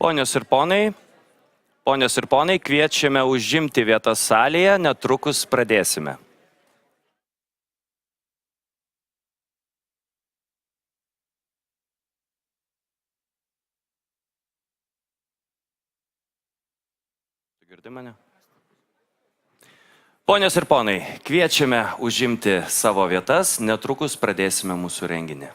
Ponios ir ponai, kviečiame užimti vietas salėje, netrukus pradėsime. Girdi mane? Ponios ir ponai, kviečiame užimti savo vietas, netrukus pradėsime mūsų renginį.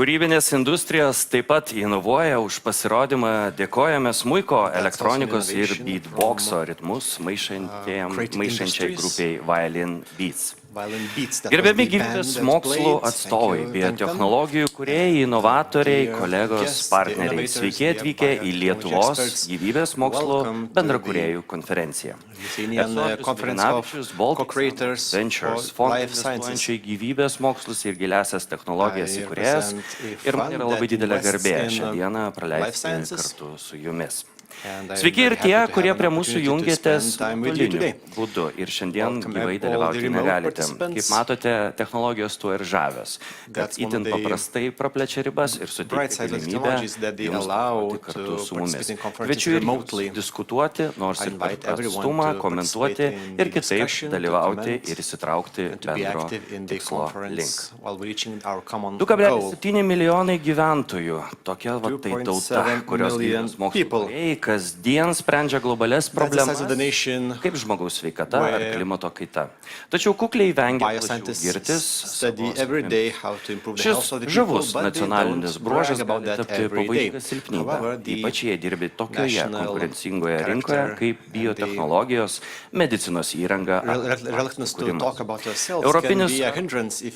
Kūrybinės industrijos taip pat inovuoja. Už pasirodymą dėkojame smuiko, elektronikos ir beatboxo ritmus maišančiai grupiai Violin Beats. Gerbiami gyvybės mokslų atstovai, biotechnologijų kūrėjai, inovatoriai, kolegos, partneriai, sveiki atvykę į Lietuvos gyvybės mokslų bendrakūrėjų konferenciją. Conferenceforlithuania Ventures fondą investuojančiai gyvybės mokslus ir giliasias technologijas įkūrėjas ir man yra labai didelė garbė šiandieną praleisti kartu su jumis. Sveiki ir tie, kurie prie mūsų jungiatės nuotoliniu būdu ir šiandien gyvai dalyvauti negalite. Kaip matote, technologijos tuo ir žavios, kad itin paprastai praplečia ribas ir suteikia galimybę jums būti kartu su mumis. Kviečiu ir jūs diskutuoti, nors ir per atstumą, komentuoti ir kitaip dalyvauti ir įsitraukti bendro tikslo link. 2,7 milijonai gyventojų, tokia va tai tauta, kurios gyvybės mokslų kūrėjai kasdien sprendžia globalias problemas, kaip žmogaus sveikata ar klimato kaita. Tačiau kukliai vengia plačių girtis. Šis žavus nacionalinis bruožas gali tapti pavojinga silpnybė, ypač jei dirbi tokioje konkurencingoje rinkoje kaip biotechnologijos, medicinos įranga ar kūrimas. Europinius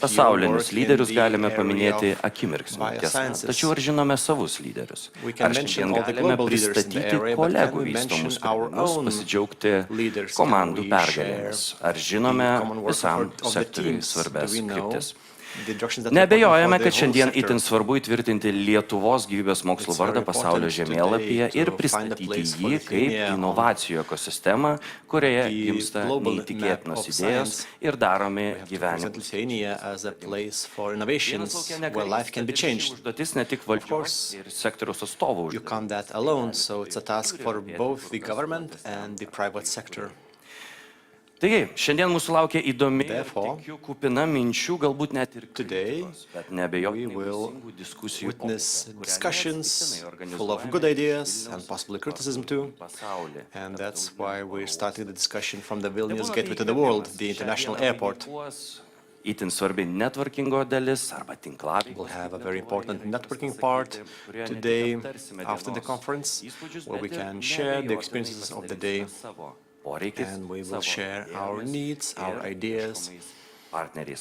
pasaulinius lyderius galime paminėti akimirksniu, tiesa. Tačiau ar žinome savus lyderius? Ar šiandien galime pristatyti kolegų vystomus sprendimus, pasidžiaugti komandų pergalėmis? Ar žinome visam sektoriui svarbės kryptis? Neabejojame, kad šiandien itin svarbu įtvirtinti Lietuvos gyvybės mokslų vardą pasaulio žemėlapyje ir pristatyti jį kaip inovacijų ekosistemą, kurioje gimsta neįtikėtinos idėjos ir daromi gyvenimai. Vienas laukia negali, užduotis ne tik valdžios ir sektoriaus atstovų užduotis. Taigi, šiandien mūsų laukia įdomi, tikiu, kupina minčių, galbūt net ir kritikos, bet neabejotinai vaisingų diskusijų full of good ideas and possibly criticism too. And that's why we're starting the discussion from the Vilnius Gateway to the World, the international airport. Itin svarbi networkingo dalis arba tinklavimas. We'll have a very important networking part today after the conference, where we can share the experiences of the day. And we will share our needs, our ideas,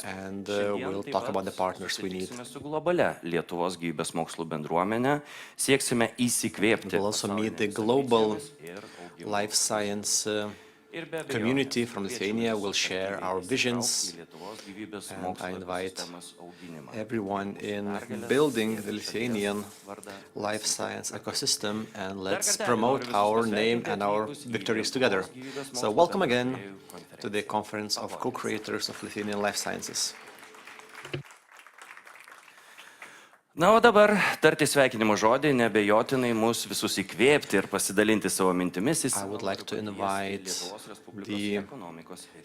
and we'll talk about the partners we need. Su globalia Lietuvos gyvybės mokslų bendruomenė sieksime įsikvėpti. We'll also meet the global life science community from Lithuania. Will share our visions, and I invite everyone in building the Lithuanian life science ecosystem, and let's promote our name and our victories together. So welcome again to the Conference of Co-Creators of Lithuanian Life Sciences. Na, o dabar tarti sveikinimo žodį, neabejotinai mus visus įkvėpti ir pasidalinti savo mintimis. I would like to invite the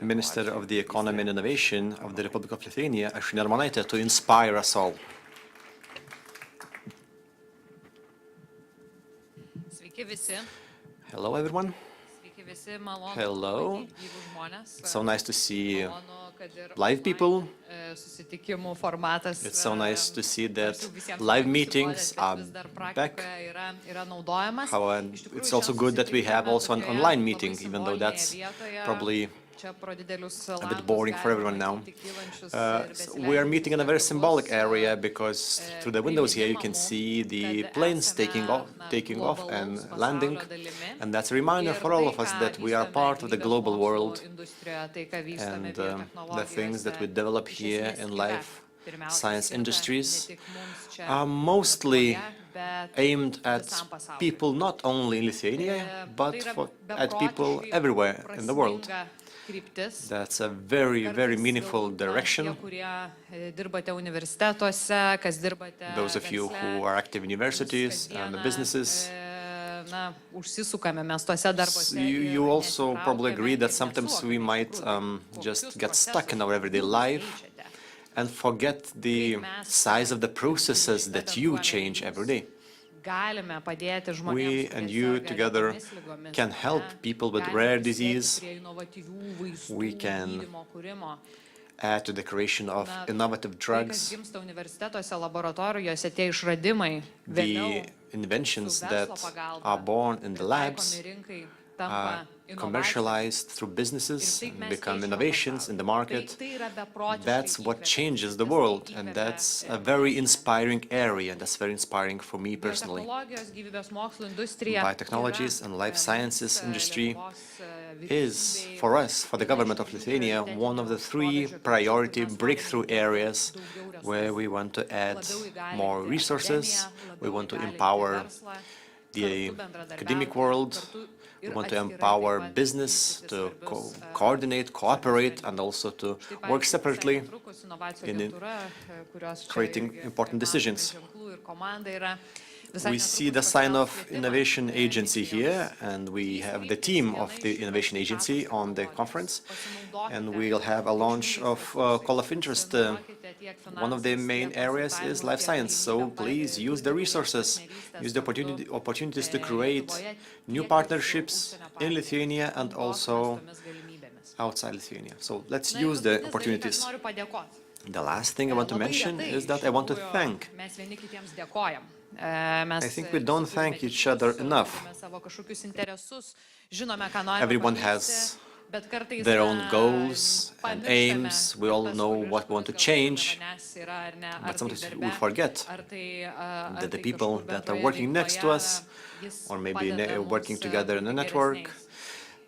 Minister of the Economy and Innovation of the Republic of Lithuania, Aušrinė Armonaitė, to inspire us all. Sveiki visi. Hello, everyone. Sveiki visi, malonu. Hello. It's so nice to see live live people. Susitikimų formatas. It's so nice to see that live meetings are back. Yra naudojamas. However, it's also good that we have also an online meeting, even though that's probably a bit boring for everyone now. We are meeting in a very symbolic area because through the windows here you can see the planes taking off and landing, and that's a reminder for all of us that we are part of the global world, and the things that we develop here in life science industries are mostly aimed at people not only in Lithuania, but at people everywhere in the world. That's a very, very meaningful direction. Those of you who are active in universities and businesses, you also probably agree that sometimes we might just get stuck in our everyday life and forget the size of the processes that you change every day. We and you together can help people with rare disease. We can add to the creation of innovative Tai, kas drugs. gimsta universitetuose, laboratorijose, tie išradimai vėliau The inventions su that verslo pagalba are born in the labs pritaikomi rinkai are tampa inovacija. commercialized through Ir businesses taip and mes become keičiame innovations in the pasaulį. market. Tai yra beprotiškai That's what įkvepiantis. changes the Tas world, and įkvepia, that's a mane. very inspiring area, and that's very inspiring for me personally. Biotechnologijos, gyvybės mokslų industrija Biotechnologies yra, and life sciences mums, industry Lietuvos, is, vyriausybei, for us, for the government of viena iš Lithuania, didžiųjų one of the three prioritetų, priority kur mes breakthrough norime areas daugiau where resursų, we want to add labiau įgalinti more resources, akademiją, we labiau want to įgalinti empower verslą, the kartu bendradarbiauti, academic world, kartu we ir want to atskirai empower taip pat business vystyti to svarbius, coordinate, cooperate, sprendimus. and also to Štai, work pavyzdžiui, separately visai netrukus inovacijų in agentūra, kurios čia creating irgi important matome decisions. ženklų ir komanda yra. Visai We see netrukus the sign of paskelbs kvietimą, Innovation Agency misijoms. here, and we have the team of the Innovation Agency on the conference, and we'll have a launch of Call of Interest. One of the main areas is life science, so please use the resources, use the opportunities to create new partnerships in Lithuania and also outside Lithuania. So let's use the opportunities. The last thing I want to mention is that I want to thank. I think we don't thank each other enough. Everyone has their own goals and aims. We all know what we want to change, but sometimes we forget that the people that are working next to us, or maybe working together in a network,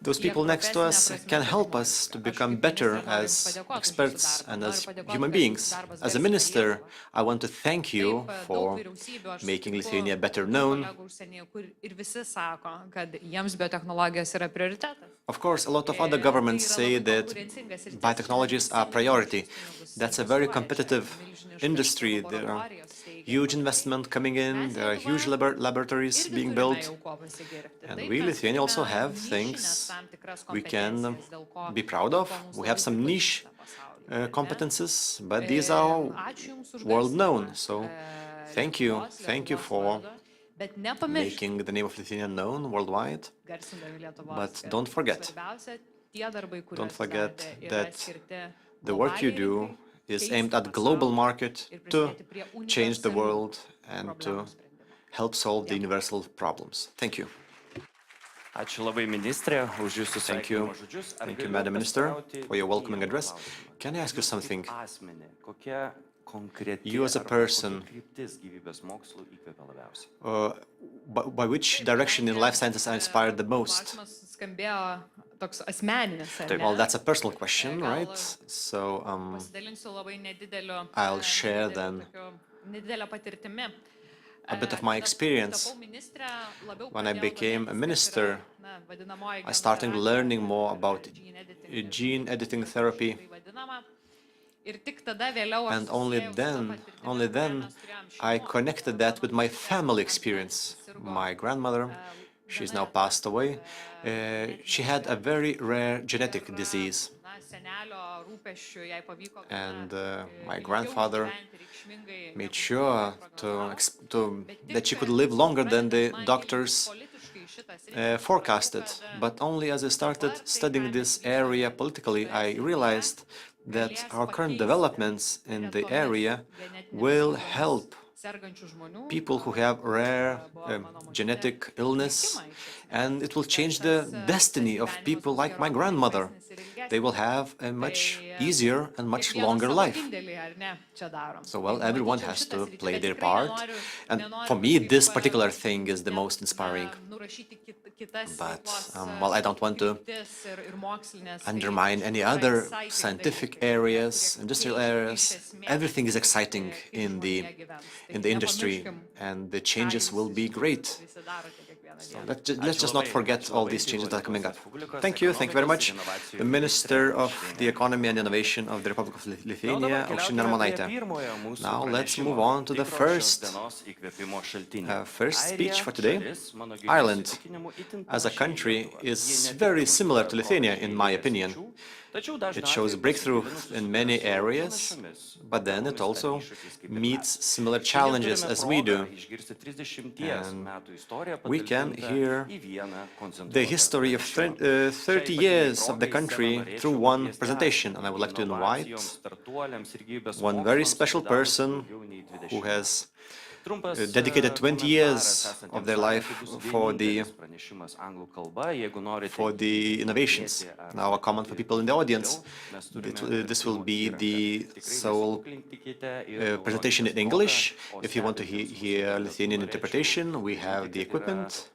those people next to us can help us to become better as experts and as human beings. As a minister, I want to thank you for making Lithuania better known. Of course, a lot of other governments say that biotechnologies are a priority. That's a very competitive industry. There are huge investment coming in, there are huge laboratories being built, and we, Lithuania, also have things we can be proud of. We have some niche competences, but these are world known. So thank you for making the name of Lithuania known worldwide. But don't forget that the work you do is aimed at global market to change the world and to help solve the universal problems. Thank you. Ačiū labai, ministrė, už jūsų sveikinimo žodžius. Thank you, Madam Minister, for your welcoming address. Can I ask you something? You as a person, by which direction in life sciences are inspired the most? Well, that's a personal question, right? So I'll share then a bit of my experience. When I became a minister, I started learning more about gene editing therapy. And only then I connected that with my family experience. My grandmother, she's now passed away, she had a very rare genetic disease. And my grandfather made sure that she could live longer than the doctors forecasted. But only as I started studying this area politically, I realized that our current developments in the area will help people who have rare genetic illness, and it will change the destiny of people like my grandmother. They will have a much easier and much longer life. So, well, everyone has to play their part, and for me, this particular thing is the most inspiring. But, well, I don't want to undermine any other scientific areas, industrial areas. Everything is exciting in the industry, and the changes will be great. So let's just not forget all these changes that are coming up. Thank you very much. The Minister of the Economy and Innovation of the Republic of Lithuania, Aušrinė Armonaitė. Now let's move on to the first speech for today. Ireland, as a country, is very similar to Lithuania, in my opinion. It shows breakthrough in many areas, but then it also meets similar challenges as we do. And we can hear the history of 30 years of the country through one presentation, and I would like to invite one very special person who has dedicated 20 years of their life for the innovations. Now, a comment for people in the audience. This will be the sole presentation in English. If you want to hear Lithuanian interpretation, we have the equipment.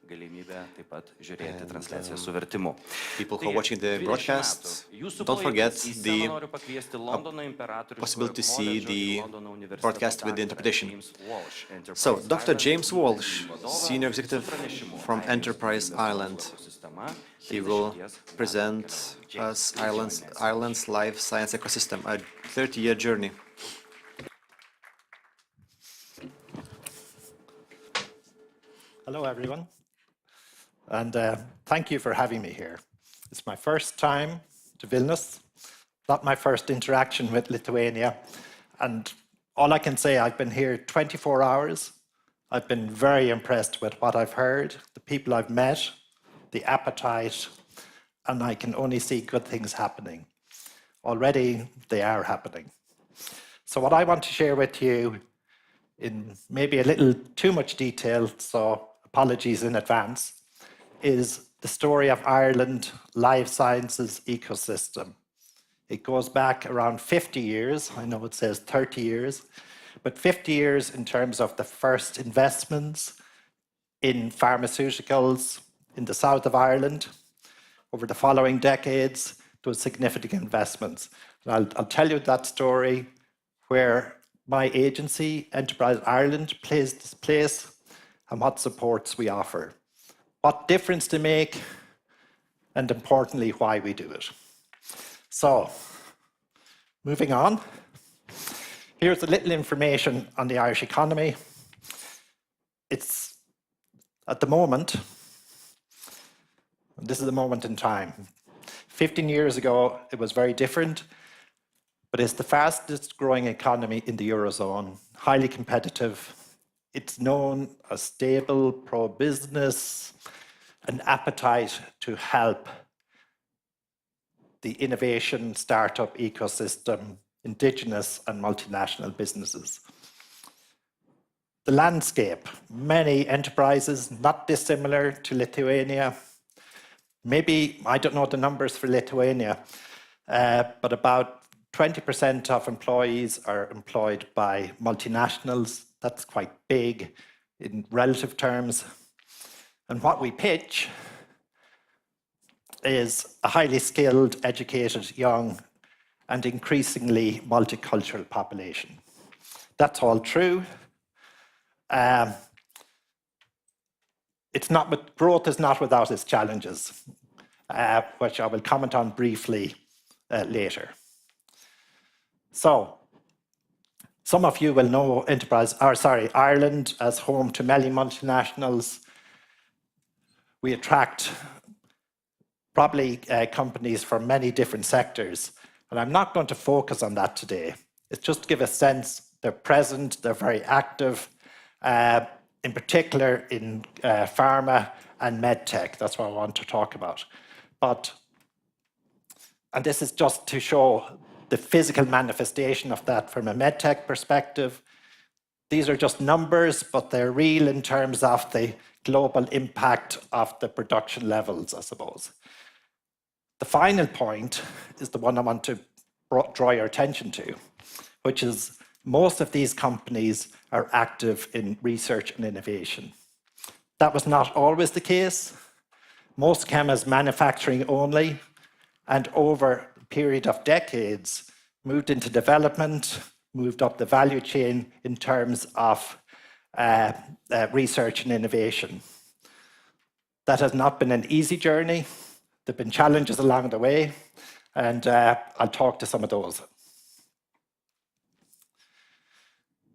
People who are watching the broadcast, don't forget the possibility to see the broadcast with the interpretation. So, Dr. James Walsh, Senior Executive from Enterprise Ireland. He will present us Ireland's life science ecosystem, a 30-year journey. Hello, everyone, and thank you for having me here. It's my first time to Vilnius, not my first interaction with Lithuania, and all I can say, I've been here 24 hours. I've been very impressed with what I've heard, the people I've met, the appetite, and I can only see good things happening. Already, they are happening. So what I want to share with you in maybe a little too much detail, so apologies in advance, is the story of Ireland life sciences ecosystem. It goes back around 50 years. I know it says 30 years, but 50 years in terms of the first investments in pharmaceuticals in the south of Ireland. Over the following decades, there was significant investments. And I'll tell you that story where my agency, Enterprise Ireland, plays this place and what supports we offer, what difference to make, and importantly, why we do it. So, moving on, here's a little information on the Irish economy. It's, at the moment, this is a moment in time. 15 years ago, it was very different, but it's the fastest growing economy in the Eurozone, highly competitive. It's known as stable, pro-business, an appetite to help the innovation startup ecosystem, indigenous and multinational businesses. The landscape, many enterprises, not dissimilar to Lithuania. Maybe, I don't know the numbers for Lithuania, but about 20% of employees are employed by multinationals. That's quite big in relative terms. And what we pitch is a highly skilled, educated, young, and increasingly multicultural population. That's all true. It's not, but growth is not without its challenges, which I will comment on briefly later. So, some of you will know Ireland as home to many multinationals. We attract probably companies from many different sectors. And I'm not going to focus on that today. It's just to give a sense they're present, they're very active, in particular in pharma and medtech. That's what I want to talk about. And this is just to show the physical manifestation of that from a medtech perspective. These are just numbers, but they're real in terms of the global impact of the production levels, I suppose. The final point is the one I want to draw your attention to, which is most of these companies are active in research and innovation. That was not always the case. Most came as manufacturing only, and over a period of decades, moved into development, moved up the value chain in terms of research and innovation. That has not been an easy journey. There have been challenges along the way, and I'll talk to some of those.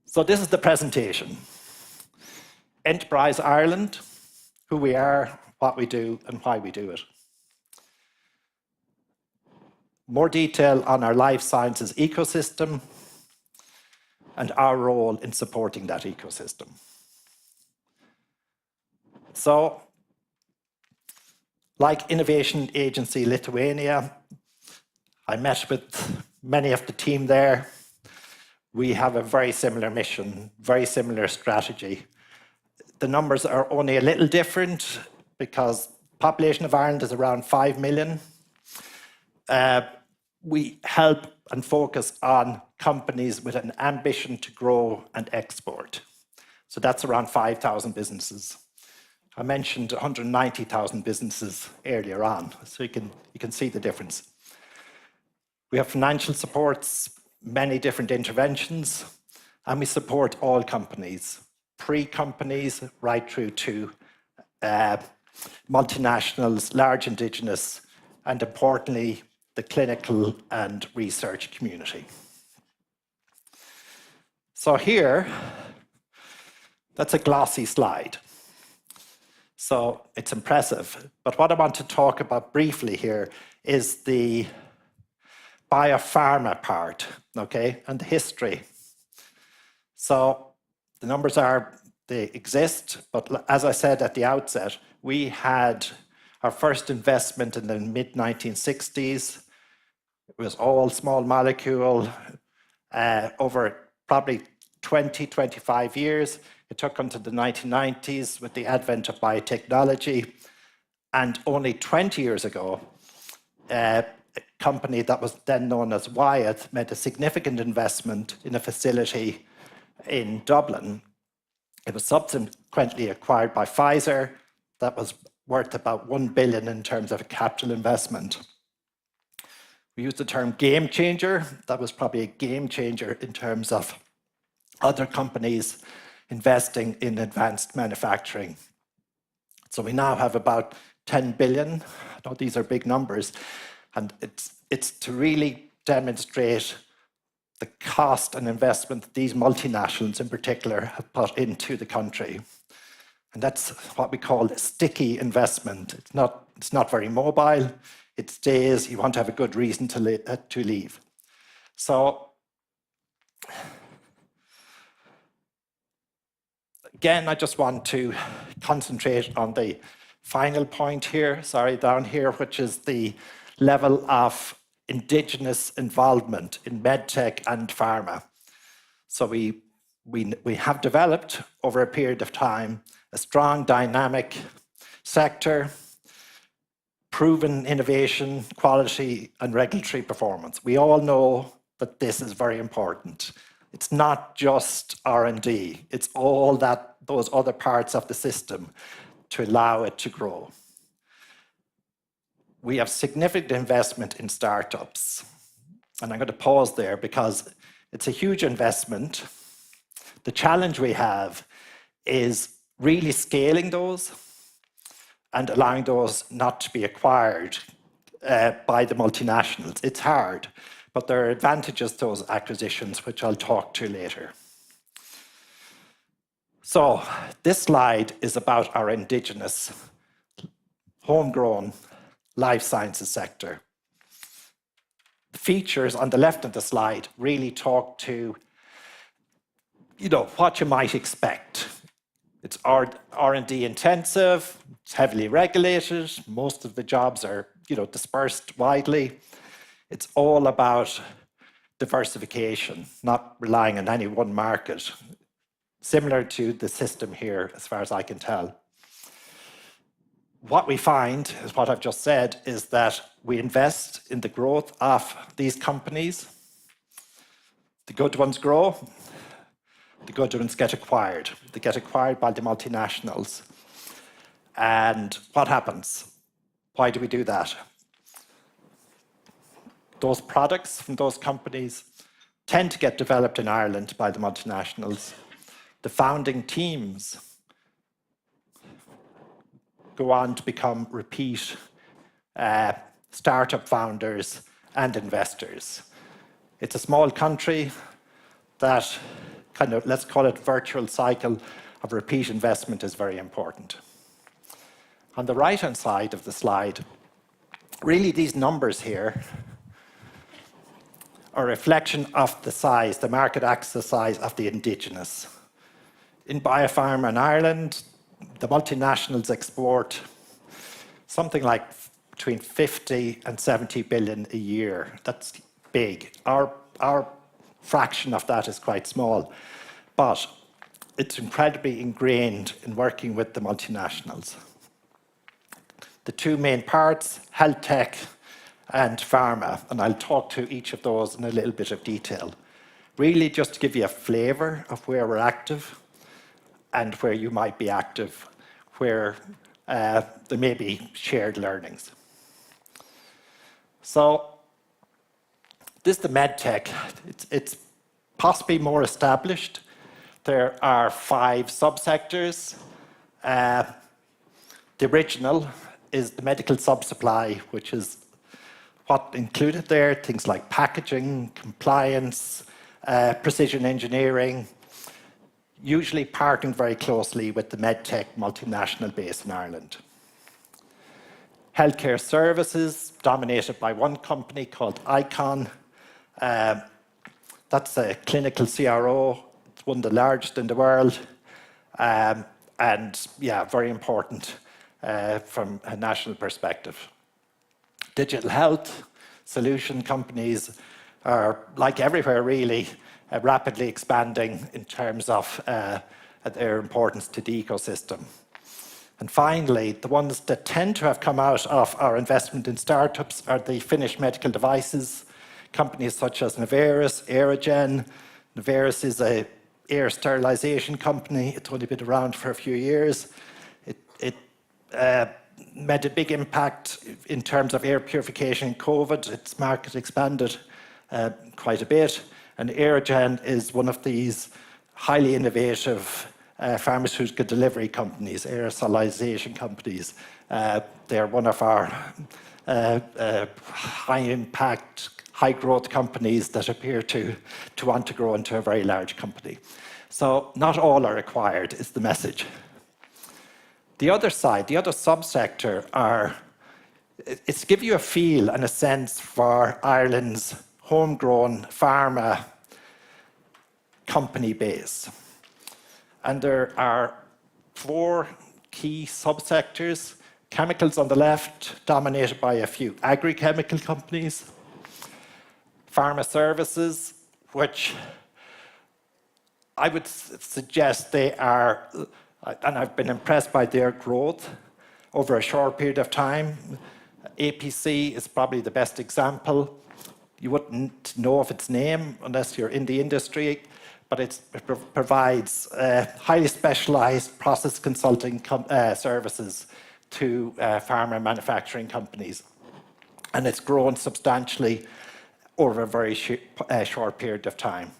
So this is the presentation. Enterprise Ireland, who we are, what we do, and why we do it. more detail on our life sciences ecosystem and our role in supporting that ecosystem. So, like Innovation Agency Lithuania, I met with many of the team there. We have a very similar mission, very similar strategy. The numbers are only a little different because the population of Ireland is around 5 million. We help and focus on companies with an ambition to grow and export. So that's around 5,000 businesses. I mentioned 190,000 businesses earlier on, so you can see the difference. We have financial supports, many different interventions, and we support all companies, pre-companies right through to multinationals, large indigenous, and importantly, the clinical and research community. So here, that's a glossy slide. So it's impressive. But what I want to talk about briefly here is the biopharma part, okay, and the history. So the numbers they exist, but as I said at the outset, we had our first investment in the mid-1960s. It was all small molecule. Over probably 20, 25 years, it took until the 1990s with the advent of biotechnology. And only 20 years ago, a company that was then known as Wyeth made a significant investment in a facility in Dublin. It was subsequently acquired by Pfizer. That was worth about 1 billion in terms of a capital investment. We used the term game changer. That was probably a game changer in terms of other companies investing in advanced manufacturing. So we now have about 10 billion. I know these are big numbers, and it's to really demonstrate the cost and investment that these multinationals in particular have put into the country. And that's what we call sticky investment. It's not very mobile. It stays. You want to have a good reason to leave. So again, I just want to concentrate on the final point here, down here, which is the level of indigenous involvement in medtech and pharma. So we have developed over a period of time a strong, dynamic sector, proven innovation, quality, and regulatory performance. We all know that this is very important. It's not just R&D, it's all those other parts of the system to allow it to grow. We have significant investment in startups. And I'm going to pause there because it's a huge investment. The challenge we have is really scaling those and allowing those not to be acquired by the multinationals. It's hard, but there are advantages to those acquisitions, which I'll talk to later. So this slide is about our indigenous, homegrown life sciences sector. The features on the left of the slide really talk to, what you might expect. It's R&D intensive, it's heavily regulated, most of the jobs are, dispersed widely. It's all about diversification, not relying on any one market, similar to the system here, as far as I can tell. What we find, is what I've just said, is that we invest in the growth of these companies. The good ones grow, the good ones get acquired. They get acquired by the multinationals. And what happens? Why do we do that? Those products from those companies tend to get developed in Ireland by the multinationals. The founding teams go on to become repeat startup founders and investors. It's a small country that let's call it virtual cycle of repeat investment is very important. On the right-hand side of the slide, really these numbers here a reflection of the size, the market access size of the indigenous. In biopharma in Ireland, the multinationals export something like between 50 and 70 billion a year. That's big. Our fraction of that is quite small, but it's incredibly ingrained in working with the multinationals. The two main parts, health tech and pharma, and I'll talk to each of those in a little bit of detail. Really just to give you a flavour of where we're active and where you might be active, where there may be shared learnings. So this is the medtech. It's possibly more established. There are 5 subsectors. The original is the medical subsupply, which is what included there, things like packaging, compliance, precision engineering, usually partnering very closely with the medtech multinational base in Ireland. Healthcare services, dominated by one company called Icon. That's a clinical CRO. It's one of the largest in the world. And yeah, very important from a national perspective. Digital health solution companies are, like everywhere really, rapidly expanding in terms of their importance to the ecosystem. And finally, the ones that tend to have come out of our investment in startups are the finished medical devices, companies such as Naveris, Aerogen. Naveris is an air sterilization company. It's only been around for a few years. It made a big impact in terms of air purification in COVID. Its market expanded quite a bit. And Aerogen is one of these highly innovative pharmaceutical delivery companies, aerosolization companies. They're one of our high-impact, high-growth companies that appear to want to grow into a very large company. So not all are required, is the message. The other side, the other subsector it's to give you a feel and a sense for Ireland's homegrown pharma company base. And there are 4 key subsectors. Chemicals on the left, dominated by a few agri-chemical companies. Pharma services, which I would suggest they are, and I've been impressed by their growth over a short period of time. APC is probably the best example. You wouldn't know of its name unless you're in the industry, but it provides highly specialized process consulting services to pharma manufacturing companies. And it's grown substantially over a very short period of time.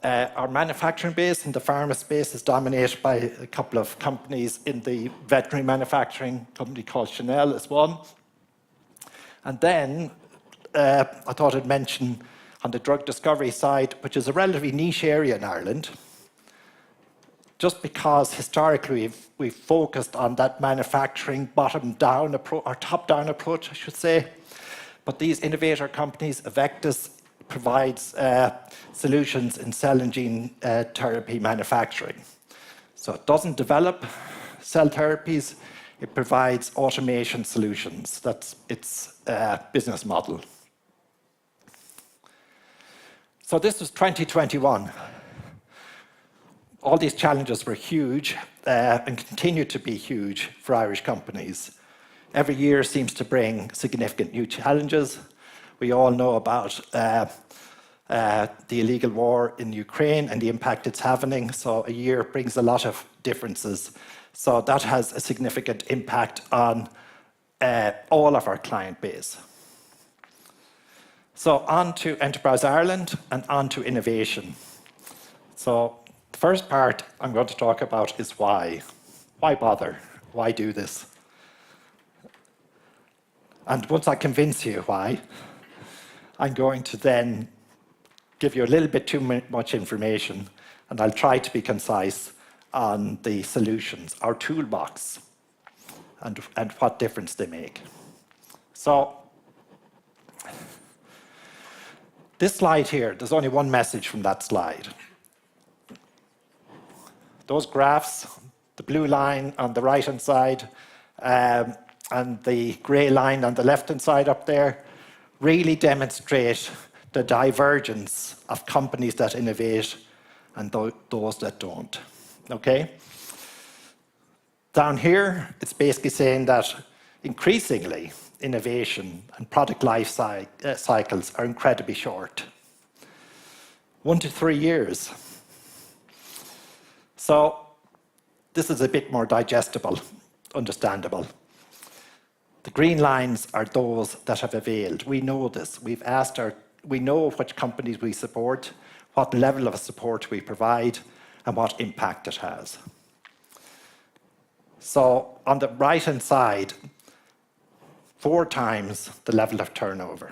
Our manufacturing base in the pharma space is dominated by a couple of companies. In the veterinary manufacturing, a company called Chanel is one. And then I thought I'd mention on the drug discovery side, which is a relatively niche area in Ireland, just because historically we've focused on that manufacturing bottom-down approach, or top-down approach, I should say. But these innovator companies, Avectis, provides solutions in cell and gene therapy manufacturing. So it doesn't develop cell therapies, it provides automation solutions. That's its business model. So this was 2021. All these challenges were huge and continue to be huge for Irish companies. Every year seems to bring significant new challenges. We all know about the illegal war in Ukraine and the impact it's having. So a year brings a lot of differences. So that has a significant impact on all of our client base. So on to Enterprise Ireland and on to innovation. So the first part I'm going to talk about is why. Why bother? Why do this? And once I convince you why, I'm going to then give you a little bit too much information, and I'll try to be concise on the solutions, our toolbox, and what difference they make. So This slide here, there's only one message from that slide. Those graphs, the blue line on the right-hand side and the grey line on the left-hand side up there, really demonstrate the divergence of companies that innovate and those that don't. Okay? Down here, it's basically saying that increasingly, innovation and product life cycles are incredibly short. 1 to 3 years. So this is a bit more digestible, understandable. The green lines are those that have availed. We know this. We know which companies we support, what level of support we provide, and what impact it has. So on the right-hand side, 4 times the level of turnover,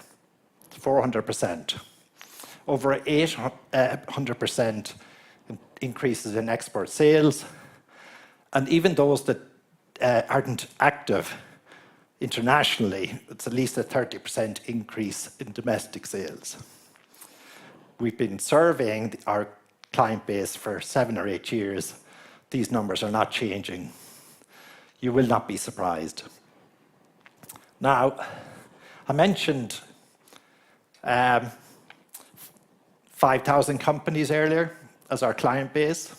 400%. Over 800% increases in export sales, and even those that aren't active internationally, it's at least a 30% increase in domestic sales. We've been surveying our client base for 7 or 8 years. These numbers are not changing. You will not be surprised. Now, I mentioned 5,000 companies earlier as our client base.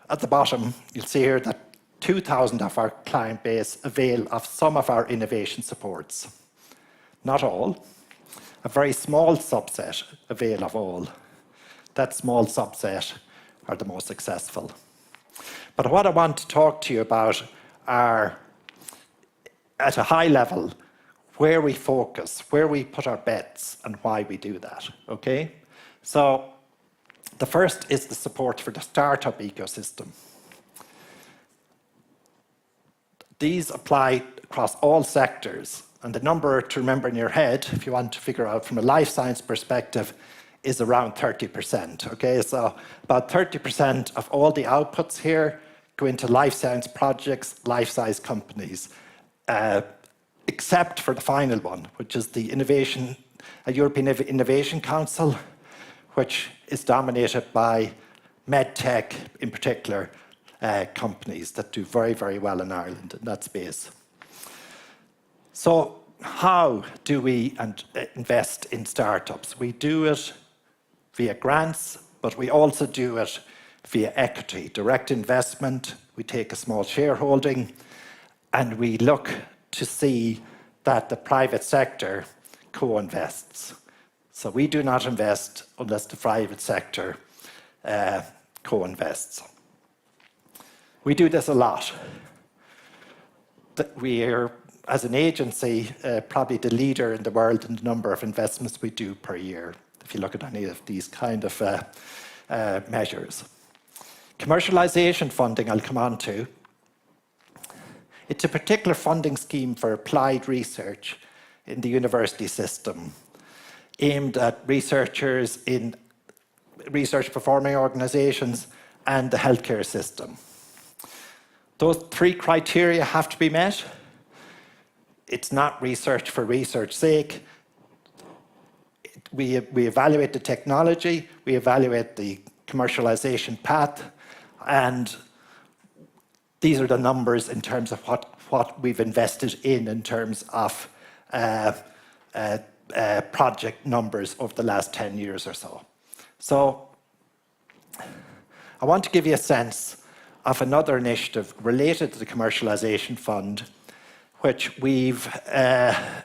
At the bottom, you'll see here that 2,000 of our client base avail of some of our innovation supports. Not all. A very small subset avail of all. That small subset are the most successful. But what I want to talk to you about are, at a high level, where we focus, where we put our bets, and why we do that, okay? So the first is the support for the startup ecosystem. These apply across all sectors, and the number to remember in your head, if you want to figure out from a life science perspective, is around 30%, okay? So about 30% of all the outputs here go into life science projects, life science companies, except for the final one, which is the European Innovation Council, which is dominated by medtech, in particular, companies that do very, very well in Ireland in that space. So how do we invest in startups? We do it via grants, but we also do it via equity, direct investment. We take a small shareholding, and we look to see that the private sector co-invests. So we do not invest unless the private sector co-invests. We do this a lot. We are, as an agency, probably the leader in the world in the number of investments we do per year, if you look at any of these kind of measures. Commercialization funding, I'll come on to. It's a particular funding scheme for applied research in the university system, aimed at researchers in research performing organizations and the healthcare system. Those 3 criteria have to be met. It's not research for research's sake. We evaluate the technology, we evaluate the commercialization path, and these are the numbers in terms of what we've invested in terms of project numbers over the last 10 years or so. So I want to give you a sense of another initiative related to the commercialization fund, which we've, I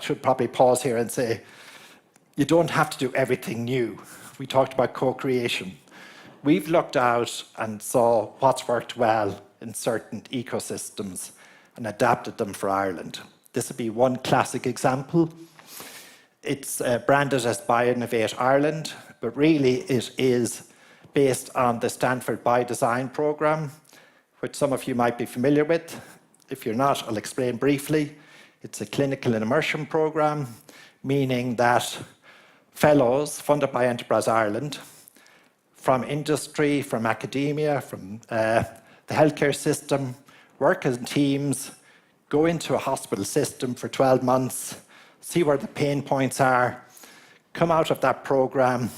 should probably pause here and say, you don't have to do everything new. We talked about co-creation. We've looked out and saw what's worked well in certain ecosystems and adapted them for Ireland. This would be one classic example. It's branded as BioInnovate Ireland, but really it is based on the Stanford Biodesign program, which some of you might be familiar with. If you're not, I'll explain briefly. It's a clinical immersion program, meaning that fellows funded by Enterprise Ireland from industry, from academia, from the healthcare system, work in teams, go into a hospital system for 12 months, see where the pain points are, come out of that program.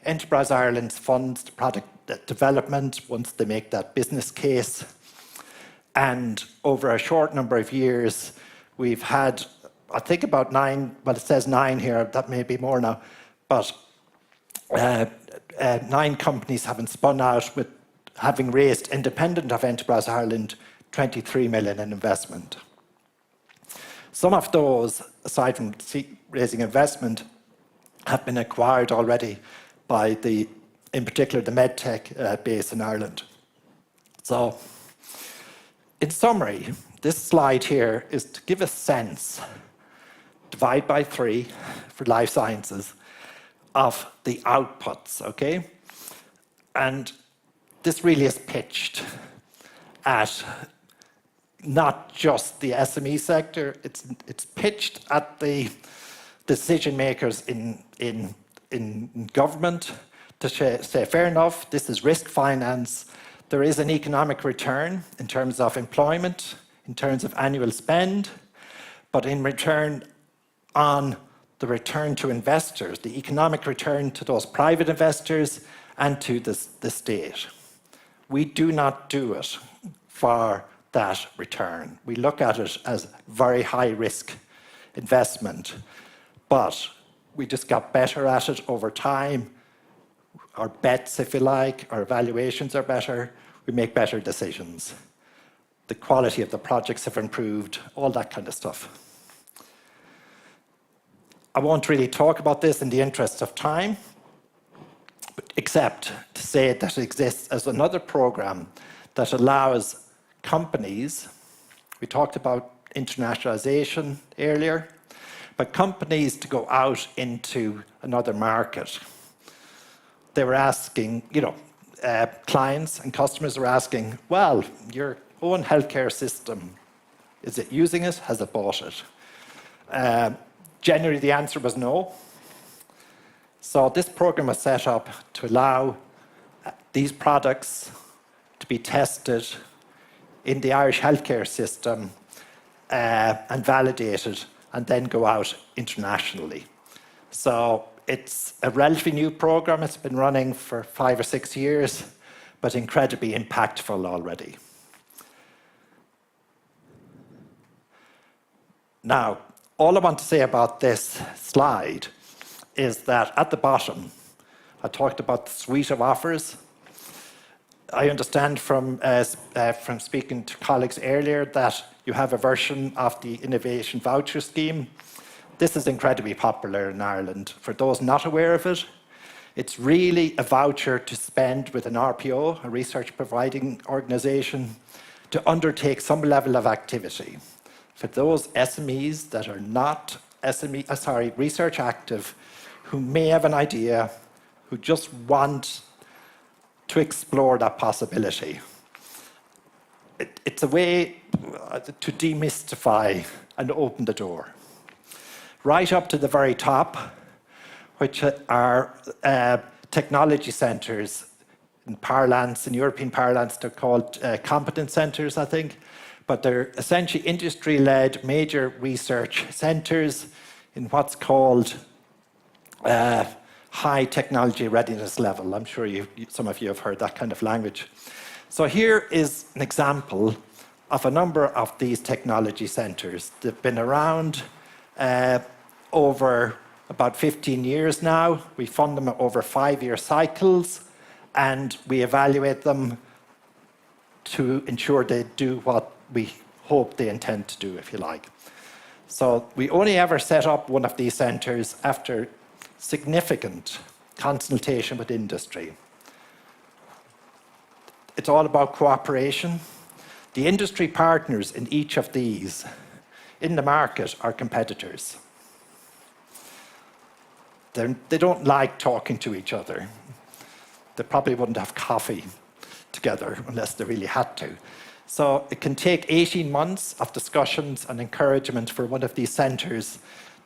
Enterprise Ireland funds the product development once they make that business case. And over a short number of years, we've had, I think about 9, well, it says 9 here, that may be more now, but 9 companies having spun out with having raised, independent of Enterprise Ireland, 23 million in investment. Some of those, aside from raising investment, have been acquired already by in particular, the medtech base in Ireland. So, in summary, this slide here is to give a sense, divide by 3 for life sciences, of the outputs, okay? And this really is pitched at not just the SME sector, it's pitched at the decision makers in government to say, fair enough, this is risk finance, there is an economic return in terms of employment, in terms of annual spend, but in return on the return to investors, the economic return to those private investors and to the state. We do not do it for that return. We look at it as very high risk investment, but we just got better at it over time. Our bets, if you like, our evaluations are better, we make better decisions. The quality of the projects have improved, all that kind of stuff. I won't really talk about this in the interest of time, except to say that it exists as another program that allows companies, we talked about internationalization earlier, but companies to go out into another market. They were asking, clients and customers were asking, well, your own healthcare system, is it using it? Has it bought it? Generally, the answer was no. So this program was set up to allow these products to be tested in the Irish healthcare system and validated, and then go out internationally. So it's a relatively new program. It's been running for 5 or 6 years, but incredibly impactful already. Now, all I want to say about this slide is that at the bottom, I talked about the suite of offers. I understand from speaking to colleagues earlier that you have a version of the Innovation Voucher Scheme. This is incredibly popular in Ireland. For those not aware of it, it's really a voucher to spend with an RPO, a research providing organisation, to undertake some level of activity. For those SMEs that are not research active, who may have an idea, who just want to explore that possibility. It's a way to demystify and open the door. Right up to the very top, which are technology centres. In parlance, in European parlance, they're called competence centres, I think. But they're essentially industry-led major research centres in what's called high technology readiness level. I'm sure some of you have heard that kind of language. So here is an example of a number of these technology centres. They've been around over about 15 years now. We fund them over 5-year cycles, and we evaluate them to ensure they do what we hope they intend to do, if you like. So we only ever set up one of these centres after significant consultation with industry. It's all about cooperation. The industry partners in each of these in the market are competitors. They don't like talking to each other. They probably wouldn't have coffee together unless they really had to. So it can take 18 months of discussions and encouragement for one of these centres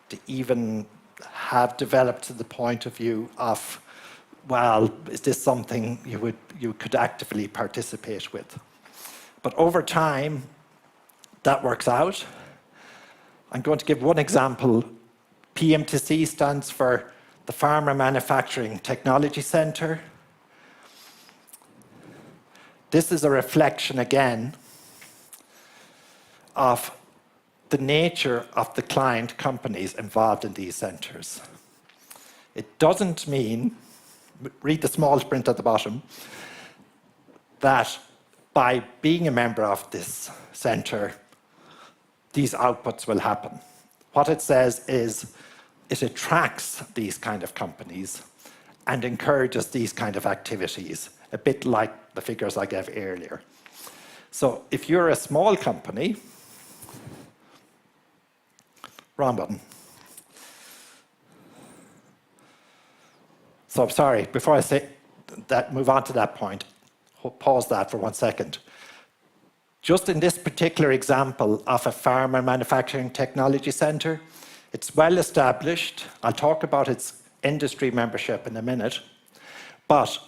to even have developed to the point of view of, well, is this something you could actively participate with? But over time, that works out. I'm going to give one example. PMTC stands for the Pharma Manufacturing Technology Centre. This is a reflection, again, of the nature of the client companies involved in these centres. It doesn't mean, read the small print at the bottom, that by being a member of this centre, these outputs will happen. What it says is it attracts these kind of companies and encourages these kind of activities, a bit like the figures I gave earlier. So if you're a small company, wrong button. So I'm sorry, before I say that, move on to that point, pause that for 1 second. Just in this particular example of a pharma manufacturing technology centre, it's well established. I'll talk about its industry membership in a minute, but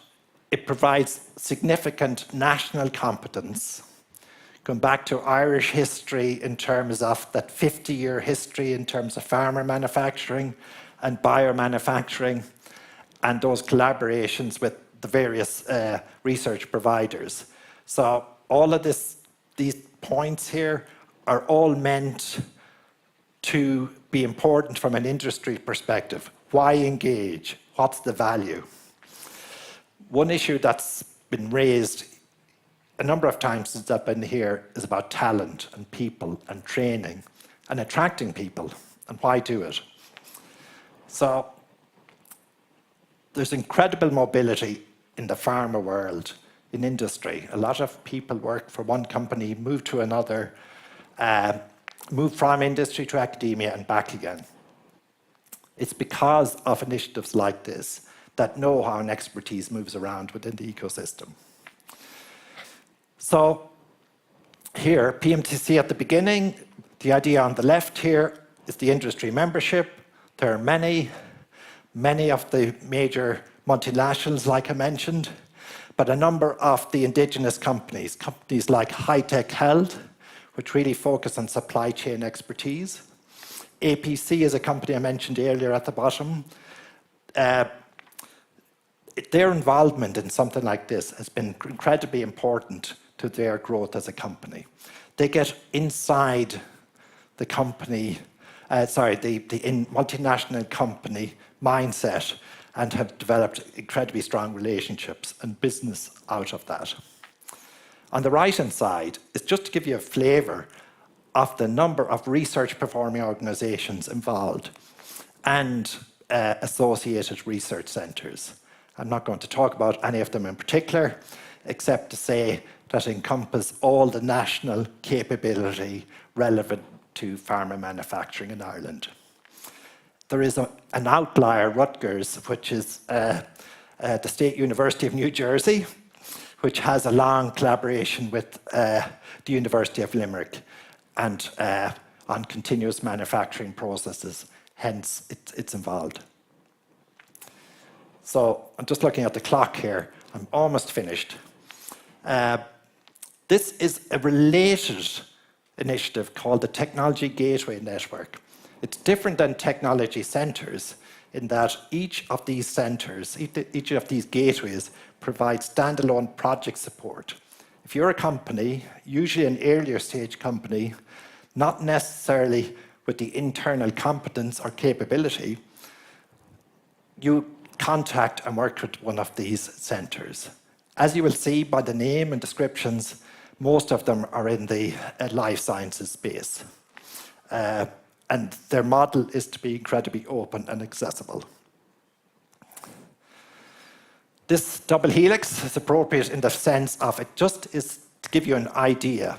it provides significant national competence. Going back to Irish history in terms of that 50-year history in terms of pharma manufacturing and biomanufacturing, and those collaborations with the various research providers. So all of these points here are all meant to be important from an industry perspective. Why engage? What's the value? One issue that's been raised a number of times since I've been here is about talent and people and training and attracting people, and why do it? So there's incredible mobility in the pharma world, in industry. A lot of people work for one company, move to another, move from industry to academia and back again. It's because of initiatives like this that know-how and expertise moves around within the ecosystem. So here, PMTC at the beginning, the idea on the left here is the industry membership. There are many of the major multinationals, like I mentioned, but a number of the indigenous companies like High Tech Health, which really focus on supply chain expertise. APC is a company I mentioned earlier at the bottom. Their involvement in something like this has been incredibly important to their growth as a company. They get inside the company, the multinational company mindset and have developed incredibly strong relationships and business out of that. On the right-hand side is just to give you a flavour of the number of research performing organisations involved and associated research centres. I'm not going to talk about any of them in particular, except to say that encompass all the national capability relevant to pharma manufacturing in Ireland. There is an outlier, Rutgers, which is the State University of New Jersey, which has a long collaboration with the University of Limerick and on continuous manufacturing processes, hence it's involved. So I'm just looking at the clock here. I'm almost finished. This is a related initiative called the Technology Gateway Network. It's different than technology centres in that each of these centres, each of these gateways provides standalone project support. If you're a company, usually an earlier stage company, not necessarily with the internal competence or capability, you contact and work with one of these centres. As you will see by the name and descriptions, most of them are in the life sciences space. And their model is to be incredibly open and accessible. This double helix is appropriate in the sense of it just is to give you an idea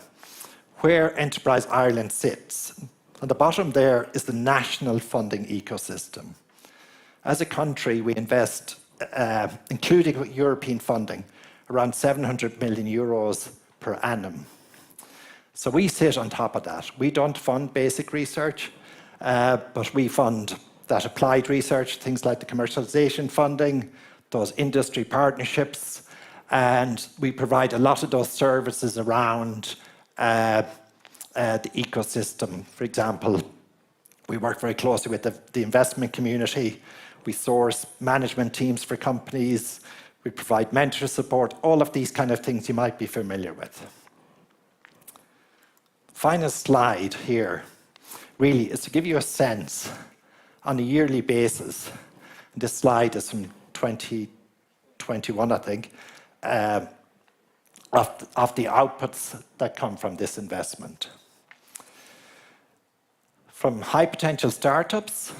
where Enterprise Ireland sits. On the bottom there is the national funding ecosystem. As a country, we invest, including European funding, around 700 million euros per annum. So we sit on top of that. We don't fund basic research, but we fund that applied research, things like the commercialization funding, those industry partnerships, and we provide a lot of those services around the ecosystem. For example, We work very closely with the investment community. We source management teams for companies. We provide mentor support, all of these kind of things you might be familiar with. Final slide here really is to give you a sense on a yearly basis. This slide is from 2021, I think, of the outputs that come from this investment. From high potential startups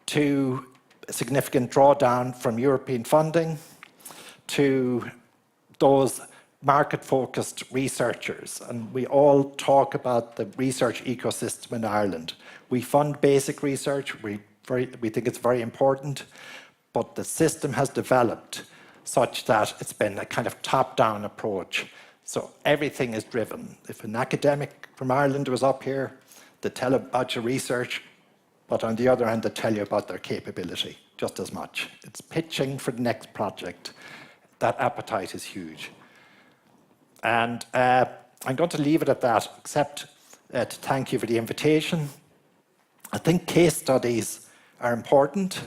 to a significant drawdown from European funding to those market-focused researchers. And we all talk about the research ecosystem in Ireland. We fund basic research. We think it's very important, but the system has developed such that it's been a kind of top-down approach. So everything is driven. If an academic from Ireland was up here, they tell about your research, but on the other hand, they tell you about their capability just as much. It's pitching for the next project. That appetite is huge. And I'm going to leave it at that, except to thank you for the invitation. I think case studies are important.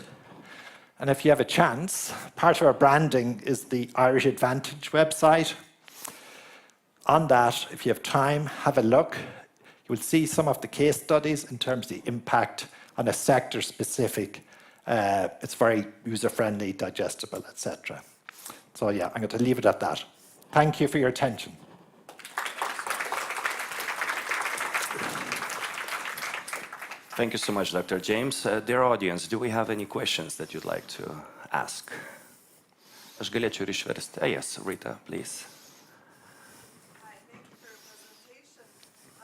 And if you have a chance, part of our branding is the Irish Advantage website. On that, if you have time, have a look. You will see some of the case studies in terms of the impact on a sector-specific. It's very user-friendly, digestible, etc. So yeah, I'm going to leave it at that. Thank you for your attention. Thank you so much, Dr. James. Dear audience, do we have any questions that you'd like to ask? Aš galėčiau ir išversti. Yes, Rita, please. Hi, thank you for your presentation.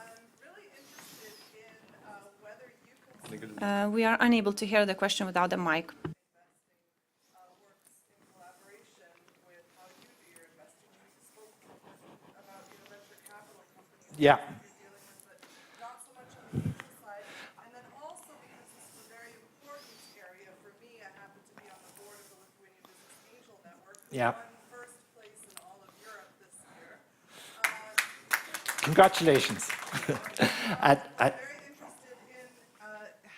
I'm really interested in whether you can... We are unable to hear the question without the mic. Works in collaboration with how you do your investing. You spoke about your venture capital companies. Yeah. You're dealing with, but not so much on the business side. And then also because this is a very important area for me, I happen to be on the board of the Lithuanian Business Angel Network. Yeah. Who won first place in all of Europe this year. Congratulations. I'm very interested in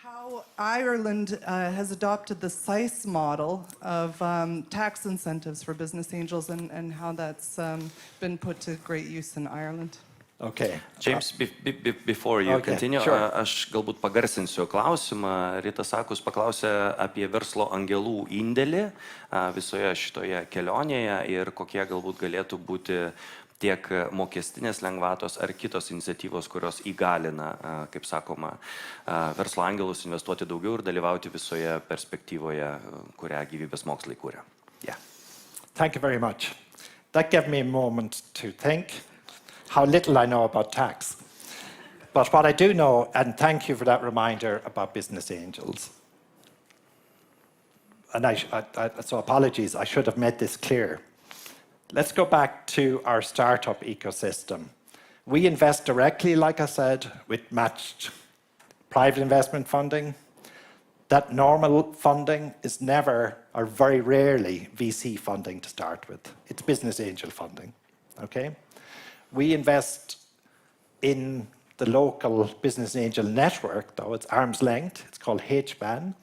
how Ireland has adopted the SICE model of tax incentives for business angels and how that's been put to great use in Ireland. Okay. James, before you continue, sure. Aš galbūt pagarsinsiu klausimą. Rita Sakus paklausė apie verslo angelų indėlį visoje šitoje kelionėje ir kokie galbūt galėtų būti tiek mokestinės lengvatos ar kitos iniciatyvos, kurios įgalina, kaip sakoma, verslo angelus investuoti daugiau ir dalyvauti visoje perspektyvoje, kurią gyvybės mokslai kūrė. Yeah. Thank you very much. That gave me a moment to think how little I know about tax. But what I do know, and thank you for that reminder about business angels. And so apologies, I should have made this clear. Let's go back to our startup ecosystem. We invest directly, like I said, with matched private investment funding. That normal funding is never, or very rarely, VC funding to start with. It's business angel funding, okay? We invest in the local business angel network, though it's arm's length. It's called HBAN.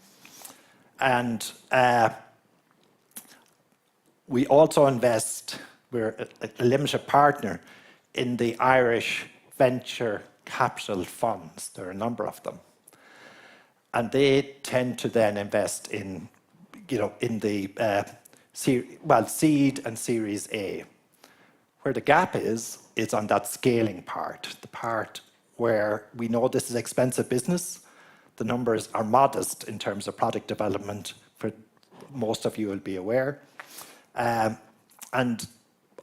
And we also invest, we're a limited partner in the Irish venture capital funds. There are a number of them. And they tend to then invest in, in the seed and Series A. Where the gap is on that scaling part, the part where we know this is expensive business. The numbers are modest in terms of product development, for most of you will be aware. And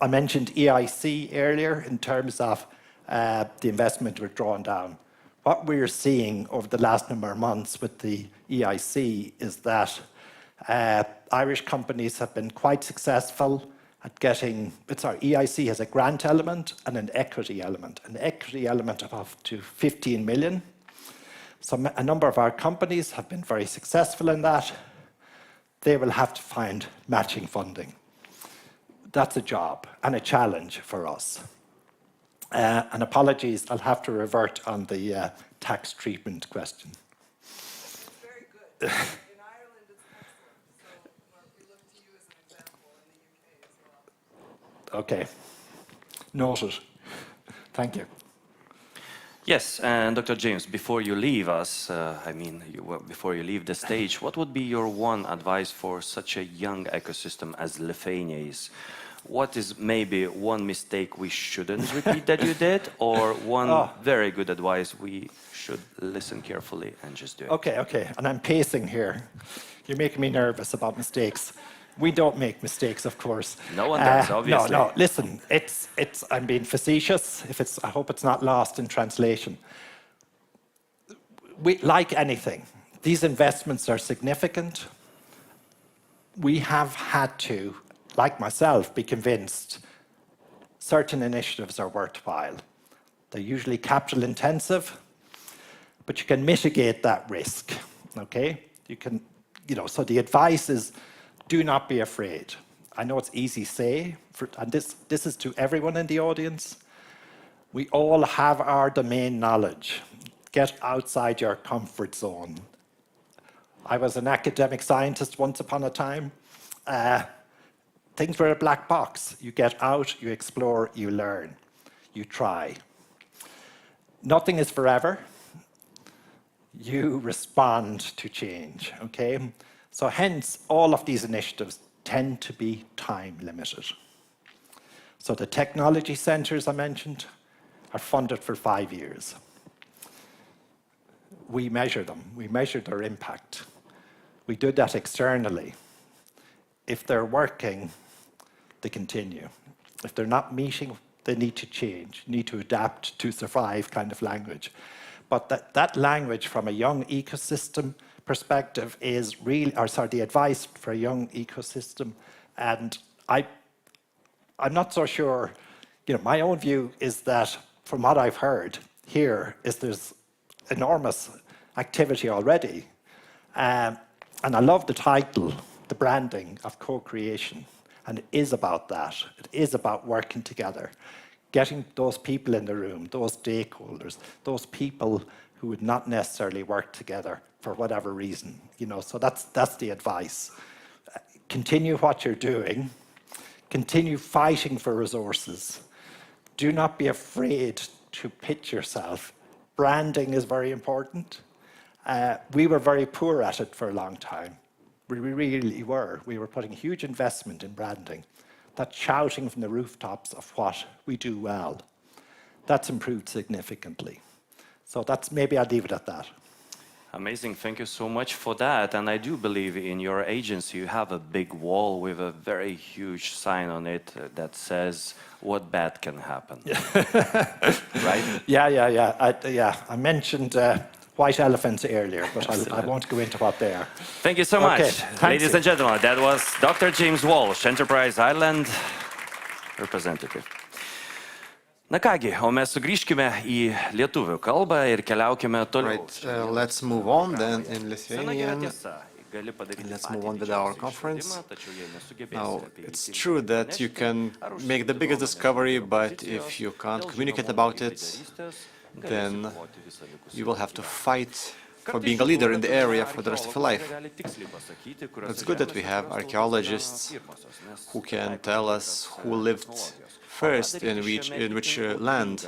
I mentioned EIC earlier in terms of the investment we're drawing down. What we're seeing over the last number of months with the EIC is that Irish companies have been quite successful at getting, EIC has a grant element and an equity element of up to 15 million. So a number of our companies have been very successful in that. They will have to find matching funding. That's a job and a challenge for us. And apologies, I'll have to revert on the tax treatment question. It's very good. In Ireland, it's excellent. So we look to you as an example in the UK as well. Okay. Noted. Thank you. Yes, and Dr. James, before you leave us, before you leave the stage, what would be your one advice for such a young ecosystem as Lithuania is? What is maybe one mistake we shouldn't repeat that you did, or one very good advice we should listen carefully and just do it? Okay, and I'm pacing here. You're making me nervous about mistakes. We don't make mistakes, of course. No one does, obviously. No, listen, I'm being facetious. I hope it's not lost in translation. Like anything, these investments are significant. We have had to, like myself, be convinced certain initiatives are worthwhile. They're usually capital intensive, but you can mitigate that risk, okay? So the advice is, do not be afraid. I know it's easy to say, and this is to everyone in the audience. We all have our domain knowledge. Get outside your comfort zone. I was an academic scientist once upon a time. Things were a black box. You get out, you explore, you learn, you try. Nothing is forever. You respond to change, okay? So hence, all of these initiatives tend to be time limited. So the technology centres I mentioned are funded for 5 years. We measure them. We measure their impact. We do that externally. If they're working, they continue. If they're not meeting, they need to change, need to adapt to survive kind of language. But that language from a young ecosystem perspective is really, the advice for a young ecosystem. And I'm not so sure, my own view is that from what I've heard here is there's enormous activity already. And I love the title, the branding of co-creation. And it is about that. It is about working together, getting those people in the room, those stakeholders, those people who would not necessarily work together for whatever reason. So that's the advice. Continue what you're doing. Continue fighting for resources. Do not be afraid to pitch yourself. Branding is very important. We were very poor at it for a long time. We really were. We were putting huge investment in branding. That shouting from the rooftops of what we do well. That's improved significantly. So maybe I'll leave it at that. Amazing, thank you so much for that. And I do believe in your agency you have a big wall with a very huge sign on it that says what bad can happen. Right? Yeah. I mentioned white elephants earlier, but I won't go into what they are. Thank you so much. Ladies and gentlemen, that was Dr. James Walsh, Enterprise Ireland representative. Na kągi, o mes sugrįžkime į lietuvių kalbą ir keliaukime toliau. Right, let's move on then in Lithuanian. Let's move on with our conference. Now, it's true that you can make the biggest discovery, but if you can't communicate about it, then you will have to fight for being a leader in the area for the rest of your life. It's good that we have archaeologists who can tell us who lived first in which land,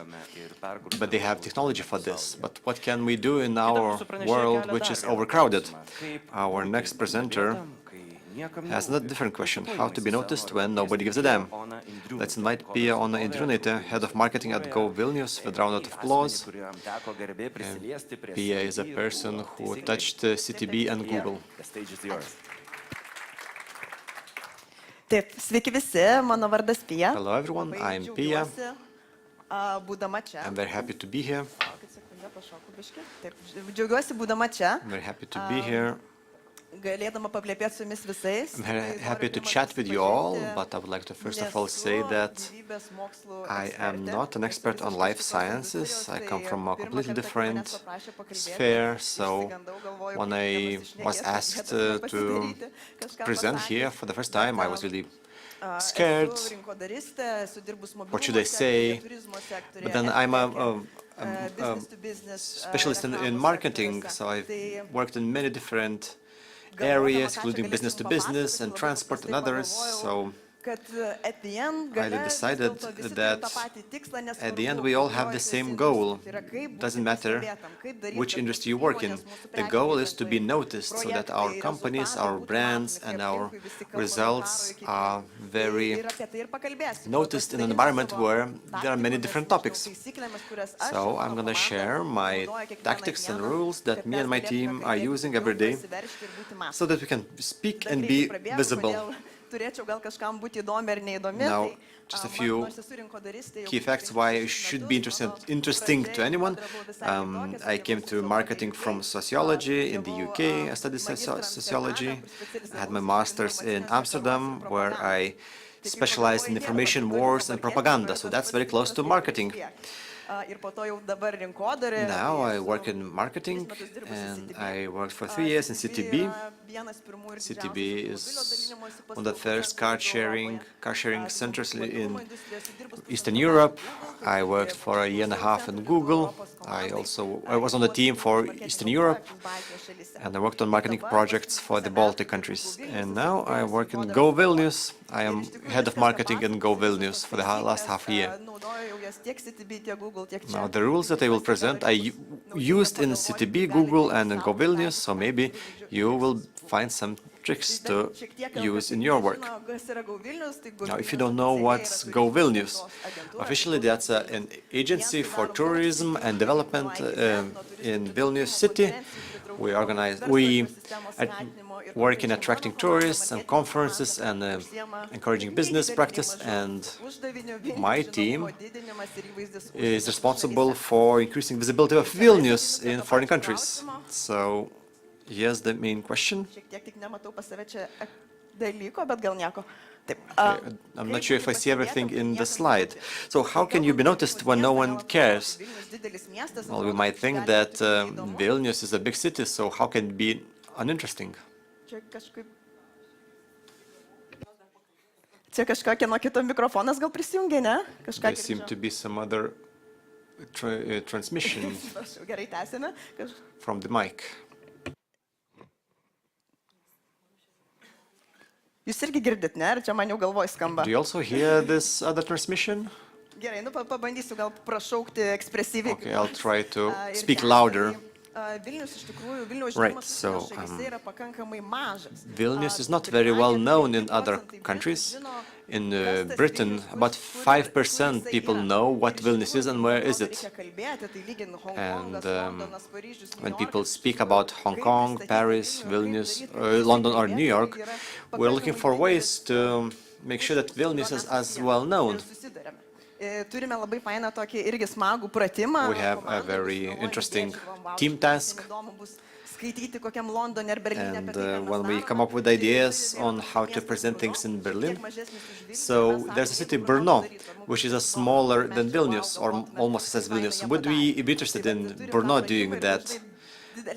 but they have technology for this. But what can we do in our world which is overcrowded? Our next presenter has a different question: how to be noticed when nobody gives a damn. Let's invite Pia Ona Indriūnaitė, Head of Marketing at Go Vilnius, with a round of applause. Pia is a person who touched CTB and Google. The stage is yours. Taip, sveiki visi, mano vardas Pija. Hello everyone, I'm Pia. I'm very happy to be here. Džiaugiuosi būdama čia. I'm very happy to be here. Galėdama paplepėti su jumis visais. I'm very happy to chat with you all, but I would like to first of all say that I am not an expert on life sciences. I come from a completely different sphere, so when I was asked to present here for the first time, I was really scared. What should I say? But then I'm a specialist in marketing, so I've worked in many different areas, including business to business and transport and others. So I decided that at the end we all have the same goal. Doesn't matter which industry you work in. The goal is to be noticed so that our companies, our brands, and our results are very noticed in an environment where there are many different topics. So I'm going to share my tactics and rules that me and my team are using every day so that we can speak and be visible. Now, just a few key facts why it should be interesting to anyone. I came to marketing from sociology in the UK. I studied sociology. I had my master's in Amsterdam, where I specialized in information wars and propaganda. So that's very close to marketing. Now I work in marketing, and I worked for 3 years in CTB. CTB is one of the first car-sharing centers in Eastern Europe. I worked for 1.5 years in Google. I was on the team for Eastern Europe, and I worked on marketing projects for the Baltic countries. And now I work in Go Vilnius. I am head of marketing in Go Vilnius for the last half year. Now, the rules that I will present I used in CTB, Google, and in Go Vilnius, so maybe you will find some tricks to use in your work. Now, if you don't know what's Go Vilnius, officially that's an agency for tourism and development in Vilnius city. We work in attracting tourists and conferences and encouraging business practice, and my team is responsible for increasing visibility of Vilnius in foreign countries. So, here's the main question. I'm not sure if I see everything in the slide. So how can you be noticed when no one cares? Well, we might think that Vilnius is a big city, so how can it be uninteresting? There seem to be some other transmission from the mic. Do you also hear this other transmission? Okay, I'll try to speak louder. Right, so Vilnius is not very well known in other countries. In Britain, about 5% people know what Vilnius is and where is it. And when people speak about Hong Kong, Paris, Vilnius, London or New York, we're looking for ways to make sure that Vilnius is as well known. We have a very interesting team task, and when we come up with ideas on how to present things in Berlin, so there's a city, Brno, which is smaller than Vilnius, or almost as Vilnius. Would we be interested in Brno doing that?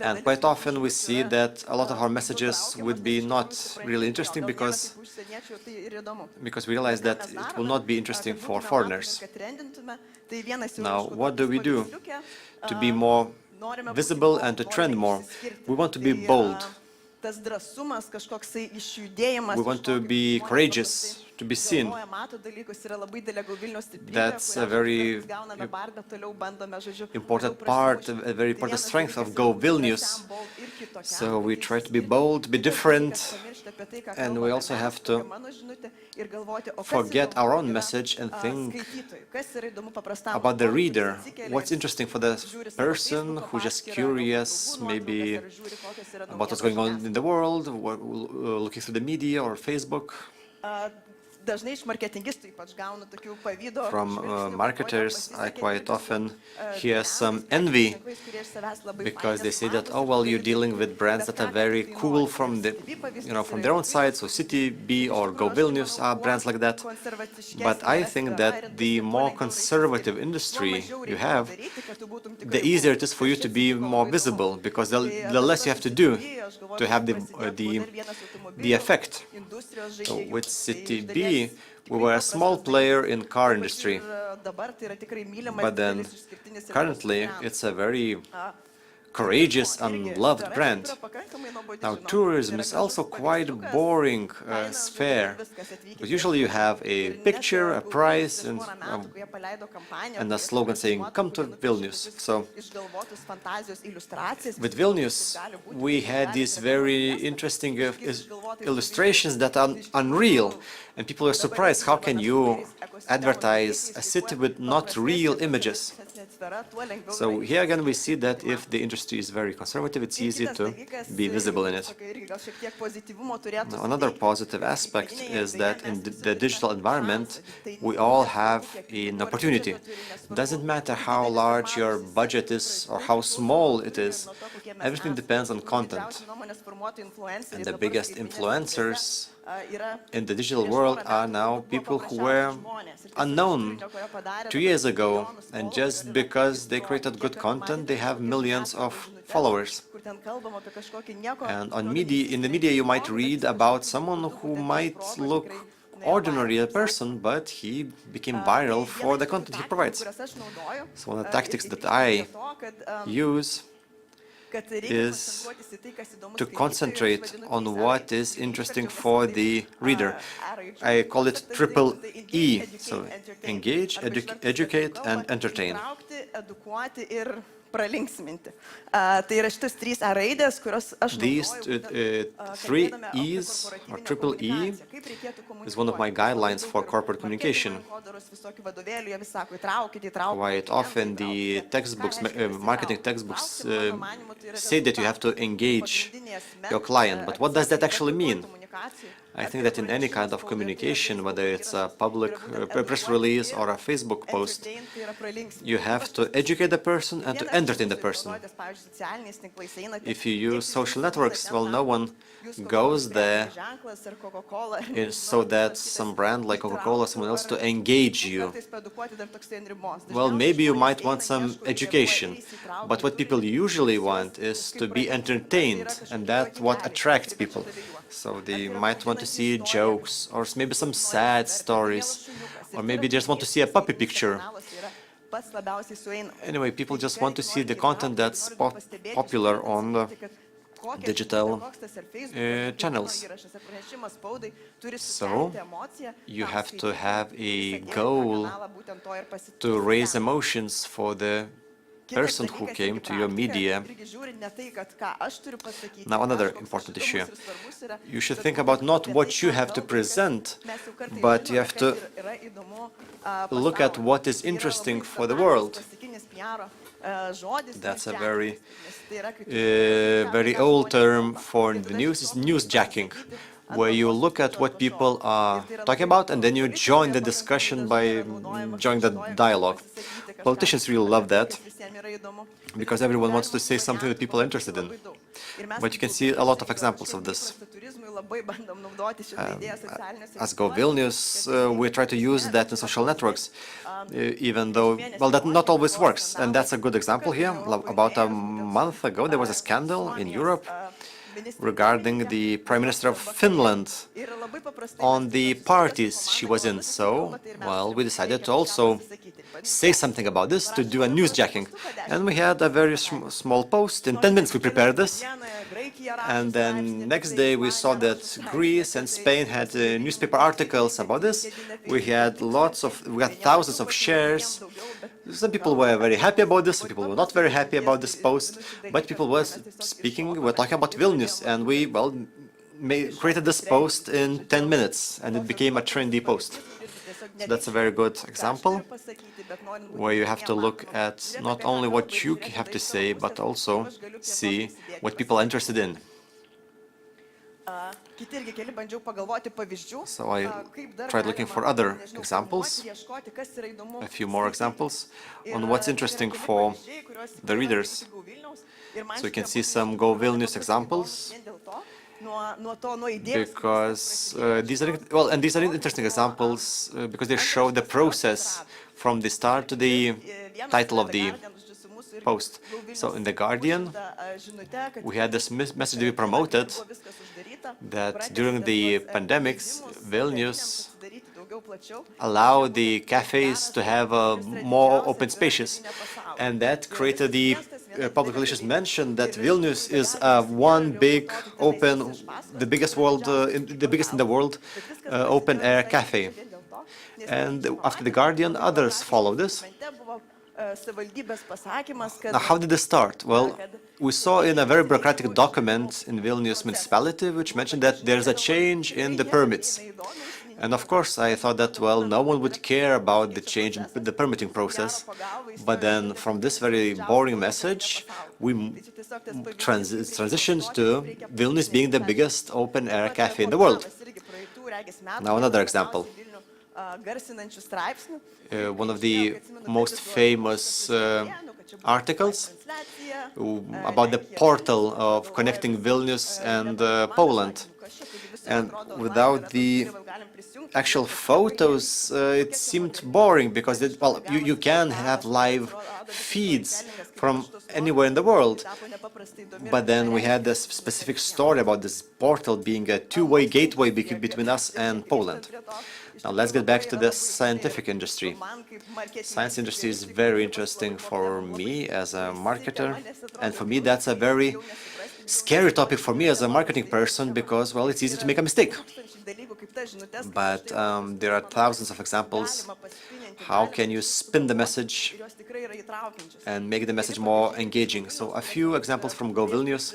And quite often we see that a lot of our messages would be not really interesting because we realize that it will not be interesting for foreigners. Now, what do we do to be more visible and to trend more? We want to be bold. We want to be courageous, to be seen. That's a very important part, a very important strength of Go Vilnius. So we try to be bold, be different, and we also have to forget our own message and think about the reader. What's interesting for the person who's just curious, maybe about what's going on in the world, looking through the media or Facebook. From marketers, I quite often hear some envy because they say that, oh well, you're dealing with brands that are very cool from the, from their own side. So CTB or Go Vilnius are brands like that. But I think that the more conservative industry you have, the easier it is for you to be more visible, because the less you have to do. to have the effect. So with City B, we were a small player in car industry, but then currently it's a very courageous and loved brand. Now, tourism is also quite a boring sphere, because usually you have a picture, a price, and a slogan saying, "Come to Vilnius." So, with Vilnius, we had these very interesting illustrations that are unreal, and people are surprised, how can you advertise a city with not real images? So here again we see that if the industry is very conservative, it's easy to be visible in it. Now, another positive aspect is that in the digital environment, we all have an opportunity. It doesn't matter how large your budget is or how small it is, everything depends on content. And the biggest influencers in the digital world are now people who were unknown 2 years ago, and just because they created good content, they have millions of followers. And in the media you might read about someone who might look ordinary a person, but he became viral for the content he provides. So one of the tactics that I use is to concentrate on what is interesting for the reader. I call it triple E, so engage, educate, and entertain. These three E's, or triple E, is one of my guidelines for corporate communication. Quite often the textbooks, marketing textbooks say that you have to engage your client, but what does that actually mean? I think that in any kind of communication, whether it's a public press release or a Facebook post, you have to educate the person and to entertain the person. If you use social networks, well, no one goes there so that some brand like Coca-Cola or someone else to engage you. Well, maybe you might want some education, but what people usually want is to be entertained, and that's what attracts people. So they might want to see jokes, or maybe some sad stories, or maybe just want to see a puppy picture. Anyway, people just want to see the content that's popular on the digital channels. So you have to have a goal to raise emotions for the person who came to your media. Now, another important issue. You should think about not what you have to present, but you have to look at what is interesting for the world. That's a very old term for the news, is newsjacking, where you look at what people are talking about and then you join the discussion by joining the dialogue. Politicians really love that, because everyone wants to say something that people are interested in. But you can see a lot of examples of this. As Go Vilnius, we try to use that in social networks, even though, well, that not always works. And that's a good example here. About a month ago, there was a scandal in Europe regarding the Prime Minister of Finland on the parties she was in. So, well, we decided to also say something about this, to do a newsjacking. And we had a very small post. In 10 minutes we prepared this. And then next day we saw that Greece and Spain had newspaper articles about this. We had thousands of shares. Some people were very happy about this, some people were not very happy about this post, but people were talking about Vilnius, and we, well, created this post in 10 minutes, and it became a trendy post. So that's a very good example, where you have to look at not only what you have to say, but also see what people are interested in. So I tried looking for other examples, a few more examples, on what's interesting for the readers. So you can see some Go Vilnius examples, because these are interesting examples because they show the process from the start to the title of the post. So in The Guardian, we had this message that we promoted that during the pandemics, Vilnius allowed the cafes to have more open spaces. And that created the public relations mention that Vilnius is one big open, the biggest in the world, open air cafe. And after The Guardian, others followed this. Now, how did this start? Well, we saw in a very bureaucratic document in Vilnius municipality which mentioned that there's a change in the permits. And of course, I thought that, well, no one would care about the change in the permitting process. But then from this very boring message, we transitioned to Vilnius being the biggest open-air cafe in the world. Now, another example. One of the most famous articles about the portal of connecting Vilnius and Poland. And without the actual photos, it seemed boring because, well, you can have live feeds from anywhere in the world. But then we had this specific story about this portal being a two-way gateway between us and Poland. Now let's get back to the scientific industry. Science industry is very interesting for me as a marketer, and for me that's a very scary topic for me as a marketing person because, well, it's easy to make a mistake. But there are thousands of examples. How can you spin the message and make the message more engaging? So a few examples from Go Vilnius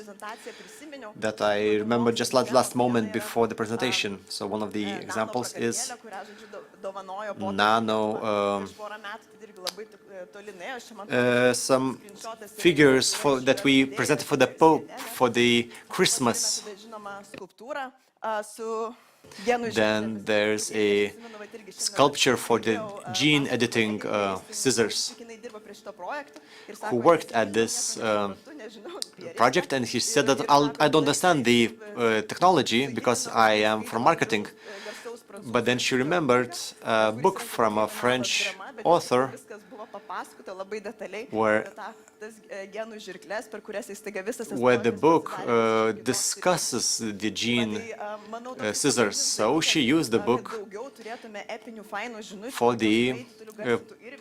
that I remember just last moment before the presentation. So one of the examples is some figures that we presented for the Pope for the Christmas. Then there's a sculpture for the gene editing scissors who worked at this project, and he said that I don't understand the technology because I am from marketing. But then she remembered a book from a French author where the book discusses the gene scissors. So she used the book for the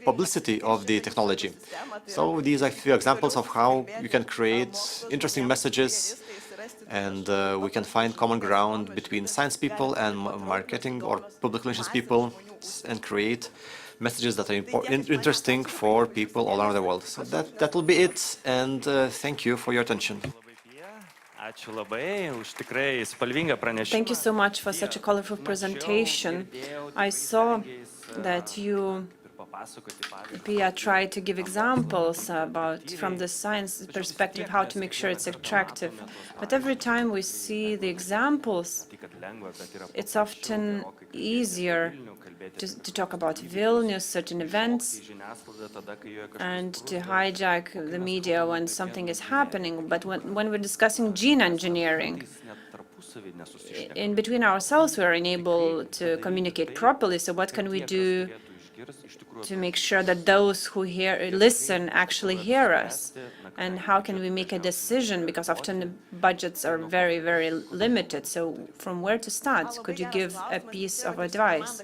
publicity of the technology. So these are a few examples of how you can create interesting messages, and we can find common ground between science people and marketing or public relations people and create messages that are interesting for people all around the world. So that will be it, and thank you for your attention. Thank you so much for such a colorful presentation. I saw that you, Pia, tried to give examples from the science perspective, how to make sure it's attractive. But every time we see the examples, it's often easier to talk about Vilnius, certain events, and to hijack the media when something is happening. But when we're discussing gene engineering, in between ourselves, we are unable to communicate properly. So what can we do to make sure that those who listen actually hear us? And how can we make a decision? Because often the budgets are very, very limited. So from where to start? Could you give a piece of advice?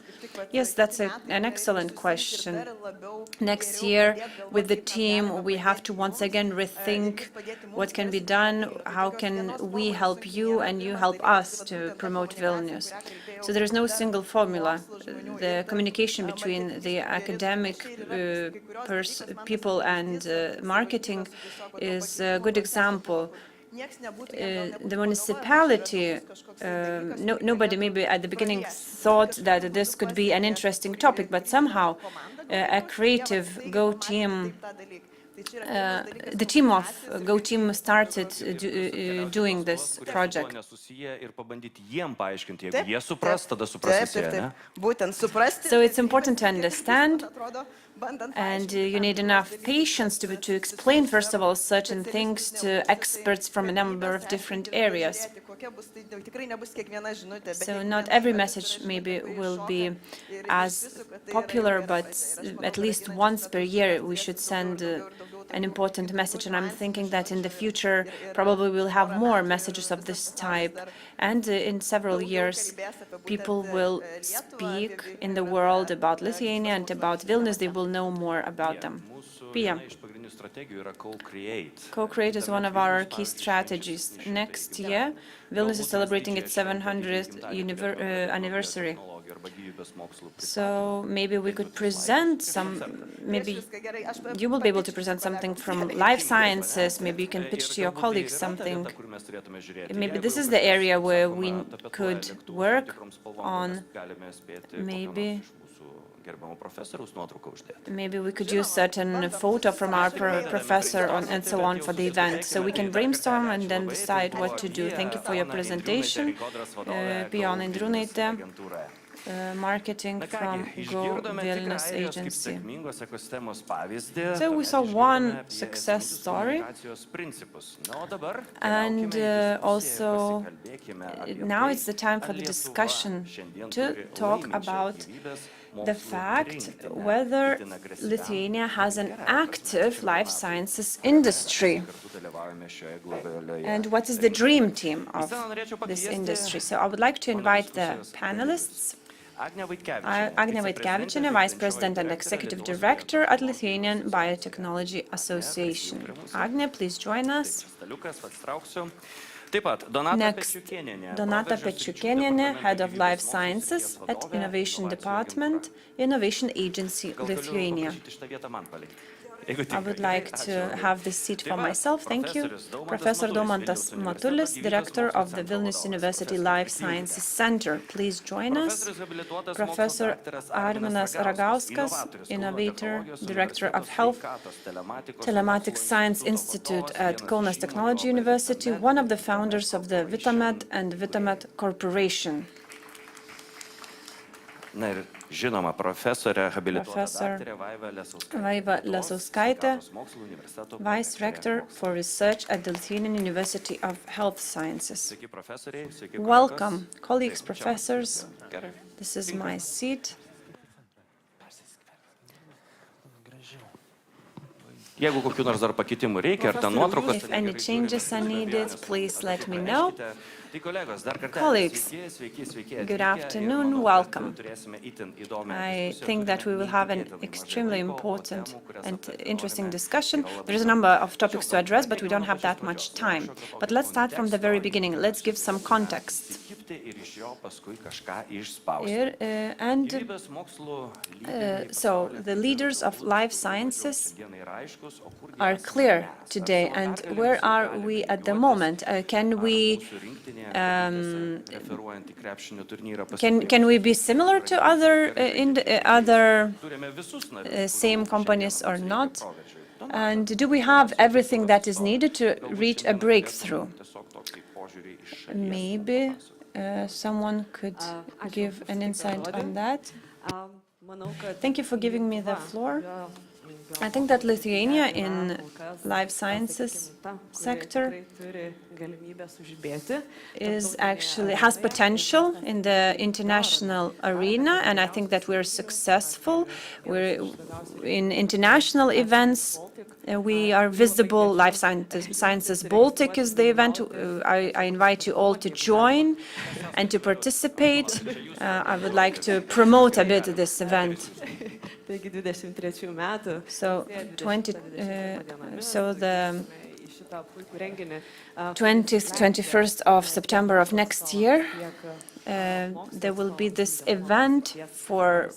Yes, that's an excellent question. Next year, with the team, we have to once again rethink what can be done, how can we help you and you help us to promote Vilnius. So there is no single formula. The communication between the academic people and marketing is a good example. The municipality, nobody maybe at the beginning thought that this could be an interesting topic, but somehow a creative Go team, the team of Go team started doing this project. So it's important to understand, and you need enough patience to explain, first of all, certain things to experts from a number of different areas. So not every message maybe will be as popular, but at least once per year we should send an important message, and I'm thinking that in the future probably we'll have more messages of this type, and in several years people will speak in the world about Lithuania and about Vilnius. They will know more about them. Pia. Co-create is one of our key strategies. Next year, Vilnius is celebrating its 700th anniversary. So maybe we could present maybe you will be able to present something from life sciences, maybe you can pitch to your colleagues something. Maybe this is the area where we could work on. Maybe we could use certain photo from our professor and so on for the event. So we can brainstorm and then decide what to do. Thank you for your presentation. Pijona Indrūnaitė, marketing from Go Vilnius agency. So we saw one success story, and also now it's the time for the discussion to talk about the fact whether Lithuania has an active life sciences industry and what is the dream team of this industry. So I would like to invite the panelists. Agnė Vaitkevičienė, Vice President and Executive Director at Lithuanian Biotechnology Association. Agnė, please join us. Next, Donata Pečiukėnienė, Head of Life Sciences at Innovation Department, Innovation Agency, Lithuania. I would like to have this seat for myself. Thank you. Professor Daumantas Matulis, Director of the Vilnius University Life Sciences Center. Please join us. Professor Arminas Ragauskas, Innovator, Director of Health Telematics Science Institute at Kaunas Technology University, one of the founders of the Vitamed and Vitamed Corporation. Professor Vaiva Lesauskaitė, Vice Rector for Research at the Lithuanian University of Health Sciences. Welcome, colleagues, professors. This is my seat. If any changes are needed, please let me know. Colleagues, good afternoon, welcome. I think that we will have an extremely important and interesting discussion. There is a number of topics to address, but we don't have that much time. But let's start from the very beginning. Let's give some context. So the leaders of life sciences are clear today. And where are we at the moment? Can we be similar to other same companies or not? And do we have everything that is needed to reach a breakthrough? Maybe someone could give an insight on that. Thank you for giving me the floor. I think that Lithuania in life sciences sector has potential in the international arena, and I think that we're successful. We're in international events. We are visible. Life Sciences Baltic is the event. I invite you all to join and to participate. I would like to promote a bit this event. So the 20th, 21st of September of next year, there will be this event for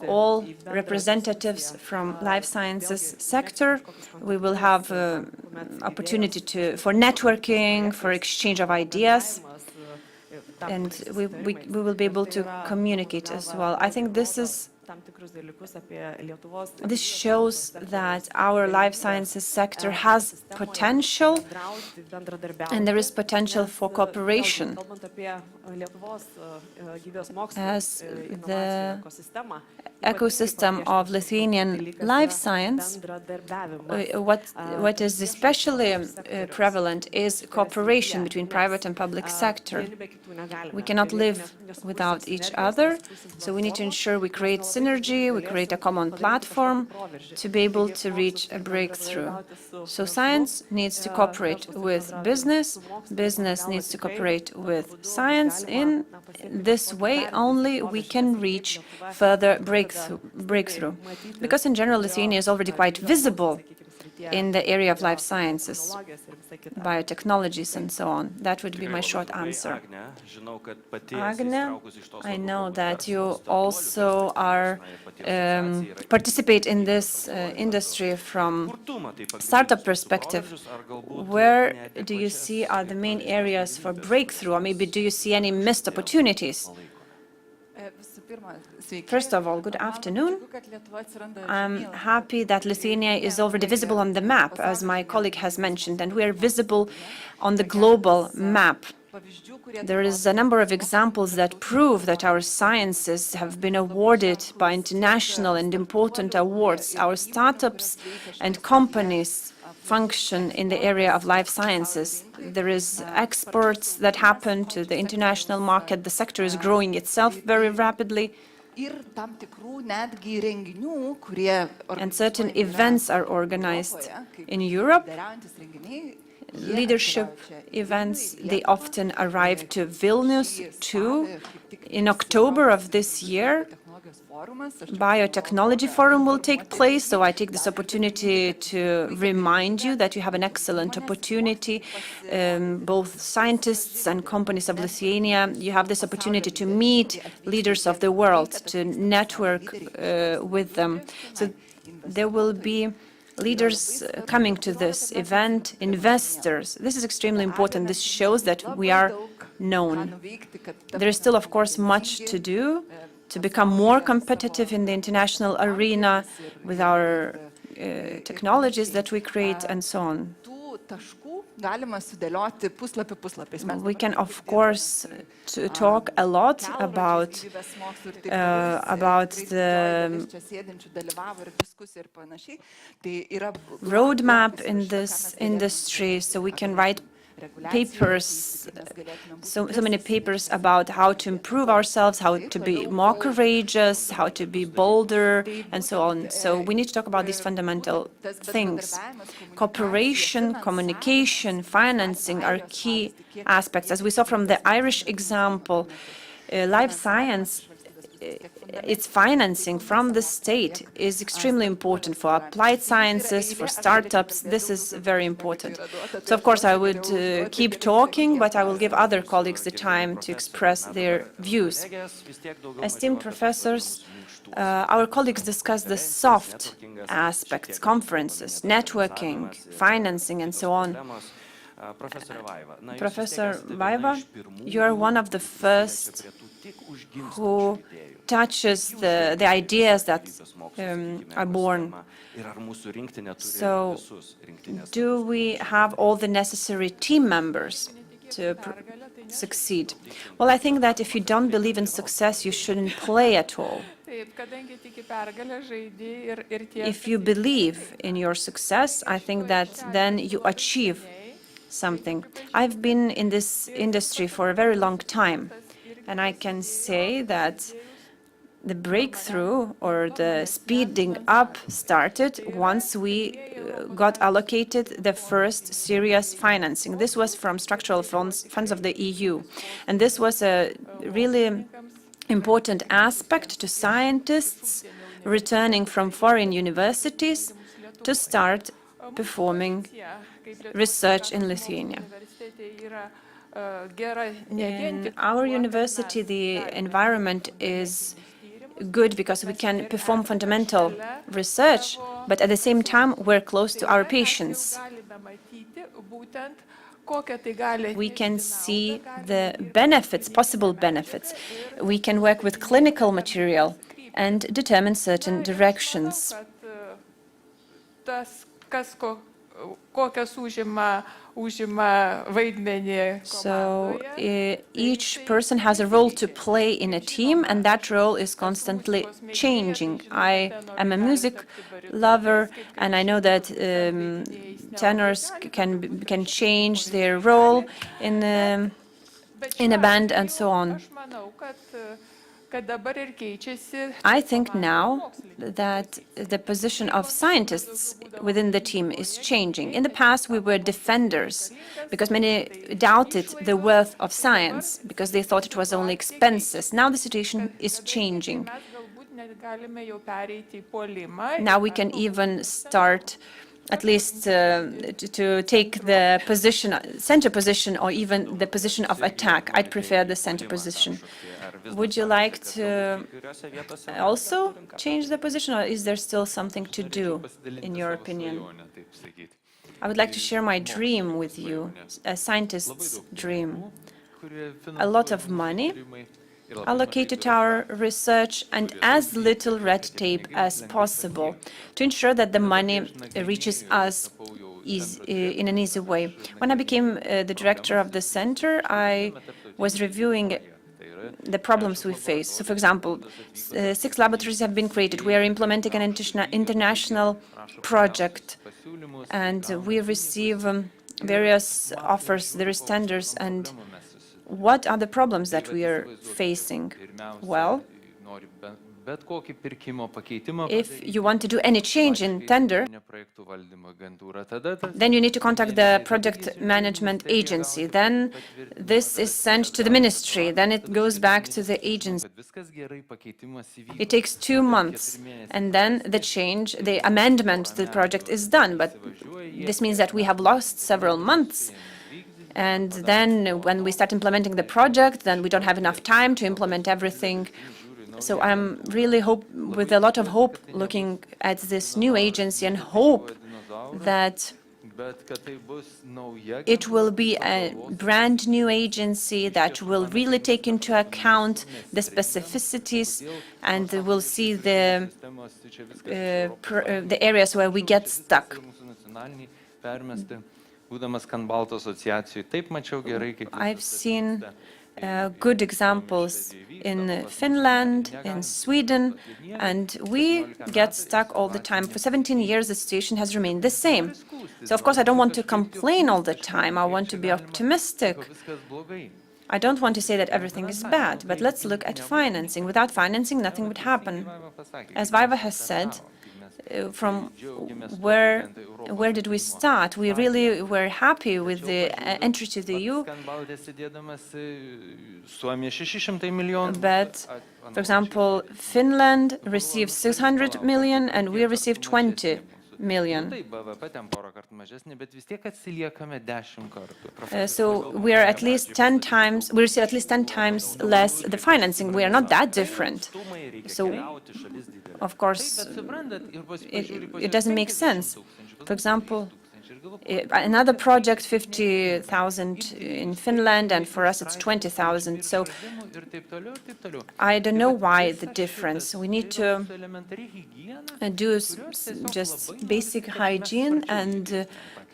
all representatives from life sciences sector. We will have opportunity for networking, for exchange of ideas, and we will be able to communicate as well. I think this shows that our life sciences sector has potential, and there is potential for cooperation. As the ecosystem of Lithuanian life science, what is especially prevalent is cooperation between private and public sector. We cannot live without each other, so we need to ensure we create synergy, we create a common platform to be able to reach a breakthrough. So science needs to cooperate with business, business needs to cooperate with science. In this way only we can reach further breakthrough. Because in general Lithuania is already quite visible in the area of life sciences, biotechnologies and so on. That would be my short answer. Agne, I know that you also are participate in this industry from startup perspective. Where do you see are the main areas for breakthrough, or maybe do you see any missed opportunities? First of all, good afternoon. I'm happy that Lithuania is already visible on the map, as my colleague has mentioned, and we are visible on the global map. There is a number of examples that prove that our sciences have been awarded by international and important awards. Our startups and companies function in the area of life sciences. There is exports that happen to the international market. The sector is growing itself very rapidly. And certain events are organized in Europe. Leadership events, they often arrive to Vilnius too. In October of this year, Biotechnology Forum will take place, so I take this opportunity to remind you that you have an excellent opportunity, both scientists and companies of Lithuania. You have this opportunity to meet leaders of the world, to network with them. So there will be leaders coming to this event, investors. This is extremely important. This shows that we are known. There is still, of course, much to do to become more competitive in the international arena with our technologies that we create and so on. We can, of course, talk a lot about the roadmap in this industry, so we can write papers, so many papers about how to improve ourselves, how to be more courageous, how to be bolder, and so on. So we need to talk about these fundamental things. Cooperation, communication, financing are key aspects. As we saw from the Irish example, life science, its financing from the state is extremely important for applied sciences, for startups. This is very important. So, of course, I would keep talking, but I will give other colleagues the time to express their views. Esteemed professors, our colleagues discussed the soft aspects, conferences, networking, financing, and so on. Professor Vaiva, you are one of the first who touches the ideas that are born. So, do we have all the necessary team members to succeed? Well, I think that if you don't believe in success, you shouldn't play at all. If you believe in your success, I think that then you achieve something. I've been in this industry for a very long time, and I can say that the breakthrough or the speeding up started once we got allocated the first serious financing. This was from structural funds of the EU, and this was a really important aspect to scientists returning from foreign universities to start performing research in Lithuania. In our university, the environment is good because we can perform fundamental research, but at the same time, we're close to our patients. We can see the benefits, possible benefits. We can work with clinical material and determine certain directions. So each person has a role to play in a team, and that role is constantly changing. I am a music lover, and I know that tenors can change their role in a band and so on. I think now that the position of scientists within the team is changing. In the past, we were defenders because many doubted the worth of science because they thought it was only expenses. Now the situation is changing. Now we can even start at least to take the center position or even the position of attack. I'd prefer the center position. Would you like to also change the position, or is there still something to do, in your opinion? I would like to share my dream with you, a scientist's dream. A lot of money allocated to our research and as little red tape as possible to ensure that the money reaches us in an easy way. When I became the director of the center, I was reviewing the problems we face. So, for example, 6 laboratories have been created. We are implementing an international project, and we receive various offers, there is tenders, and what are the problems that we are facing? Well, if you want to do any change in tender, then you need to contact the project management agency. Then this is sent to the ministry. Then it goes back to the agency. It takes 2 months, and then the amendment to the project is done. But this means that we have lost several months. And then when we start implementing the project, then we don't have enough time to implement everything. So I'm really with a lot of hope looking at this new agency and hope that it will be a brand new agency that will really take into account the specificities and will see the areas where we get stuck. I've seen good examples in Finland, in Sweden, and we get stuck all the time. For 17 years, the situation has remained the same. So, of course, I don't want to complain all the time. I want to be optimistic. I don't want to say that everything is bad, but let's look at financing. Without financing, nothing would happen. As Vaiva has said, from where did we start? We really were happy with the entry to the EU. But, for example, Finland received 600 million and we received 20 million. So we are at least 10 times, we receive at least 10 times less the financing. We are not that different. So, of course, it doesn't make sense. For example, another project, 50,000 in Finland, and for us it's 20,000. So I don't know why the difference. We need to do just basic hygiene and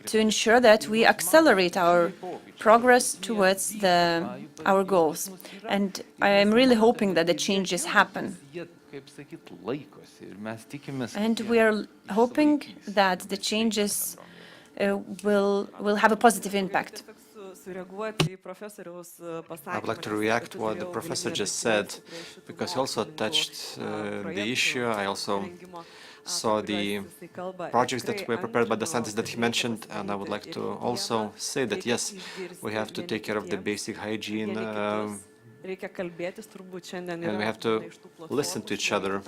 to ensure that we accelerate our progress towards our goals. And I am really hoping that the changes happen. And we are hoping that the changes will have a positive impact. I would like to react to what the professor just said, because he also touched the issue. I also saw the projects that were prepared by the scientists that he mentioned, and I would like to also say that, yes, we have to take care of the basic hygiene, and we have to listen to each other,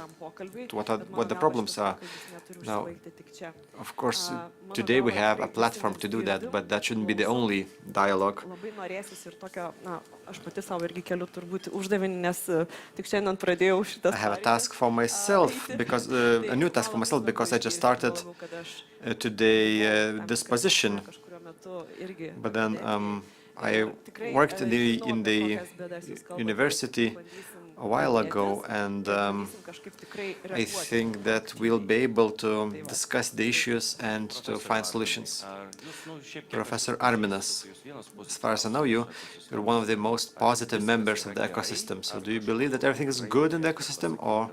to what the problems are. Now, of course, today we have a platform to do that, but that shouldn't be the only dialogue. I have a task for myself, because a new task for myself, because I just started today this position, but then I worked in the university a while ago, and I think that we'll be able to discuss the issues and to find solutions. Professor Arminas, as far as I know you, you're one of the most positive members of the ecosystem. So do you believe that everything is good in the ecosystem, or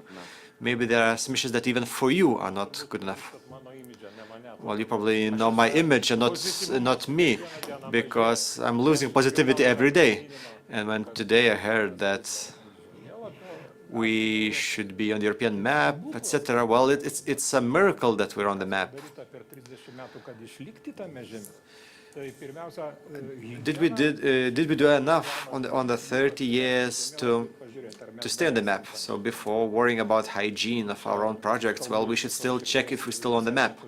maybe there are some issues that even for you are not good enough? Well, you probably know my image and not me, because I'm losing positivity every day. And when today I heard that we should be on the European map, etc. Well, it's a miracle that we're on the map. Did we do enough on the 30 years to stay on the map? So before worrying about hygiene of our own projects, well, we should still check if we're still on the map.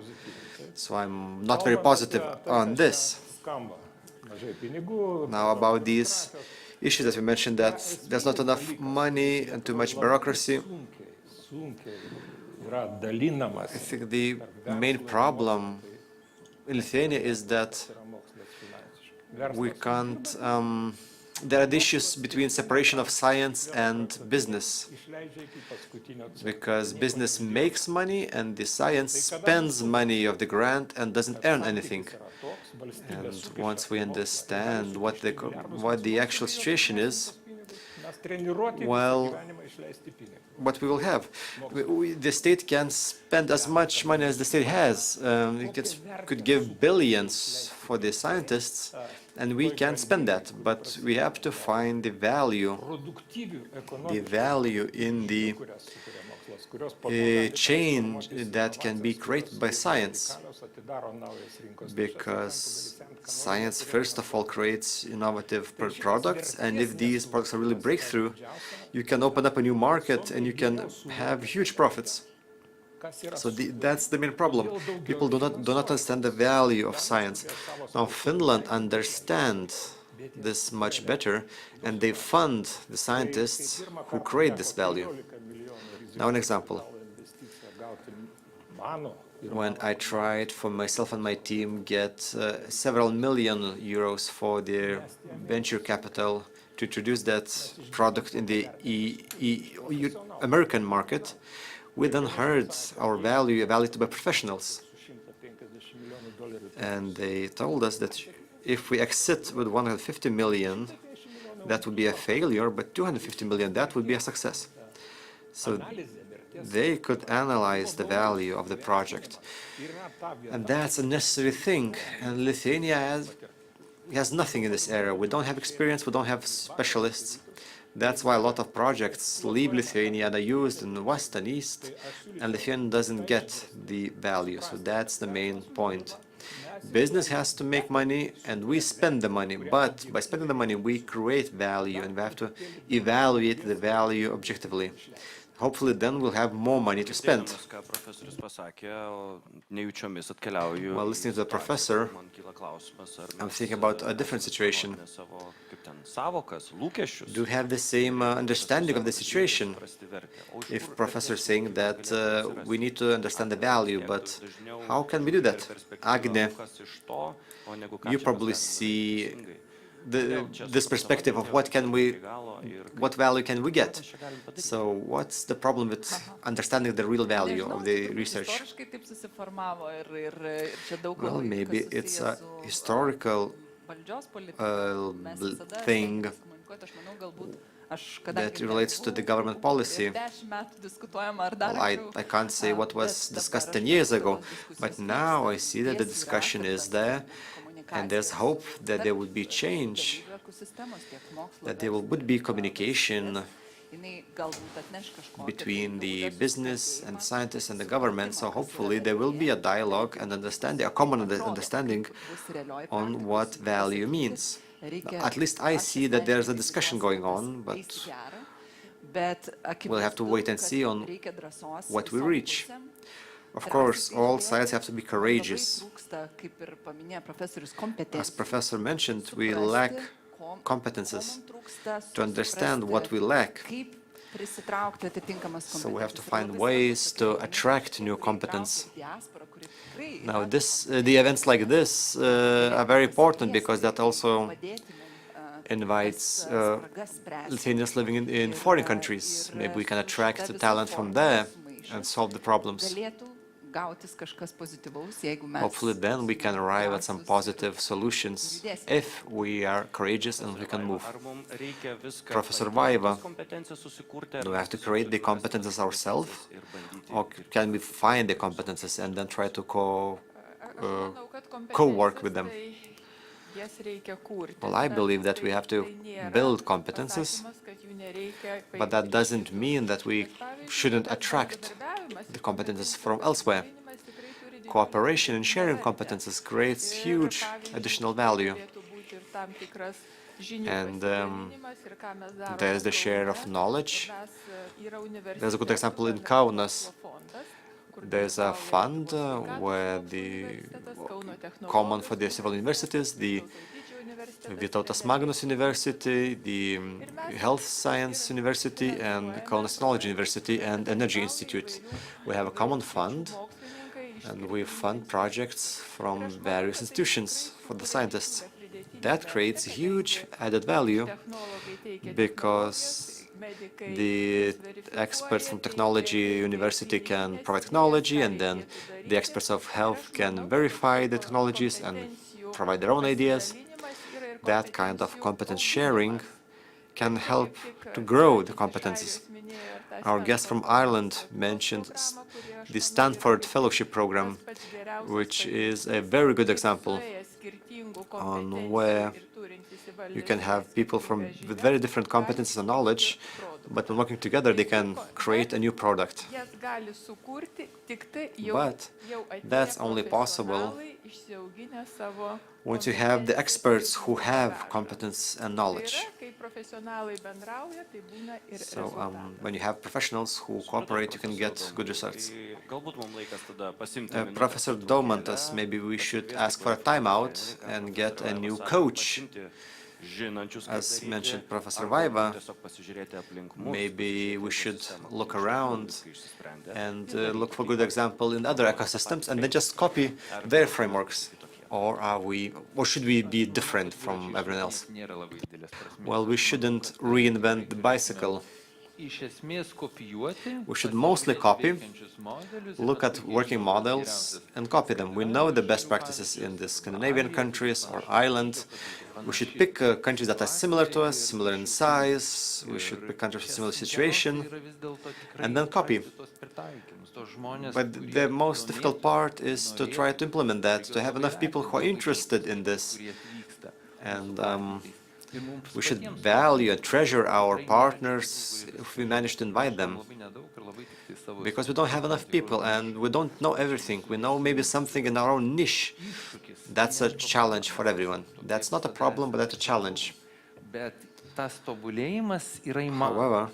So I'm not very positive on this. Now about these issues that we mentioned, that there's not enough money and too much bureaucracy. I think the main problem in Lithuania is that we can't, there are issues between separation of science and business, because business makes money and the science spends money of the grant and doesn't earn anything. And once we understand what the actual situation is, well, what we will have. The state can spend as much money as the state has. It could give billions for the scientists, and we can spend that, but we have to find the value in the change that can be created by science, because science first of all creates innovative products, and if these products are really breakthrough, you can open up a new market and you can have huge profits. So that's the main problem. People do not understand the value of science. Now Finland understands this much better, and they fund the scientists who create this value. Now an example. When I tried for myself and my team get several million euros for their venture capital to introduce that product in the American market, we then heard our value evaluated by professionals. And they told us that if we exit with 150 million, that would be a failure, but 250 million, that would be a success. So they could analyze the value of the project. And that's a necessary thing. And Lithuania has nothing in this area. We don't have experience, we don't have specialists. That's why a lot of projects leave Lithuania and are used in the West and East, and Lithuania doesn't get the value. So that's the main point. Business has to make money, and we spend the money, but by spending the money, we create value, and we have to evaluate the value objectively. Hopefully, then we'll have more money to spend. While listening to the professor, I'm thinking about a different situation. Do you have the same understanding of the situation? If professor is saying that we need to understand the value, but how can we do that? Agne, you probably see this perspective of what value can we get. So what's the problem with understanding the real value of the research? Well, maybe it's a historical thing that relates to the government policy. Well, I can't say what was discussed 10 years ago, but now I see that the discussion is there, and there's hope that there would be change, that there would be communication between the business and scientists and the government. So hopefully there will be a dialogue and understanding, a common understanding on what value means. At least I see that there's a discussion going on, but we'll have to wait and see on what we reach. Of course, all sides have to be courageous. As Professor mentioned, we lack competences to understand what we lack. So we have to find ways to attract new competence. Now, the events like this are very important, because that also invites Lithuanians living in foreign countries. Maybe we can attract the talent from there and solve the problems. Hopefully then we can arrive at some positive solutions if we are courageous and we can move. Professor Vaiva, do we have to create the competences ourselves, or can we find the competences and then try to co-work with them? Well, I believe that we have to build competences, but that doesn't mean that we shouldn't attract the competences from elsewhere. Cooperation and sharing competences creates huge additional value. And there's the share of knowledge. There's a good example in Kaunas. There's a fund where the common for the several universities, the Vytautas Magnus University, the Health Science University, and Kaunas Technology University and Energy Institute. We have a common fund, and we fund projects from various institutions for the scientists. That creates huge added value because the experts from technology university can provide technology, and then the experts of health can verify the technologies and provide their own ideas. That kind of competence sharing can help to grow the competences. Our guest from Ireland mentioned the Stanford Fellowship Program, which is a very good example on where you can have people with very different competences and knowledge, but when working together they can create a new product. But that's only possible once you have the experts who have competence and knowledge. So when you have professionals who cooperate, you can get good results. Professor Daumantas, maybe we should ask for a timeout and get a new coach. As mentioned Professor Vaiva, maybe we should look around and look for good example in other ecosystems and then just copy their frameworks. Or should we be different from everyone else? Well, we shouldn't reinvent the bicycle. We should mostly copy, look at working models and copy them. We know the best practices in the Scandinavian countries or Ireland. We should pick countries that are similar to us, similar in size. We should pick countries with similar situation and then copy. But the most difficult part is to try to implement that, to have enough people who are interested in this. And we should value and treasure our partners if we manage to invite them. Because we don't have enough people and we don't know everything. We know maybe something in our own niche. That's a challenge for everyone. That's not a problem, but that's a challenge. However,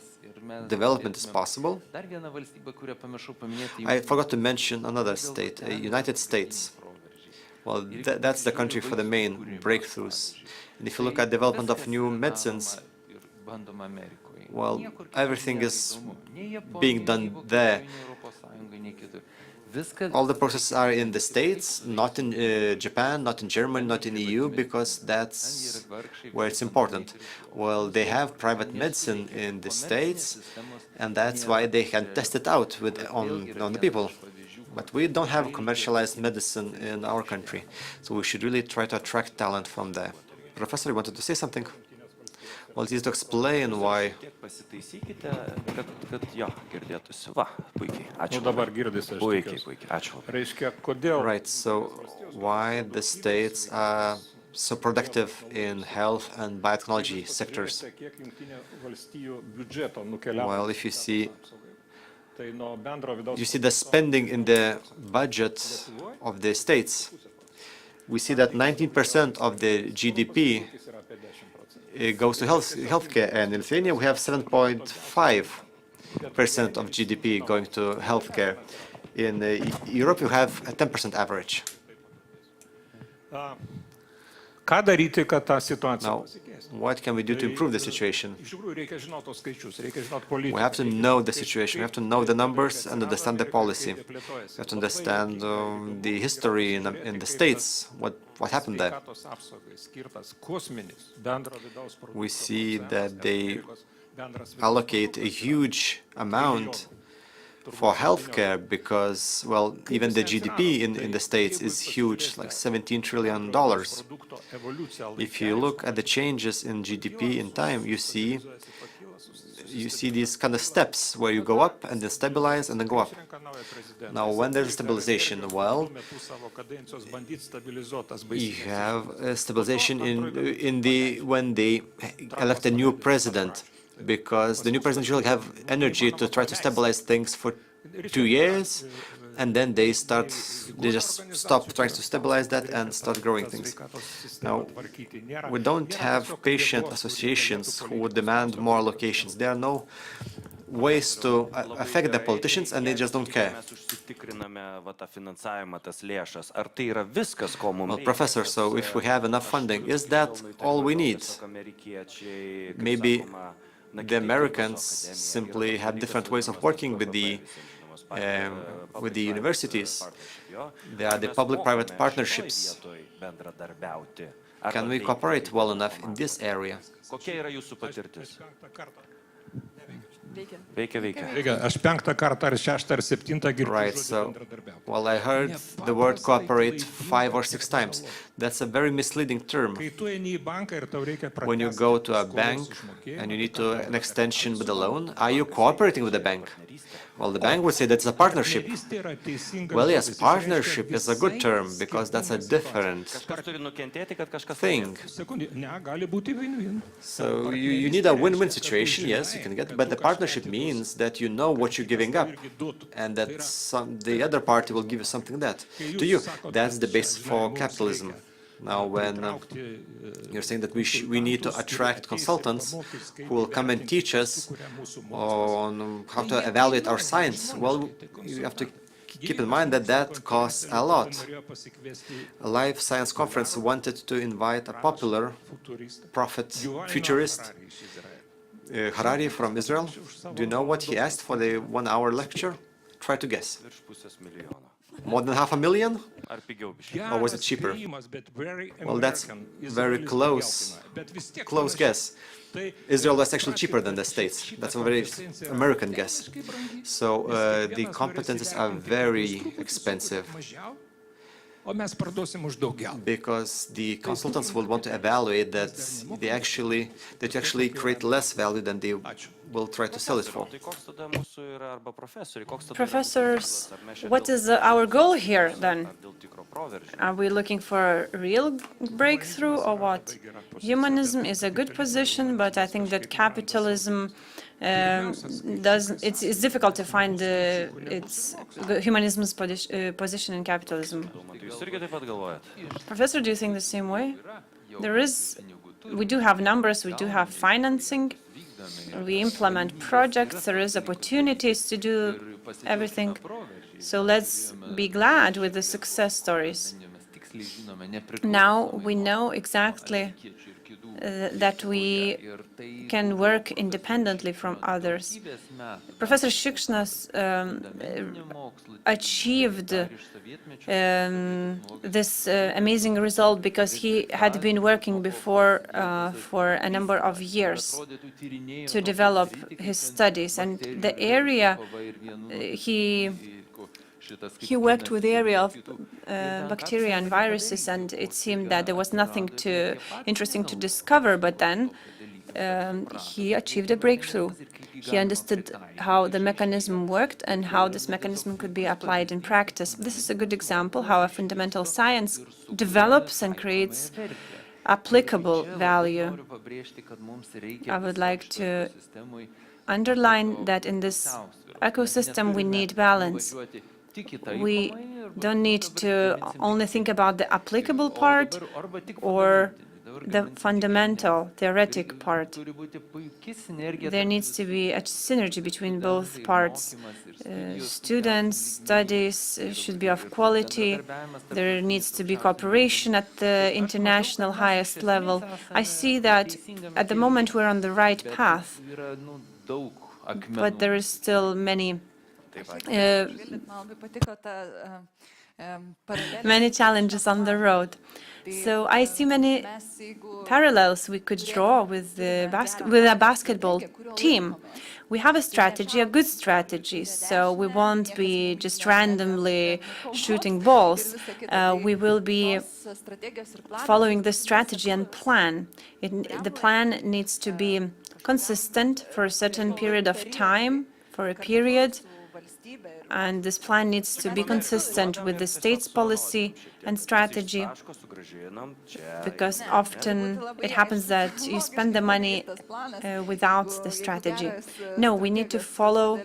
development is possible. I forgot to mention another state, United States. Well, that's the country for the main breakthroughs. And if you look at development of new medicines, well, everything is being done there. All the processes are in the States, not in Japan, not in Germany, not in EU, because that's where it's important. Well, they have private medicine in the States, and that's why they can test it out on the people. But we don't have commercialized medicine in our country, so we should really try to attract talent from there. Professor, you wanted to say something? Well, it is to explain why. Right, so why the states are so productive in health and biotechnology sectors? Well, if you see the spending in the budget of the states, we see that 19% of the GDP goes to healthcare, and in Lithuania we have 7.5% of GDP going to healthcare. In Europe, you have a 10% average. Now, what can we do to improve the situation? We have to know the situation, we have to know the numbers and understand the policy. We have to understand the history in the States, what happened there. We see that they allocate a huge amount for healthcare because, well, even the GDP in the States is huge, like $17 trillion. If you look at the changes in GDP in time, you see you see these kind of steps where you go up and then stabilize and then go up. Now, when there's stabilization, well, you have stabilization when they elect a new president, because the new president usually have energy to try to stabilize things for 2 years, and then they just stop trying to stabilize that and start growing things. Now, we don't have patient associations who would demand more allocations. There are no ways to affect the politicians, and they just don't care. Well, Professor, so if we have enough funding, is that all we need? Maybe the Americans simply have different ways of working with the universities. There are the public-private partnerships. Can we cooperate well enough in this area? Right, so, well, I heard the word cooperate 5 or 6 times. That's a very misleading term. When you go to a bank and you need an extension with a loan, are you cooperating with the bank? Well, the bank would say that's a partnership. Well, yes, partnership is a good term, because that's a different thing. So you need a win-win situation, yes, you can get, but the partnership means that you know what you're giving up, and that the other party will give you something to you. That's the basis for capitalism. Now, when you're saying that we need to attract consultants who will come and teach us on how to evaluate our science, well, you have to keep in mind that that costs a lot. A Life Science Conference wanted to invite a popular prophet, futurist, Harari from Israel. Do you know what he asked for the 1-hour lecture? Try to guess. More than 500,000? Or was it cheaper? Well, that's very close guess. Israel was actually cheaper than the States. That's a very American guess. So the competences are very expensive, because the consultants will want to evaluate that you actually create less value than they will try to sell it for. Professors, what is our goal here then? Are we looking for a real breakthrough or what? Humanism is a good position, but I think that capitalism it's difficult to find humanism's position in capitalism. Professor, do you think the same way? We do have numbers, we do have financing, we implement projects, there is opportunities to do everything. So let's be glad with the success stories. Now we know exactly that we can work independently from others. Professor Shikshnas achieved this amazing result because he had been working before for a number of years to develop his studies, and the area he worked with the area of bacteria and viruses, and it seemed that there was nothing too interesting to discover, but then he achieved a breakthrough. He understood how the mechanism worked and how this mechanism could be applied in practice. This is a good example how a fundamental science develops and creates applicable value. I would like to underline that in this ecosystem we need balance. We don't need to only think about the applicable part or the fundamental, theoretic part. There needs to be a synergy between both parts. Students' studies should be of quality. There needs to be cooperation at the international highest level. I see that at the moment we're on the right path, but there is still many challenges on the road. So I see many parallels we could draw with a basketball team. We have a strategy, a good strategy, so we won't be just randomly shooting balls. We will be following the strategy and plan. The plan needs to be consistent for a certain period of time, for a period, and this plan needs to be consistent with the state's policy and strategy, because often it happens that you spend the money without the strategy. No, we need to follow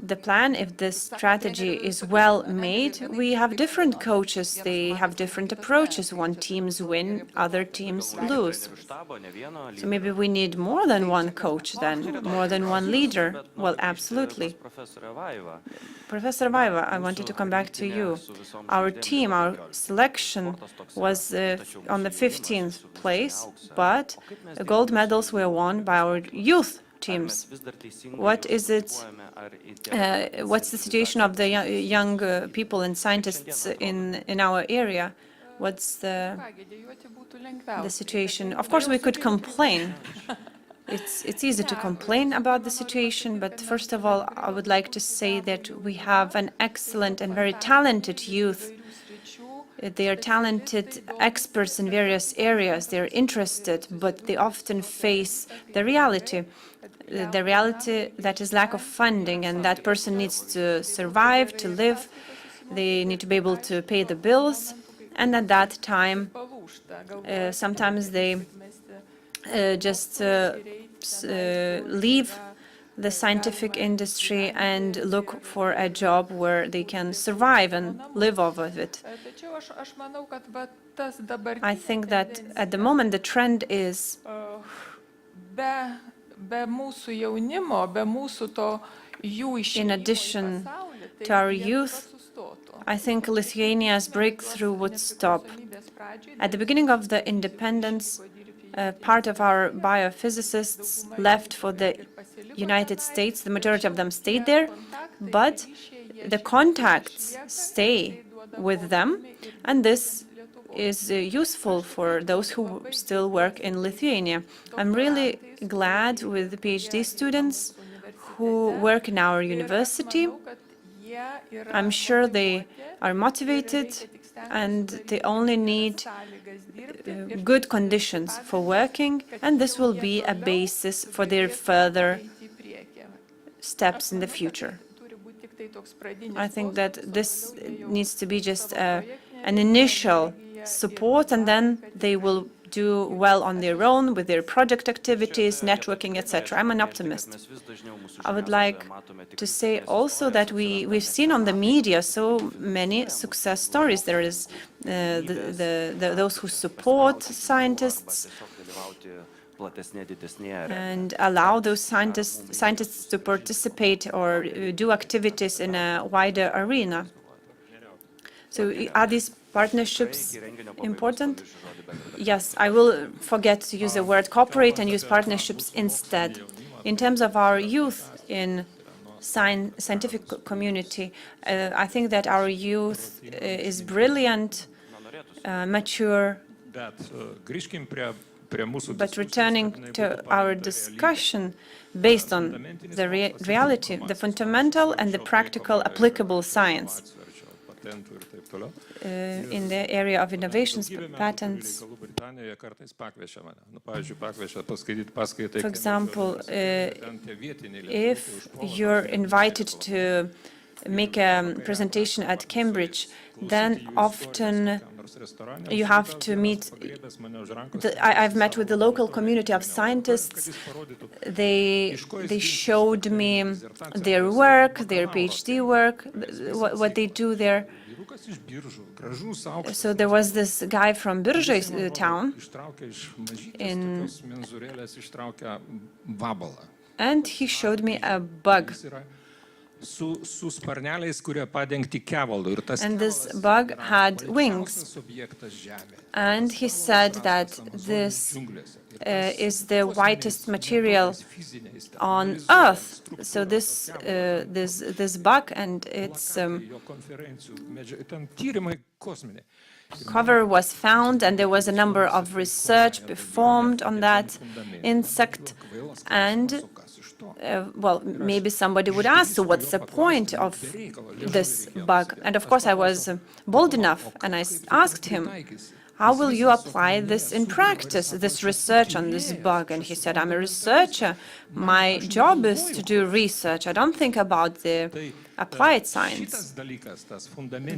the plan. If the strategy is well made, we have different coaches, they have different approaches. One teams win, other teams lose. So maybe we need more than one coach then, more than one leader. Well, absolutely. Professor Vaiva, I wanted to come back to you. Our team, our selection was on the 15th place, but the gold medals were won by our youth teams. What is it? What's the situation of the young people and scientists in our area? What's the situation? Of course, we could complain. It's easy to complain about the situation, but first of all, I would like to say that we have an excellent and very talented youth. They are talented experts in various areas. They're interested, but they often face the reality that is lack of funding, and that person needs to survive, to live. They need to be able to pay the bills, and at that time, sometimes they just leave the scientific industry and look for a job where they can survive and live off of it. I think that at the moment the trend is in addition to our youth, I think Lithuania's breakthrough would stop. At the beginning of the independence, part of our biophysicists left for the United States. The majority of them stayed there, but the contacts stay with them, and this is useful for those who still work in Lithuania. I'm really glad with the PhD students who work in our university. I'm sure they are motivated and they only need good conditions for working, and this will be a basis for their further steps in the future. I think that this needs to be just an initial support, and then they will do well on their own with their project activities, networking, etc. I'm an optimist. I would like to say also that we've seen on the media so many success stories. There is those who support scientists and allow those scientists to participate or do activities in a wider arena. So are these partnerships important? Yes, I will forget to use the word cooperate and use partnerships instead. In terms of our youth in scientific community, I think that our youth is brilliant, mature. But returning to our discussion, based on the reality, the fundamental and the practical applicable science in the area of innovations, patents. For example, if you're invited to make a presentation at Cambridge, then often you have to meet. I've met with the local community of scientists. They showed me their work, their PhD work, what they do there. So there was this guy from Biržai town, and he showed me a bug. And this bug had wings. And he said that this is the whitest material on Earth. So this bug and its cover was found, and there was a number of research performed on that insect. And well, maybe somebody would ask, so what's the point of this bug? And of course, I was bold enough, and I asked him, how will you apply this in practice, this research on this bug? And he said, I'm a researcher. My job is to do research. I don't think about the applied science.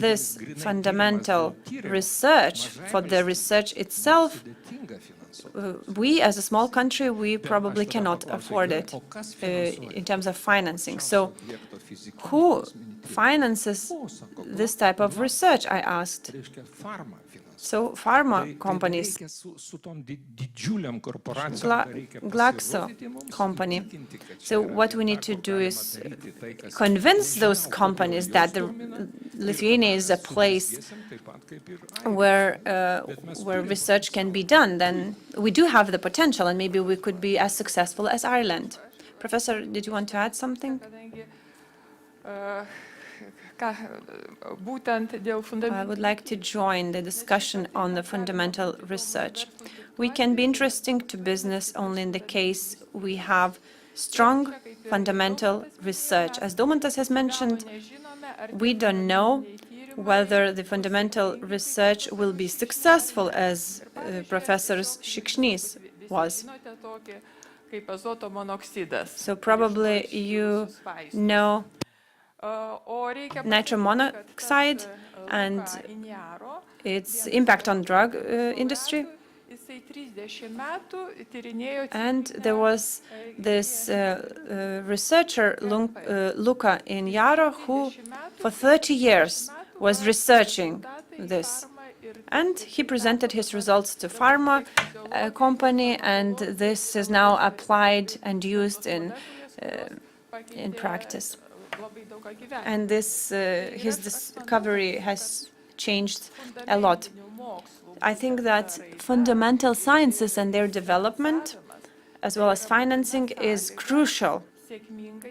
This fundamental research for the research itself, we as a small country, we probably cannot afford it in terms of financing. So who finances this type of research, I asked. So pharma companies, Glaxo company. So what we need to do is convince those companies that Lithuania is a place where research can be done. Then we do have the potential, and maybe we could be as successful as Ireland. Professor, did you want to add something? I would like to join the discussion on the fundamental research. We can be interesting to business only in the case we have strong fundamental research. As Daumantas has mentioned, we don't know whether the fundamental research will be successful, as Professor Šikšnys was. So probably you know nitrogen monoxide and its impact on drug industry. And there was this researcher, Luka in Jaro, who for 30 years was researching this. And he presented his results to pharma company, and this is now applied and used in practice. And this, his discovery has changed a lot. I think that fundamental sciences and their development, as well as financing, is crucial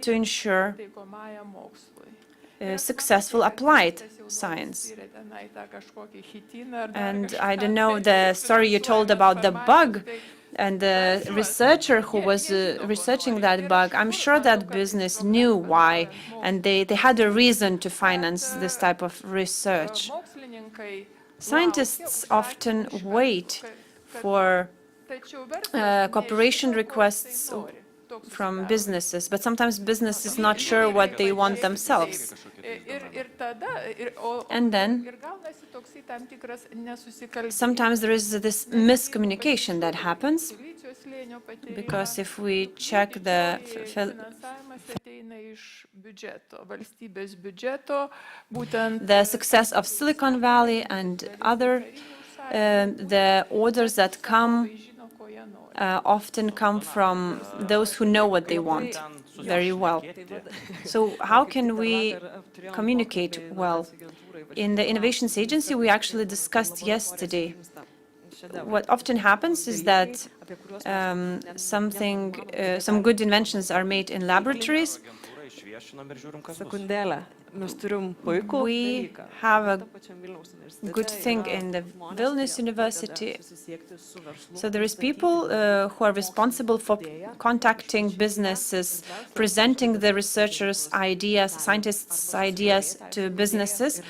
to ensure successful applied science. And I don't know the story you told about the bug and the researcher who was researching that bug. I'm sure that business knew why, and they had a reason to finance this type of research. Scientists often wait for cooperation requests from businesses, but sometimes business is not sure what they want themselves. And then sometimes there is this miscommunication that happens, because if we check the success of Silicon Valley and other, the orders that come often come from those who know what they want very well. So how can we communicate well? In the Innovations Agency, we actually discussed yesterday. What often happens is that some good inventions are made in laboratories. We have a good thing in the Vilnius University. So there is people who are responsible for contacting businesses, presenting the researchers' ideas, scientists' ideas to businesses.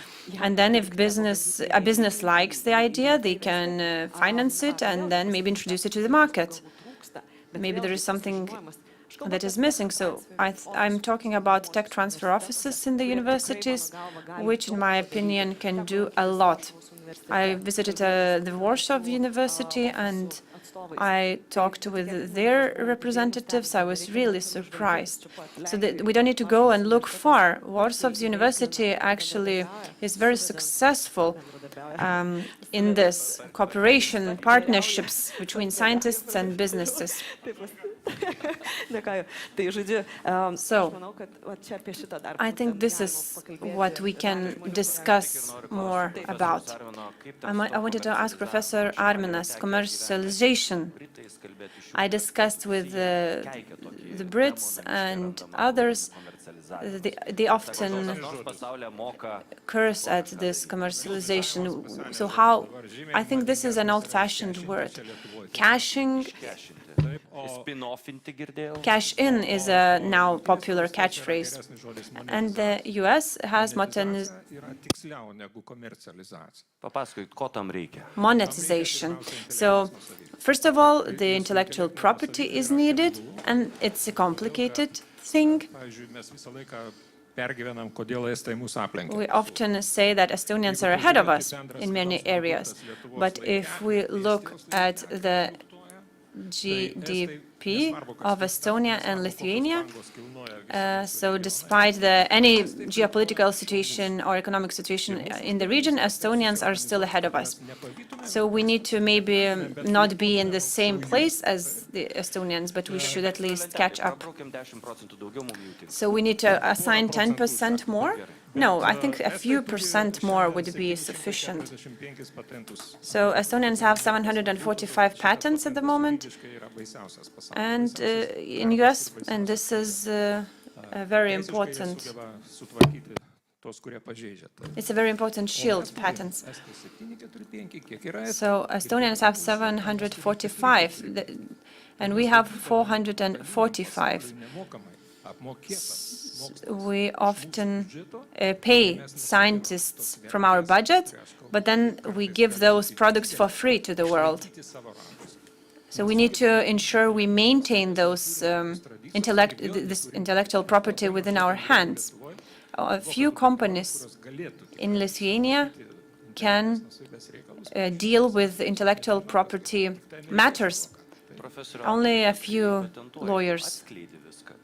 And then if a business likes the idea, they can finance it and then maybe introduce it to the market. Maybe there is something that is missing. So I'm talking about tech transfer offices in the universities, which in my opinion can do a lot. I visited the Warsaw University and I talked with their representatives. I was really surprised. So that we don't need to go and look far. Warsaw's university actually is very successful in this cooperation, partnerships between scientists and businesses. So I think this is what we can discuss more about. I wanted to ask Professor Arminas, commercialization. I discussed with the Brits and others. They often curse at this commercialization. So I think this is an old-fashioned word. Cashing Spin-offinti girdėjau. Cash in is a now popular catchphrase. And the US has Papasakokit, ko tam reikia. monetization. So, first of all, the intellectual property is needed, and it's a complicated thing. We often say that Estonians are ahead of us in many areas, but if we look at the GDP of Estonia and Lithuania, so despite any geopolitical situation or economic situation in the region, Estonians are still ahead of us. So we need to maybe not be in the same place as the Estonians, but we should at least catch up. So we need to assign 10% more? No, I think a few percent more would be sufficient. So Estonians have 745 patents at the moment, and in US, and this is very important. It's a very important shield, patents. So Estonians have 745, and we have 445. We often pay scientists from our budget, but then we give those products for free to the world. So we need to ensure we maintain those this intellectual property within our hands. A few companies in Lithuania can deal with intellectual property matters. Only a few lawyers.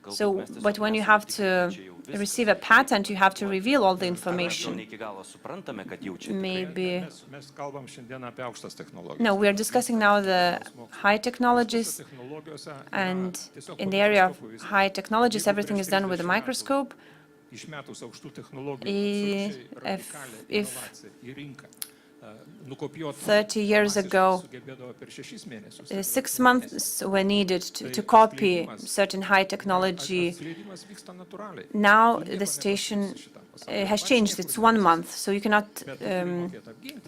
So, but when you have to receive a patent, you have to reveal all the information. Maybe. No, we are discussing now the high technologies, and in the area of high technologies, everything is done with a microscope. If 30 years ago, 6 months were needed to copy certain high technology. Now the situation has changed. It's 1 month, so you cannot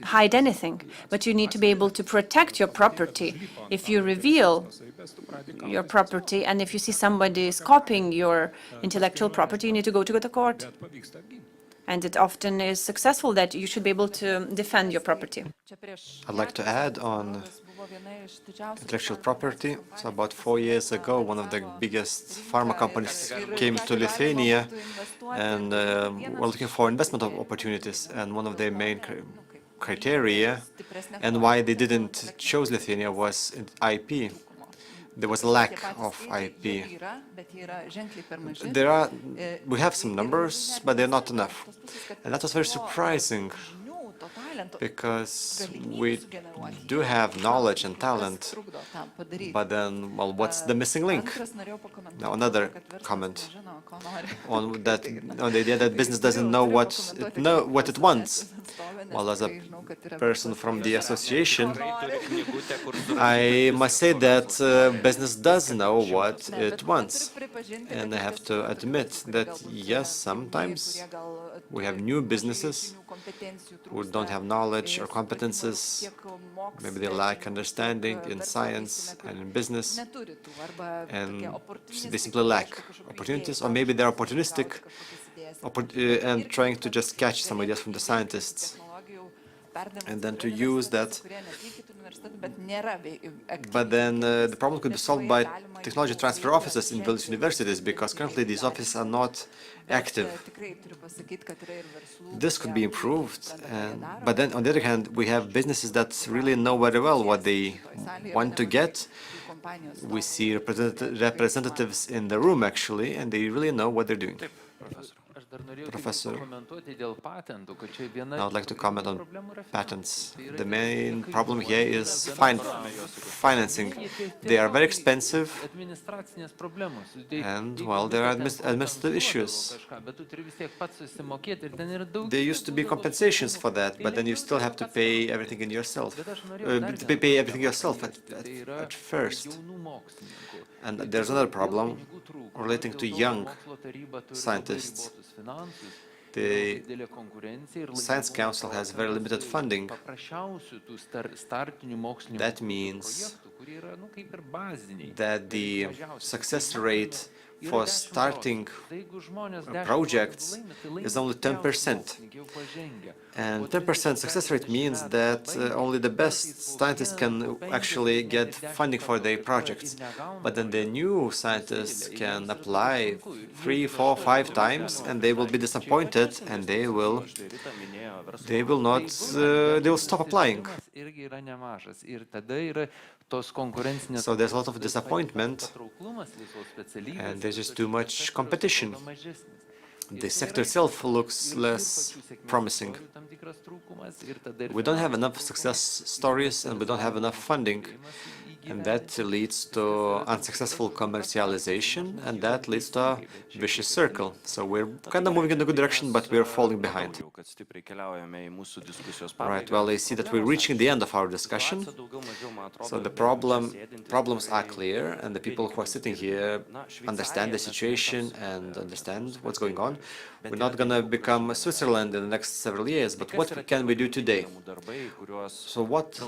hide anything, but you need to be able to protect your property. If you reveal your property, and if you see somebody is copying your intellectual property, you need to go to the court. And it often is successful that you should be able to defend your property. I'd like to add on intellectual property. So about 4 years ago, one of the biggest pharma companies came to Lithuania and were looking for investment opportunities. And one of their main criteria and why they didn't choose Lithuania was IP. There was a lack of IP. We have some numbers, but they're not enough. And that was very surprising, because we do have knowledge and talent, but then, well, what's the missing link? Now, another comment on that, on the idea that business doesn't know what it wants. Well, as a person from the association, I must say that business does know what it wants. And I have to admit that, yes, sometimes we have new businesses who don't have knowledge or competences. Maybe they lack understanding in science and in business, and they simply lack opportunities, or maybe they're opportunistic and trying to just catch some ideas from the scientists and then to use that. But then the problem could be solved by technology transfer offices in village universities, because currently these offices are not active. This could be improved, but then on the other hand, we have businesses that really know very well what they want to get. We see representatives in the room, actually, and they really know what they're doing. Professor, I would like to comment on patents. The main problem here is financing. They are very expensive, and, well, there are administrative issues. There used to be compensations for that, but then you still have to pay everything in yourself. Pay everything yourself at first. And there's another problem relating to young scientists. The Science Council has very limited funding. That means that the success rate for starting projects is only 10%. And 10% success rate means that only the best scientists can actually get funding for their projects. But then the new scientists can apply 3, 4, 5 times, and they will be disappointed, and they will stop applying. So there's a lot of disappointment, and there's just too much competition. The sector itself looks less promising. We don't have enough success stories, and we don't have enough funding. And that leads to unsuccessful commercialization, and that leads to a vicious circle. So we're kind of moving in a good direction, but we're falling behind. Right, well, I see that we're reaching the end of our discussion. So the problems are clear, and the people who are sitting here understand the situation and understand what's going on. We're not going to become Switzerland in the next several years, but what can we do today? So what's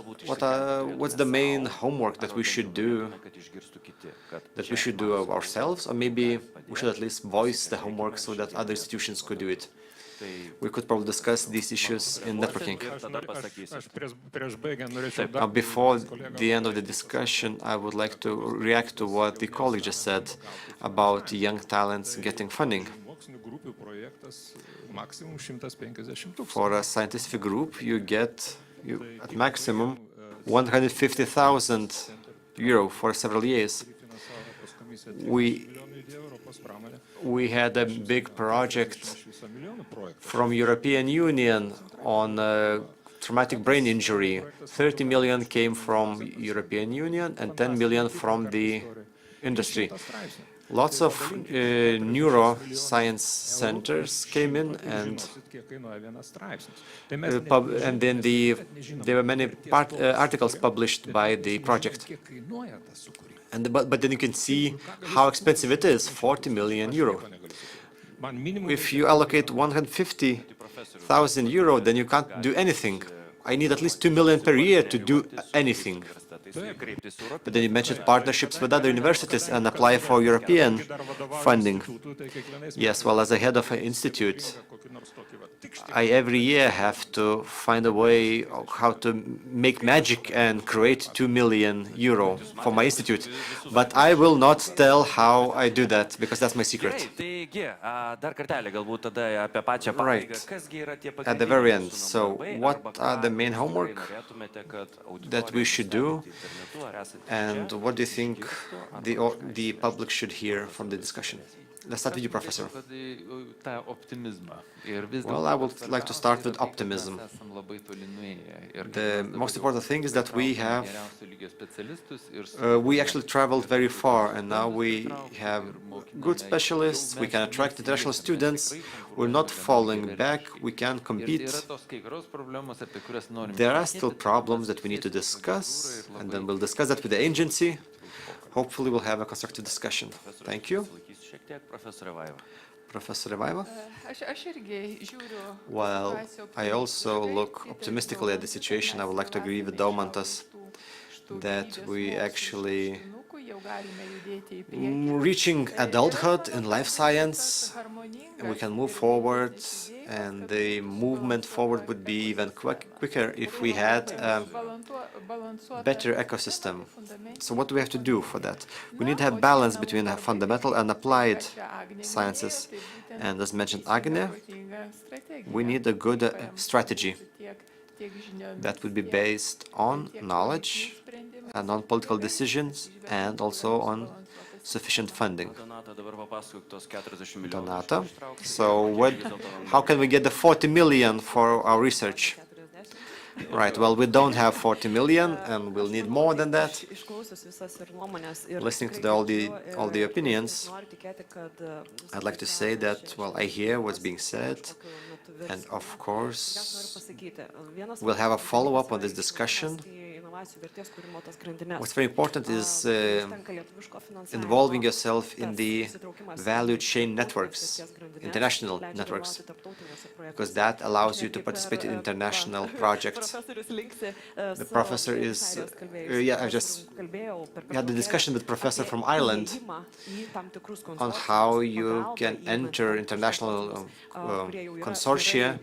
the main homework that we should do ourselves, or maybe we should at least voice the homework so that other institutions could do it? We could probably discuss these issues in networking. Before the end of the discussion, I would like to react to what the colleague just said about young talents getting funding. For a scientific group, you get at maximum 150,000 euro for several years. We had a big project from European Union on traumatic brain injury. 30 million came from European Union and 10 million from the industry. Lots of neuroscience centers came in, and then there were many articles published by the project. But then you can see how expensive it is, 40 million euro. If you allocate 150,000 euro, then you can't do anything. I need at least 2 million per year to do anything. But then you mentioned partnerships with other universities and apply for European funding. Yes, well, as a head of an institute, I every year have to find a way of how to make magic and create 2 million euro for my institute. But I will not tell how I do that, because that's my secret. Right, at the very end. So what are the main homework that we should do? And what do you think the public should hear from the discussion? Let's start with you, Professor. Well, I would like to start with optimism. The most important thing is that we actually traveled very far, and now we have good specialists, we can attract international students, we're not falling back, we can compete. There are still problems that we need to discuss, and then we'll discuss that with the agency. Hopefully we'll have a constructive discussion. Thank you. Professor Vaiva? Well, I also look optimistically at the situation. I would like to agree with Daumantas that we actually reaching adulthood in life science, we can move forward, and the movement forward would be even quicker if we had a better ecosystem. So what do we have to do for that? We need to have balance between fundamental and applied sciences. And as mentioned Agne, we need a good strategy that would be based on knowledge and on political decisions and also on sufficient funding. Donata, so how can we get the 40 million for our research? Right, well, we don't have 40 million, and we'll need more than that. Listening to all the opinions, I'd like to say that, well, I hear what's being said, and of course, we'll have a follow-up on this discussion. What's very important is involving yourself in the value chain networks, international networks, because that allows you to participate in international projects. The professor is, I just had a discussion with professor from Ireland on how you can enter international consortia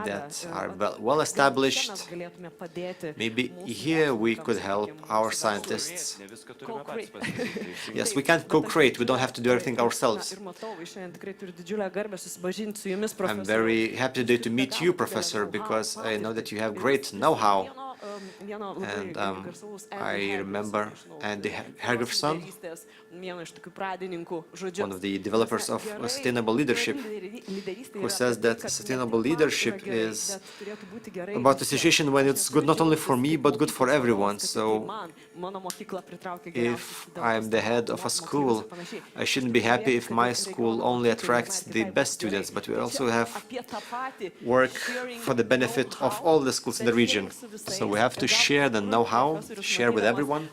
that are well established. Maybe here we could help our scientists. Yes, we can't co-create, we don't have to do everything ourselves. I'm very happy today to meet you, Professor, because I know that you have great know-how. And I remember Andy Hergefson, one of the developers of sustainable leadership, who says that sustainable leadership is about a situation when it's good not only for me, but good for everyone. So if I'm the head of a school, I shouldn't be happy if my school only attracts the best students, but we also have work for the benefit of all the schools in the region. So we have to share the know-how, share with everyone,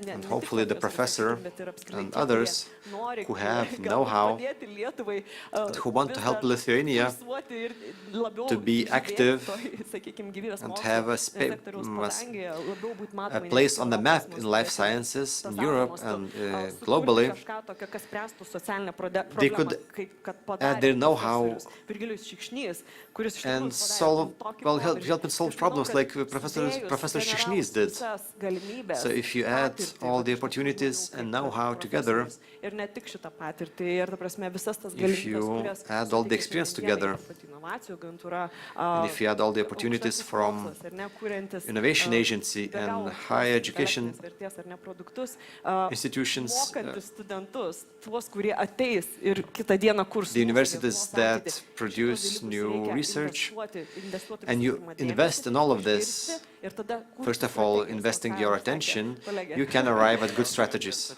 and hopefully the professor and others who have know-how and who want to help Lithuania to be active and have a place on the map in life sciences in Europe and globally. They could add their know-how and help and solve problems like Professor Shichny's did. So if you add all the opportunities and know-how together, if you add all the experience together, and if you add all the opportunities from Innovation Agency and higher education institutions, the universities that produce new research, and you invest in all of this, first of all, investing your attention, you can arrive at good strategies.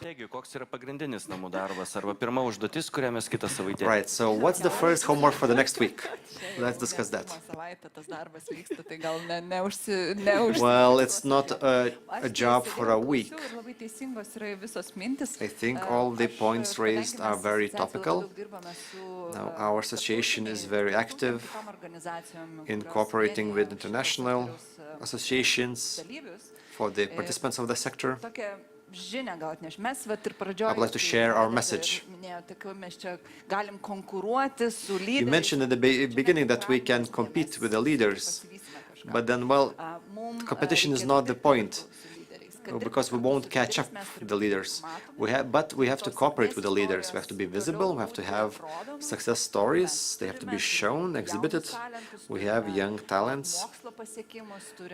Right, so what's the first homework for the next week? Let's discuss that. Well, it's not a job for a week. I think all the points raised are very topical. Now, our association is very active in cooperating with international associations for the participants of the sector. I'd like to share our message. You mentioned at the beginning that we can compete with the leaders, but then, well, competition is not the point, because we won't catch up with the leaders. But we have to cooperate with the leaders. We have to be visible. We have to have success stories. They have to be shown, exhibited. We have young talents.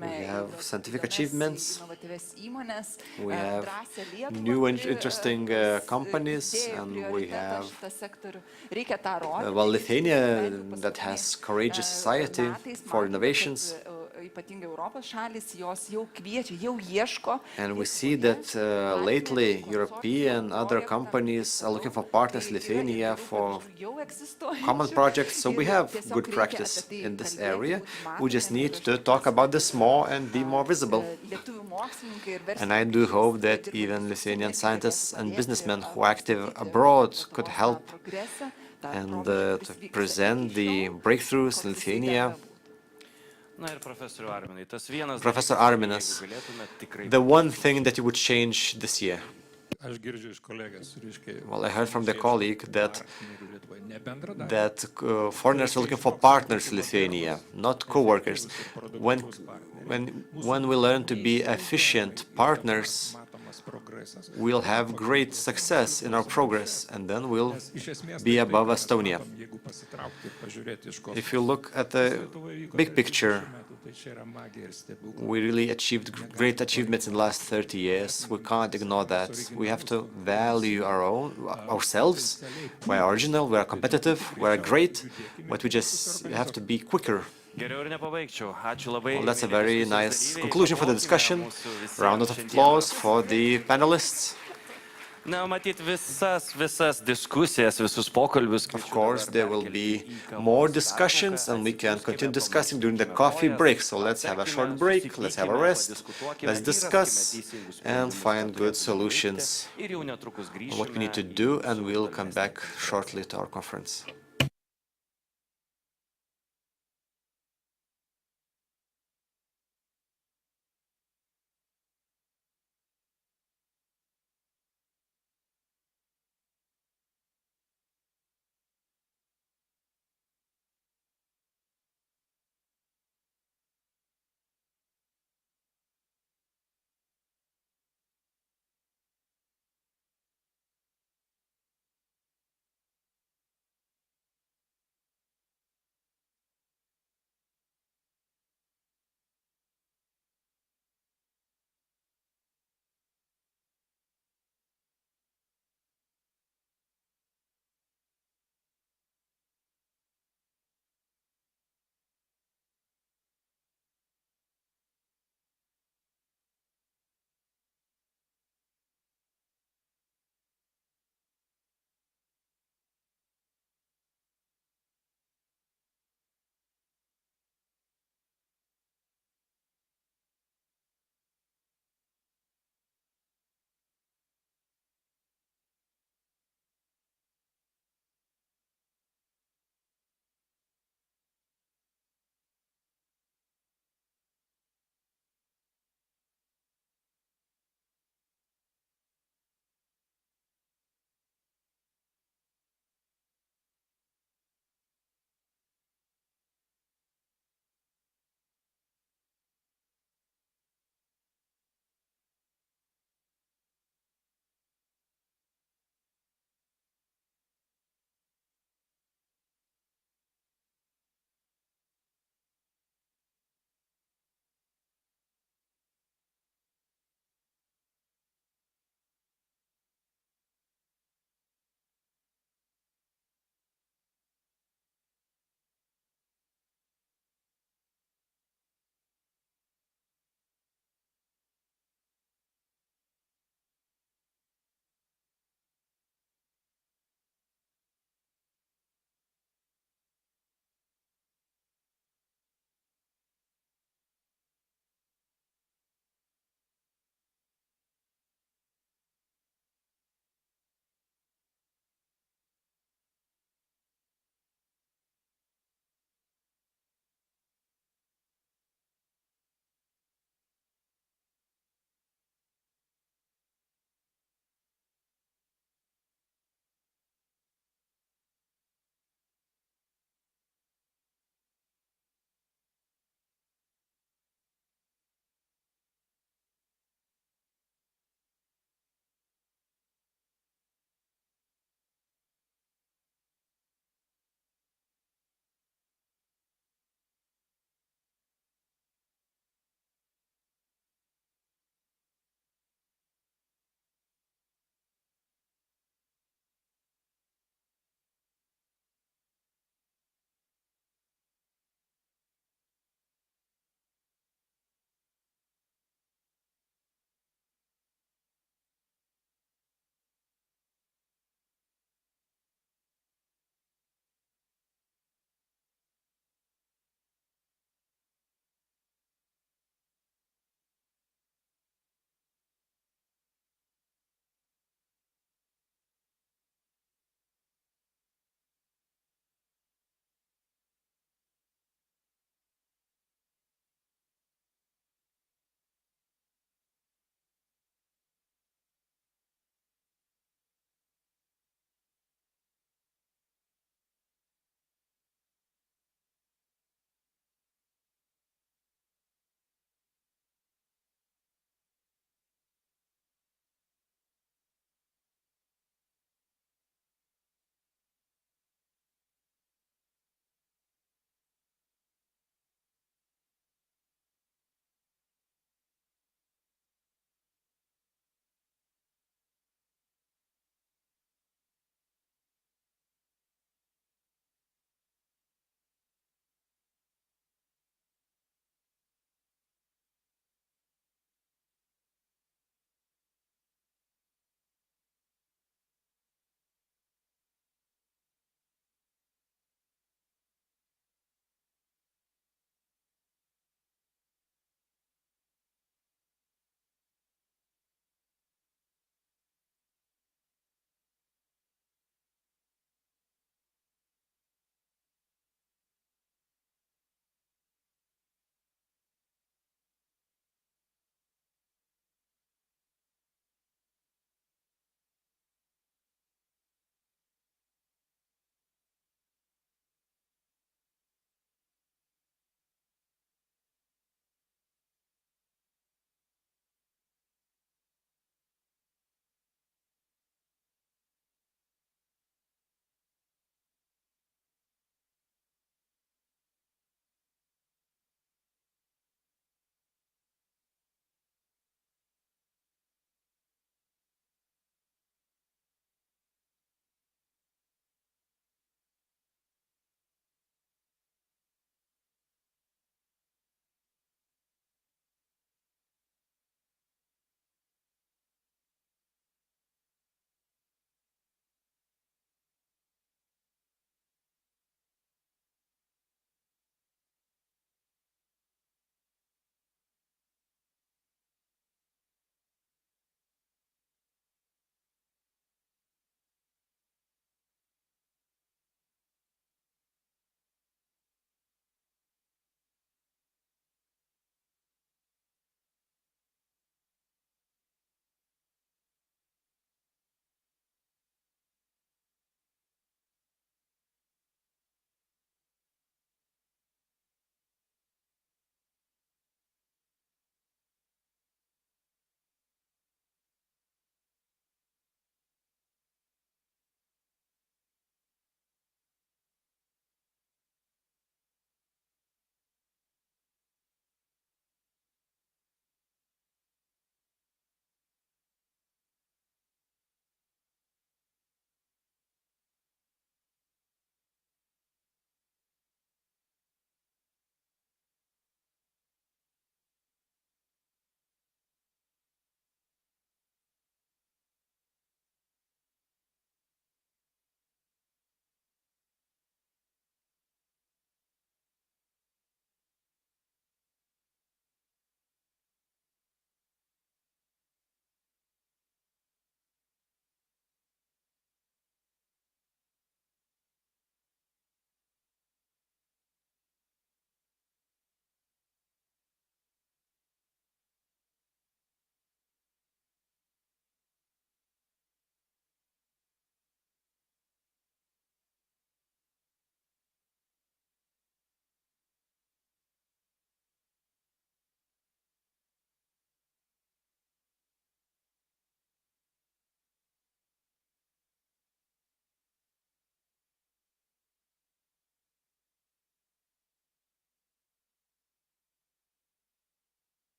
We have scientific achievements. We have new and interesting companies, and we have Lithuania that has courageous society for innovations. And we see that lately European other companies are looking for partners in Lithuania for common projects. So we have good practice in this area. We just need to talk about this more and be more visible. And I do hope that even Lithuanian scientists and businessmen who are active abroad could help and to present the breakthroughs in Lithuania. Professor Arminas, the one thing that you would change this year? Well, I heard from the colleague that foreigners are looking for partners in Lithuania, not co-workers. When we learn to be efficient partners, we'll have great success in our progress, and then we'll be above Estonia. If you look at the big picture, we really achieved great achievements in the last 30 years. We can't ignore that. We have to value ourselves. We're original, we're competitive, we're great, but we just have to be quicker. Well, that's a very nice conclusion for the discussion. Round of applause for the panelists. Na, matyt, visas diskusijas, visus pokalbius. Of course, there will be more discussions and we can continue discussing during the coffee break. So let's have a short break, let's have a rest, let's discuss and find good solutions on what we need to do, and we'll come back shortly to our conference.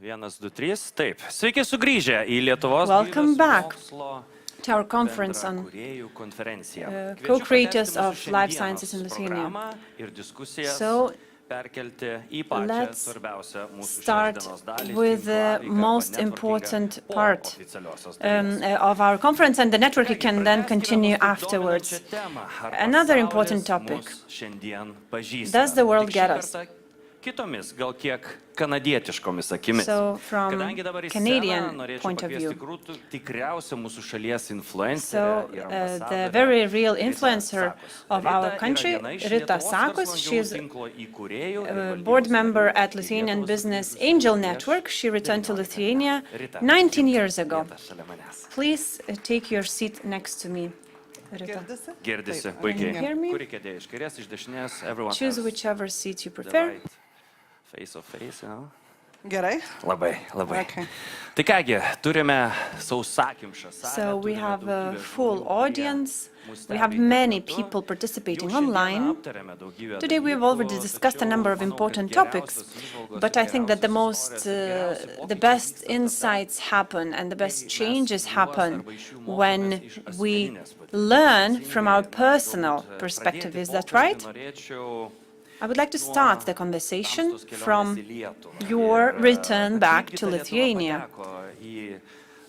Vienas, du, trys. Taip. Sveiki sugrįžę į Lietuvos Welcome gyvybės back mokslo to our conference on bendrakūrėjų konferenciją. co-creators Kviečiu of pratęsti life mūsų sciences in šiandienos Lithuania. programą ir diskusijas So, perkelti į pačią let's svarbiausią mūsų šios start dienos dalį, with the tinklaveiką arba most networkingą important po part oficialiosios dalies. of our conference, and the network you can then Pratęskime continue mus taip afterwards. dominančią temą. Ar Another pasaulis important topic. mus šiandien pažįsta? Does the world Tik get šį us? kartą kitomis, gal kiek kanadietiškomis akimis. So, from Kadangi dabar į Canadian sceną norėčiau point of pakviesti view. tikriausią mūsų šalies influencerę So, ir the ambasadorę very real Ritą influencer Sakos. of our Rita country, yra viena iš Rita Lietuvos Sakos, verslo she's angelų tinklo įkūrėjų ir a valdybos board narių member at į Lithuanian Lietuvos Business grįžusi Angel prieš Network. She returned to 19 Lithuania metų. Rita, 19 years ago. vieta šalia manęs. Please take your seat next to me, Rita. Girdisi, Can puikiai. you hear me? Kuri kėdė iš kairės, iš dešinės, everyone Choose has whichever seat you the prefer. right face of face, you know? Gerai. Labai, labai. Okay. Tai kągi, turime sausakimšą salę. So we turime have a daugybę full žmonių, kurie audience. mus We have stebi many internetu. people participating Jau šiandieną online. aptarėme daugybę Today we have dalykų, already discussed a number of tačiau manau, important kad topics, geriausios įžvalgos but ir I think that the geriausios most, istorijos ir geriausi the pokyčiai best vyksta tada, insights happen and the best kai mes changes juos happen arba iš jų mokomės when iš we asmeninės patirties. learn from our Teisingai, na, personal galbūt, perspective. pradėti Is that pokalbį right? norėčiau I would like to start the conversation tamstos kelionės from į Lietuvą. your Ir, return back kaipgi to ta Lietuva Lithuania. pateko į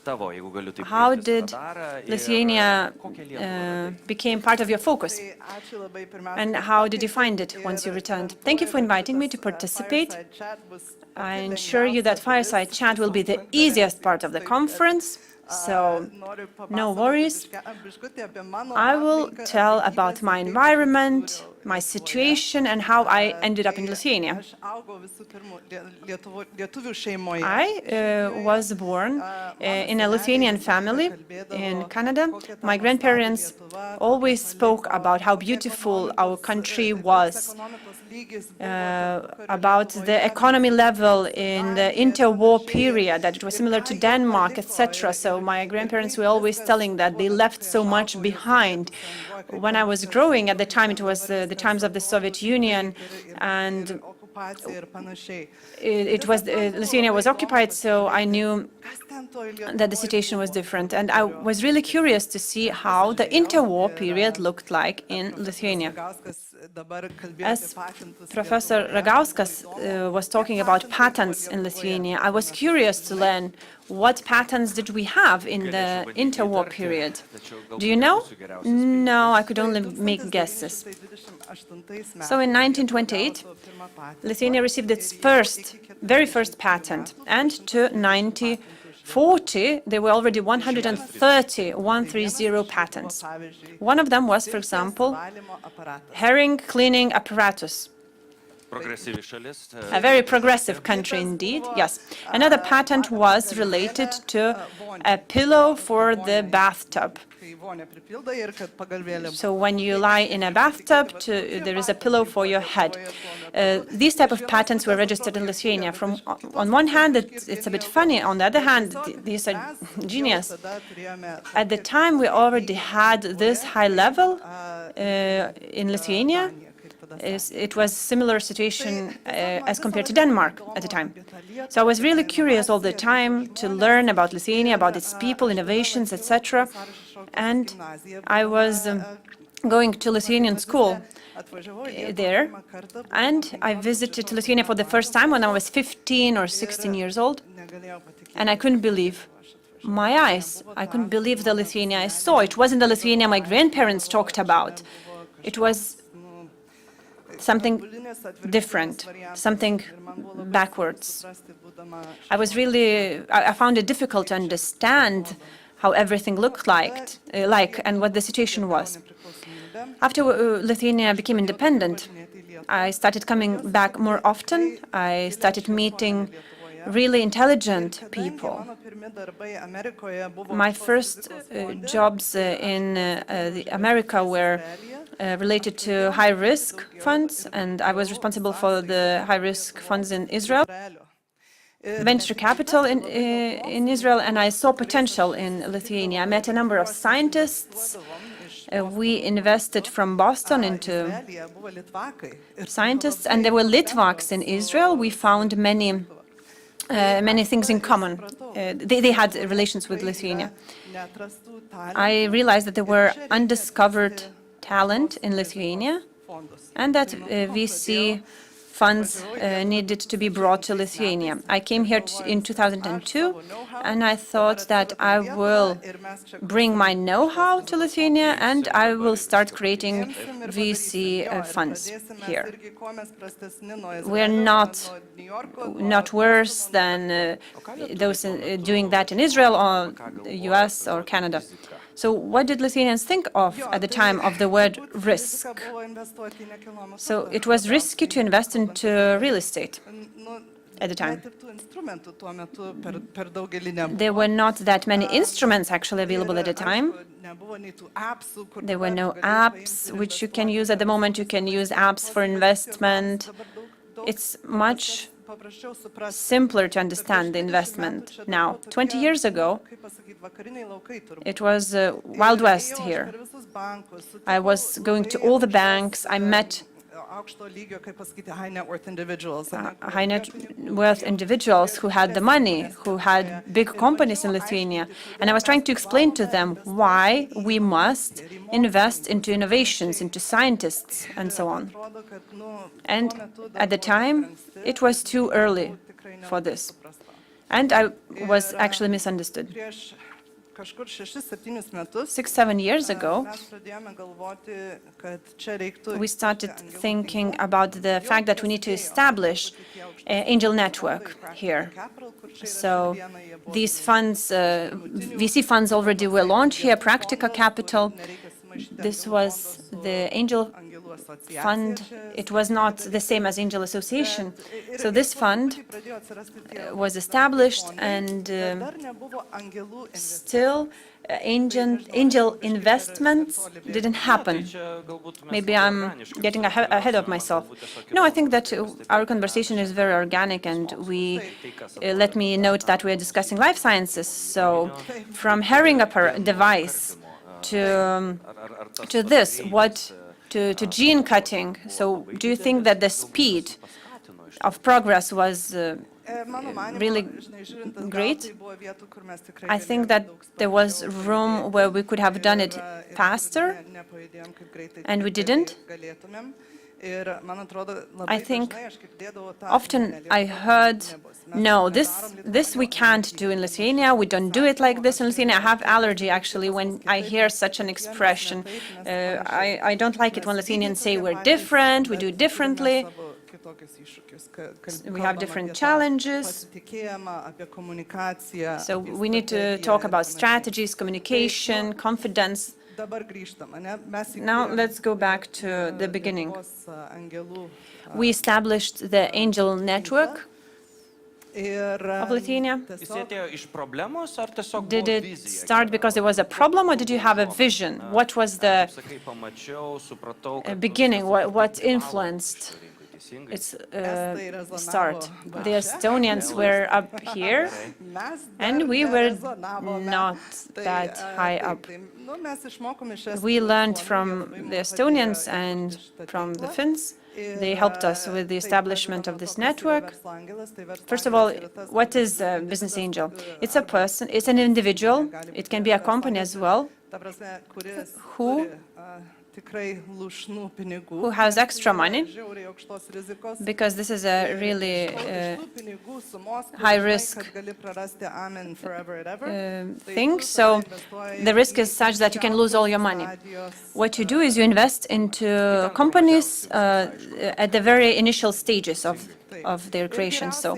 tavo, jeigu galiu taip How kreiptis, did radarą ir Lithuania kokią Lietuvą radai? became part of your focus? Tai ačiū labai pirmiausia, And kad how did you pakvietėt find it once you ir returned? kartu Thank you for ir inviting me šitas, to participate. fireside chat bus I pati assure you that lengviausia fireside dalis chat will be the visos easiest part of the konferencijos. conference, so Noriu no papasakoti worries. biškutį apie mano I will aplinką, tell aplinkybes about my ir kaip environment, atsidūriau my Lietuvoje. situation, and how I ended up in Lithuania. Aš augau visų pirma lietuvių šeimoje. I was born in a Lithuanian family in Canada. My grandparents always spoke about how beautiful our country was, about the economy level in the interwar period, that it was similar to Denmark, etc. So my grandparents were always telling that they left so much behind. When I was growing at the time, it was the times of the Soviet Union, and it was Lithuania was occupied, so I knew that the situation was different. And I was really curious to see how the interwar period looked like in Lithuania. As Professor Ragauskas was talking about patents in Lithuania, I was curious to learn what patents did we have in the interwar period. Do you know? No, I could only make guesses. So in 1928, Lithuania received its very first patent, and to 1940, there were already 130 patents. One of them was, for example, herring cleaning apparatus. Progresyvi šalis. A very progressive country indeed, yes. Another patent was related to a pillow for the bathtub. So when you lie in a bathtub, there is a pillow for your head. These type of patents were registered in Lithuania. On one hand, it's a bit funny. On the other hand, these are genius. At the time, we already had this high level in Lithuania. It was a similar situation as compared to Denmark at the time. So I was really curious all the time to learn about Lithuania, about its people, innovations, etc. And I was going to Lithuanian school there, and I visited Lithuania for the first time when I was 15 or 16 years old, and I couldn't believe my eyes. I couldn't believe the Lithuania I saw. It wasn't the Lithuania my grandparents talked about. It was something different, something backwards. I found it difficult to understand how everything looked like and what the situation was. After Lithuania became independent, I started coming back more often. I started meeting really intelligent people. My first jobs in America were related to high-risk funds, and I was responsible for the high-risk funds in Israel, venture capital in Israel, and I saw potential in Lithuania. I met a number of scientists. We invested from Boston into scientists, and there were Litvaks in Israel. We found many many things in common. They had relations with Lithuania. I realized that there were undiscovered talent in Lithuania and that VC funds needed to be brought to Lithuania. I came here in 2002 and I thought that I will bring my know-how to Lithuania and I will start creating VC funds here. We're not worse than those doing that in Israel or US or Canada. So what did Lithuanians think of at the time of the word risk? So it was risky to invest into real estate at the time. There were not that many instruments actually available at the time. There were no apps which you can use at the moment. You can use apps for investment. It's much simpler to understand the investment now. 20 years ago, it was Wild West here. I was going to all the banks. I met high net worth individuals who had the money, who had big companies in Lithuania. And I was trying to explain to them why we must invest into innovations, into scientists, and so on. And at the time, it was too early for this. And I was actually misunderstood. 6-7 years ago, we started thinking about the fact that we need to establish an angel network here. So these funds, VC funds already were launched here, Practica Capital. This was the angel fund. It was not the same as Angel Association. So this fund was established and still angel investments didn't happen. Maybe I'm getting ahead of myself. No, I think that our conversation is very organic and we let me note that we are discussing life sciences. So from herring up a device to this, to gene cutting. So do you think that the speed of progress was really great? I think that there was room where we could have done it faster, and we didn't. I think often I heard, no, this we can't do in Lithuania, we don't do it like this in Lithuania. I have allergy actually when I hear such an expression. I don't like it when Lithuanians say we're different, we do it differently. We have different challenges. So we need to talk about strategies, communication, confidence. Now let's go back to the beginning. We established the angel network of Lithuania. Did it start because there was a problem or did you have a vision? What was the beginning? What influenced its start? The Estonians were up here and we were not that high up. We learned from the Estonians and from the Finns. They helped us with the establishment of this network. First of all, what is a business angel? It's a person, it's an individual, it can be a company as well, who has extra money, because this is a really high-risk thing. So the risk is such that you can lose all your money. What you do is you invest into companies at the very initial stages of their creation. So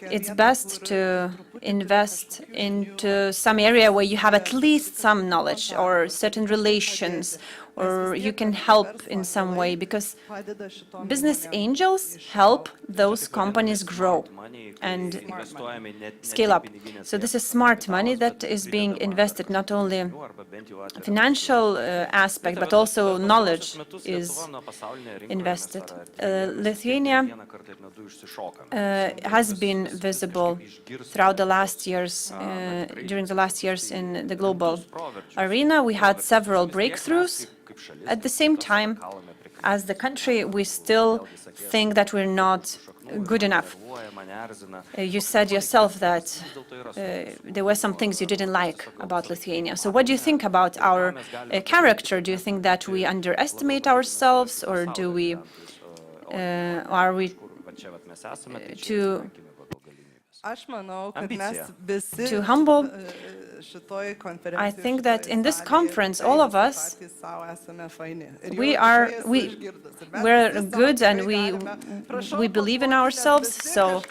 it's best to invest into some area where you have at least some knowledge or certain relations, or you can help in some way, because business angels help those companies grow and scale up. So this is smart money that is being invested, not only financial aspect, but also knowledge is invested. Lithuania has been visible throughout the last years, during the last years in the global arena. We had several breakthroughs. At the same time, as the country, we still think that we're not good enough. You said yourself that there were some things you didn't like about Lithuania. So what do you think about our character? Do you think that we underestimate ourselves, or do we, are we too humble? I think that in this conference, all of us, we're good and we believe in ourselves. So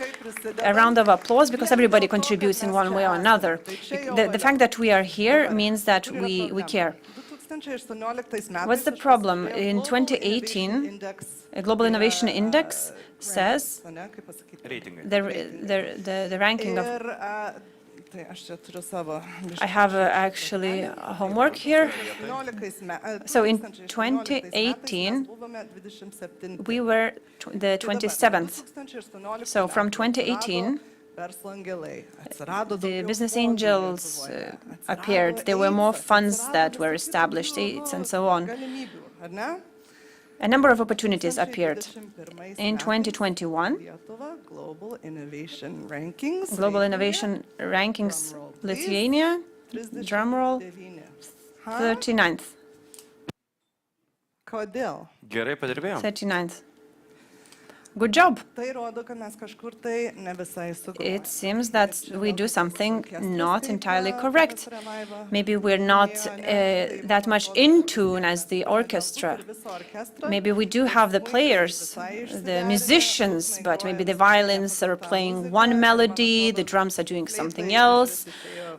a round of applause, because everybody contributes in one way or another. The fact that we are here means that we care. What's the problem? In 2018, a Global Innovation Index says the ranking of... I have actually homework here. So in 2018, we were the 27th. So from 2018, the business angels appeared. There were more funds that were established, aids and so on. A number of opportunities appeared. In 2021, Global Innovation Rankings, Lithuania, drumroll, 39th. 39th. Good job. It seems that we do something not entirely correct. Maybe we're not that much in tune as the orchestra. Maybe we do have the players, the musicians, but maybe the violins are playing one melody, the drums are doing something else,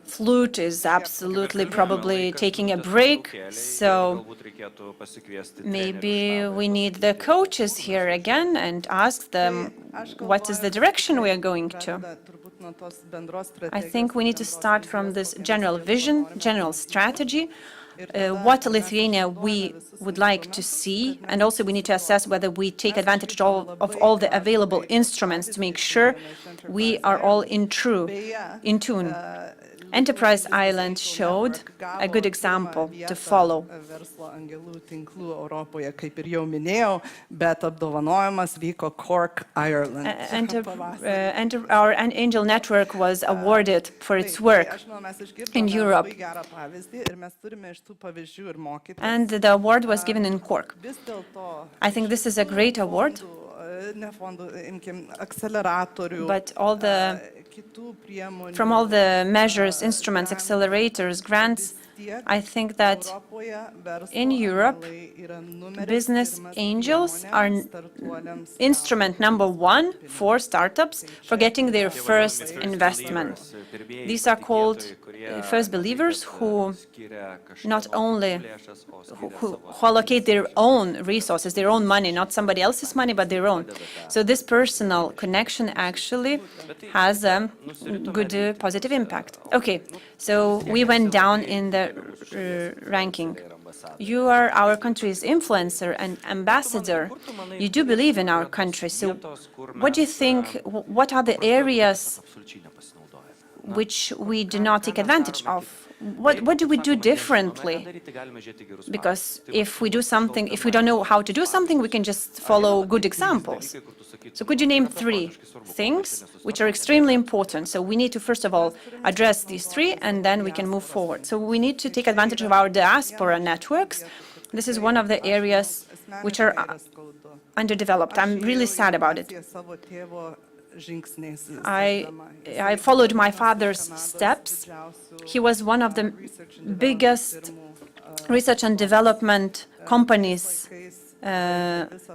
flute is absolutely probably taking a break. So maybe we need the coaches here again and ask them what is the direction we are going to. I think we need to start from this general vision, general strategy, what Lithuania we would like to see, and also we need to assess whether we take advantage of all the available instruments to make sure we are all in tune. Enterprise Island showed a good example to follow. Our angel network was awarded for its work in Europe, and the award was given in Cork. I think this is a great award, but from all the measures, instruments, accelerators, grants, I think that in Europe, business angels are instrument number one for startups for getting their first investment. These are called first believers who not only who allocate their own resources, their own money, not somebody else's money, but their own. So this personal connection actually has a good positive impact. Okay, so we went down in the ranking. You are our country's influencer and ambassador. You do believe in our country. So what do you think, what are the areas which we do not take advantage of? What do we do differently? Because if we do something, if we don't know how to do something, we can just follow good examples. So could you name 3 things which are extremely important? So we need to, first of all, address these 3, and then we can move forward. So we need to take advantage of our diaspora networks. This is one of the areas which are underdeveloped. I'm really sad about it. I followed my father's steps. He was one of the biggest research and development companies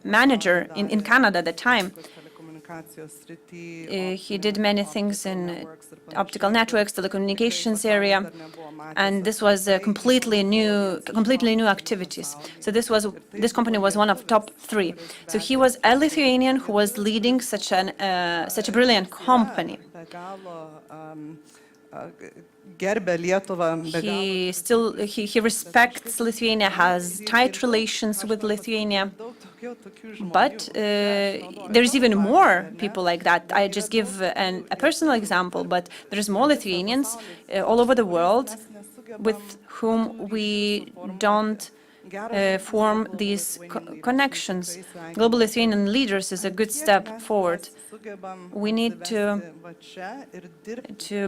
manager in Canada at the time. He did many things in optical networks, telecommunications area, and this was completely new activities. So this company was one of top 3. So he was a Lithuanian who was leading such a brilliant company. He respects Lithuania, has tight relations with Lithuania, but there is even more people like that. I just give a personal example, but there's more Lithuanians all over the world with whom we don't form these connections. Global Lithuanian leaders is a good step forward. We need to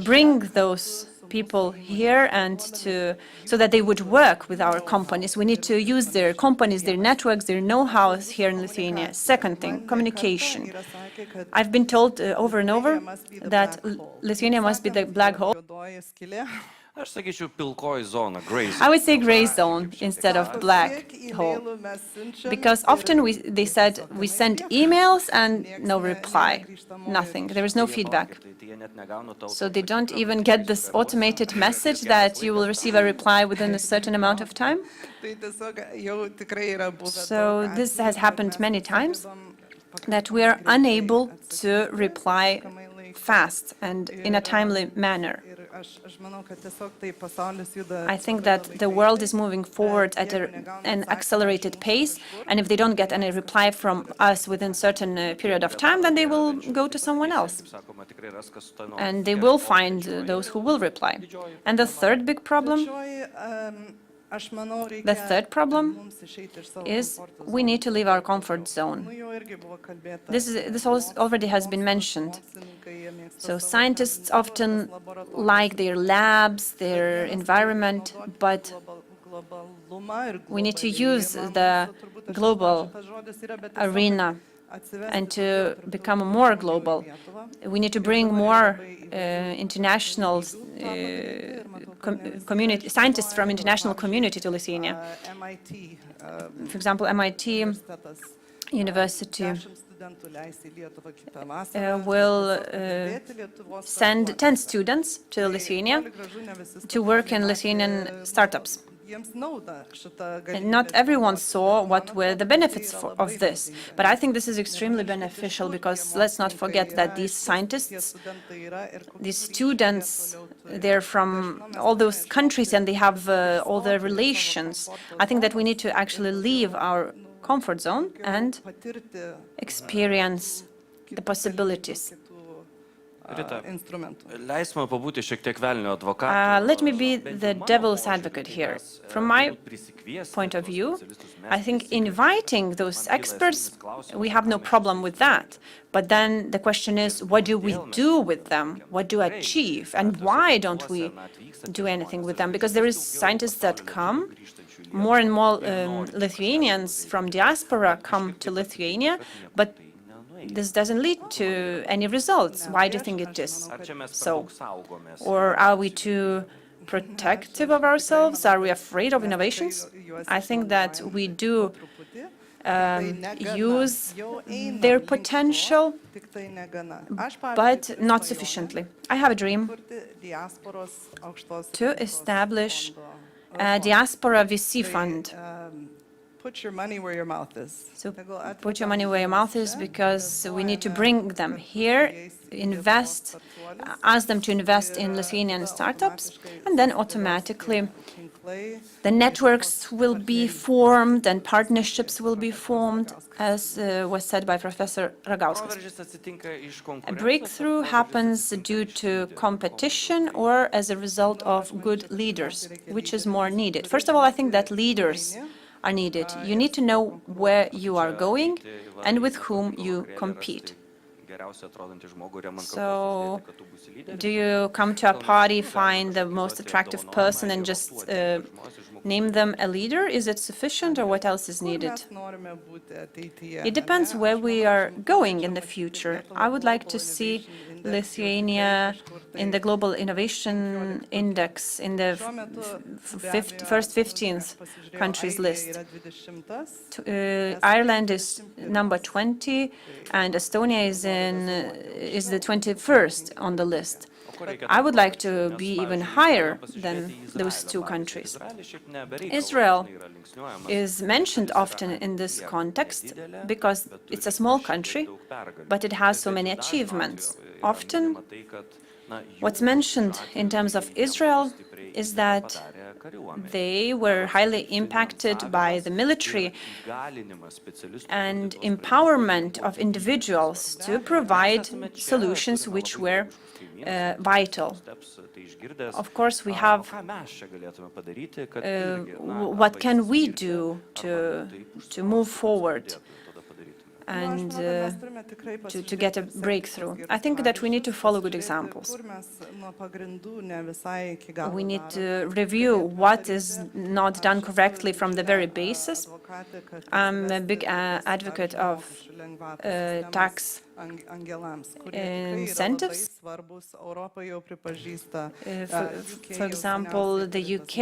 bring those people here and so that they would work with our companies. We need to use their companies, their networks, their know-how here in Lithuania. Second thing, communication. I've been told over and over that Lithuania must be the black hole. Aš sakyčiau, pilkoji zona, gray I would say gray zone instead of black hole. Because often they said we send emails and no reply, nothing. There is no feedback. So they don't even get this automated message that you will receive a reply within a certain amount of time. So this has happened many times, that we are unable to reply fast and in a timely manner. I think that the world is moving forward at an accelerated pace, and if they don't get any reply from us within a certain period of time, then they will go to someone else. And they will find those who will reply. And the third big problem, is we need to leave our comfort zone. This already has been mentioned. So scientists often like their labs, their environment, but we need to use the global arena and to become more global. We need to bring more international community scientists from international community to Lithuania. For example, MIT University will send 10 students to Lithuania to work in Lithuanian startups. And not everyone saw what were the benefits of this, but I think this is extremely beneficial because let's not forget that these scientists, these students, they're from all those countries and they have all the relations. I think that we need to actually leave our comfort zone and experience the possibilities. Let me be the devil's advocate here. From my point of view, I think inviting those experts, we have no problem with that. But then the question is, what do we do with them? What do we achieve? And why don't we do anything with them? Because there is scientists that come, more and more Lithuanians from diaspora come to Lithuania, but this doesn't lead to any results. Why do you think it is so? Or are we too protective of ourselves? Are we afraid of innovations? I think that we do use their potential, but not sufficiently. I have a dream to establish a diaspora VC fund. Put your money where your mouth is. So put your money where your mouth is, because we need to bring them here, invest, ask them to invest in Lithuanian startups, and then automatically the networks will be formed and partnerships will be formed, as was said by Professor Ragauskas. A breakthrough happens due to competition or as a result of good leaders, which is more needed. First of all, I think that leaders are needed. You need to know where you are going and with whom you compete. So, do you come to a party, find the most attractive person and just name them a leader? Is it sufficient, or what else is needed? It depends where we are going in the future. I would like to see Lithuania in the Global Innovation Index, in the first 15th countries list. Ireland is number 20, and Estonia is the 21st on the list. I would like to be even higher than those two countries. Israel is mentioned often in this context because it's a small country, but it has so many achievements. Often, what's mentioned in terms of Israel is that they were highly impacted by the military and empowerment of individuals to provide solutions which were vital. Of course, we have what can we do to move forward and to get a breakthrough. I think that we need to follow good examples. We need to review what is not done correctly from the very basis. I'm a big advocate of tax incentives. For example, the UK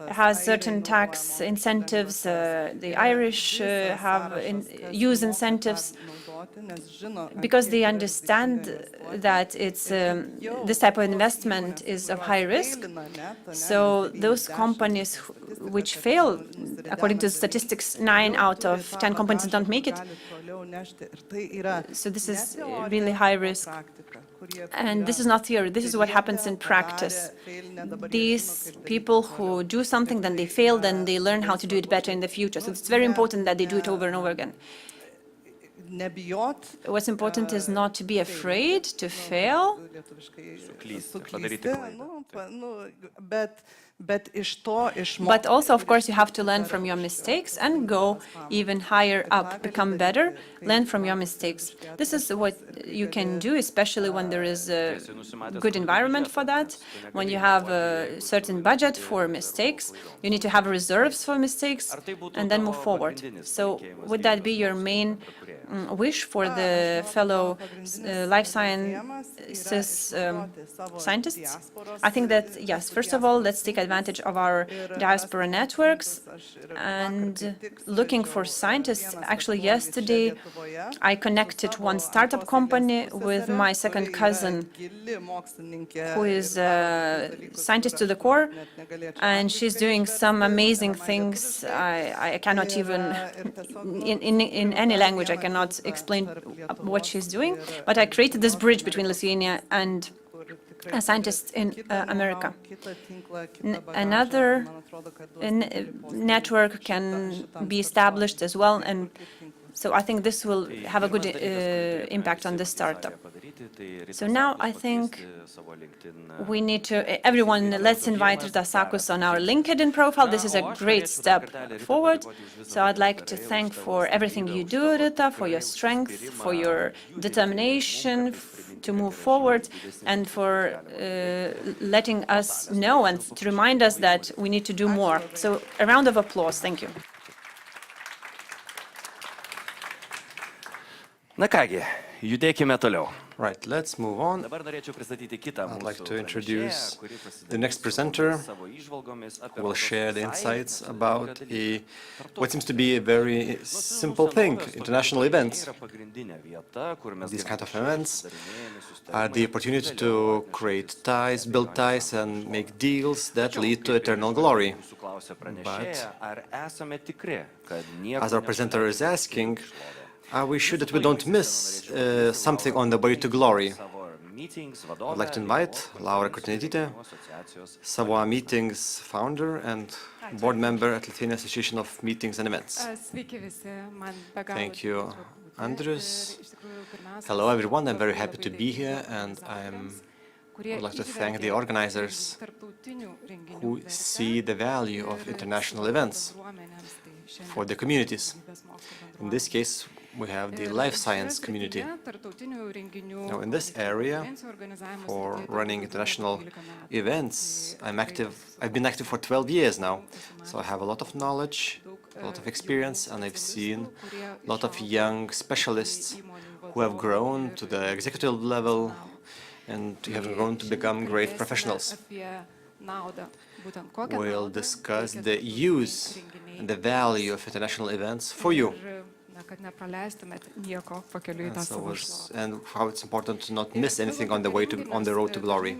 has certain tax incentives, the Irish have use incentives because they understand that this type of investment is of high risk. So those companies which fail, according to the statistics, 9 out of 10 companies don't make it. So this is really high risk. And this is not theory, this is what happens in practice. These people who do something, then they fail, then they learn how to do it better in the future. So it's very important that they do it over and over again. What's important is not to be afraid to fail. But also, of course, you have to learn from your mistakes and go even higher up, become better, learn from your mistakes. This is what you can do, especially when there is a good environment for that. When you have a certain budget for mistakes, you need to have reserves for mistakes and then move forward. So would that be your main wish for the fellow life sciences scientists? I think that, yes, first of all, let's take advantage of our diaspora networks and looking for scientists. Actually, yesterday, I connected one startup company with my second cousin, who is a scientist to the core, and she's doing some amazing things. I cannot even, in any language, I cannot explain what she's doing, but I created this bridge between Lithuania and scientists in America. Another network can be established as well, and so I think this will have a good impact on this startup. So now I think we need to, everyone, let's invite Rita Sakus on our LinkedIn profile. This is a great step forward. So I'd like to thank for everything you do, Rita, for your strength, for your determination to move forward, and for letting us know and to remind us that we need to do more. So a round of applause. Thank you. Na kągi, judėkime toliau. Right, let's move on. I'd like to introduce the next presenter who will share the insights about what seems to be a very simple thing, international events. These kind of events are the opportunity to create ties, build ties, and make deals that lead to eternal glory. But as our presenter is asking, are we sure that we don't miss something on the way to glory? I'd like to invite Laura Kurtinaitytė, Savo Meetings founder and board member at Lithuanian Association of Meetings and Events. Thank you, Andrius. Hello, everyone. I'm very happy to be here, and I would like to thank the organizers who see the value of international events for the communities. In this case, we have the life science community. Now, in this area, for running international events, I've been active for 12 years now, so I have a lot of knowledge, a lot of experience, and I've seen a lot of young specialists who have grown to the executive level and have grown to become great professionals. We'll discuss the use and the value of international events for you. And how it's important to not miss anything on the way on the road to glory.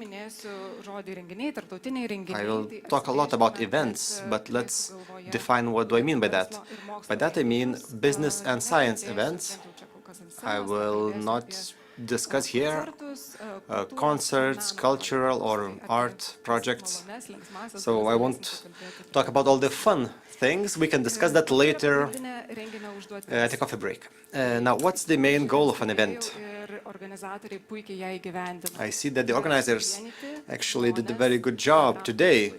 I will talk a lot about events, but let's define what do I mean by that. By that I mean business and science events. I will not discuss here concerts, cultural or art projects. So I won't talk about all the fun things. We can discuss that later at a coffee break. Now, what's the main goal of an event? I see that the organizers actually did a very good job today,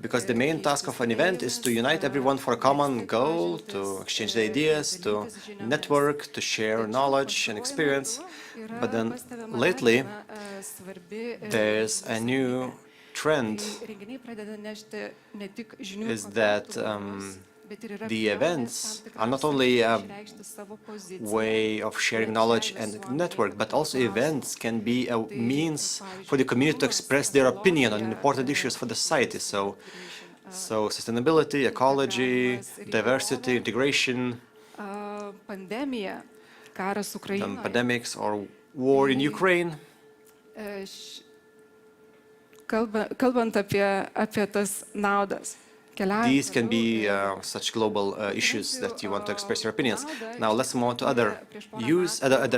because the main task of an event is to unite everyone for a common goal, to exchange the ideas, to network, to share knowledge and experience. But then lately, there's a new trend, is that the events are not only a way of sharing knowledge and network, but also events can be a means for the community to express their opinion on important issues for the society. So sustainability, ecology, diversity, integration, pandemics or war in Ukraine. Kalbant apie tas naudas. These can be such global issues that you want to express your opinions. Now let's move on to other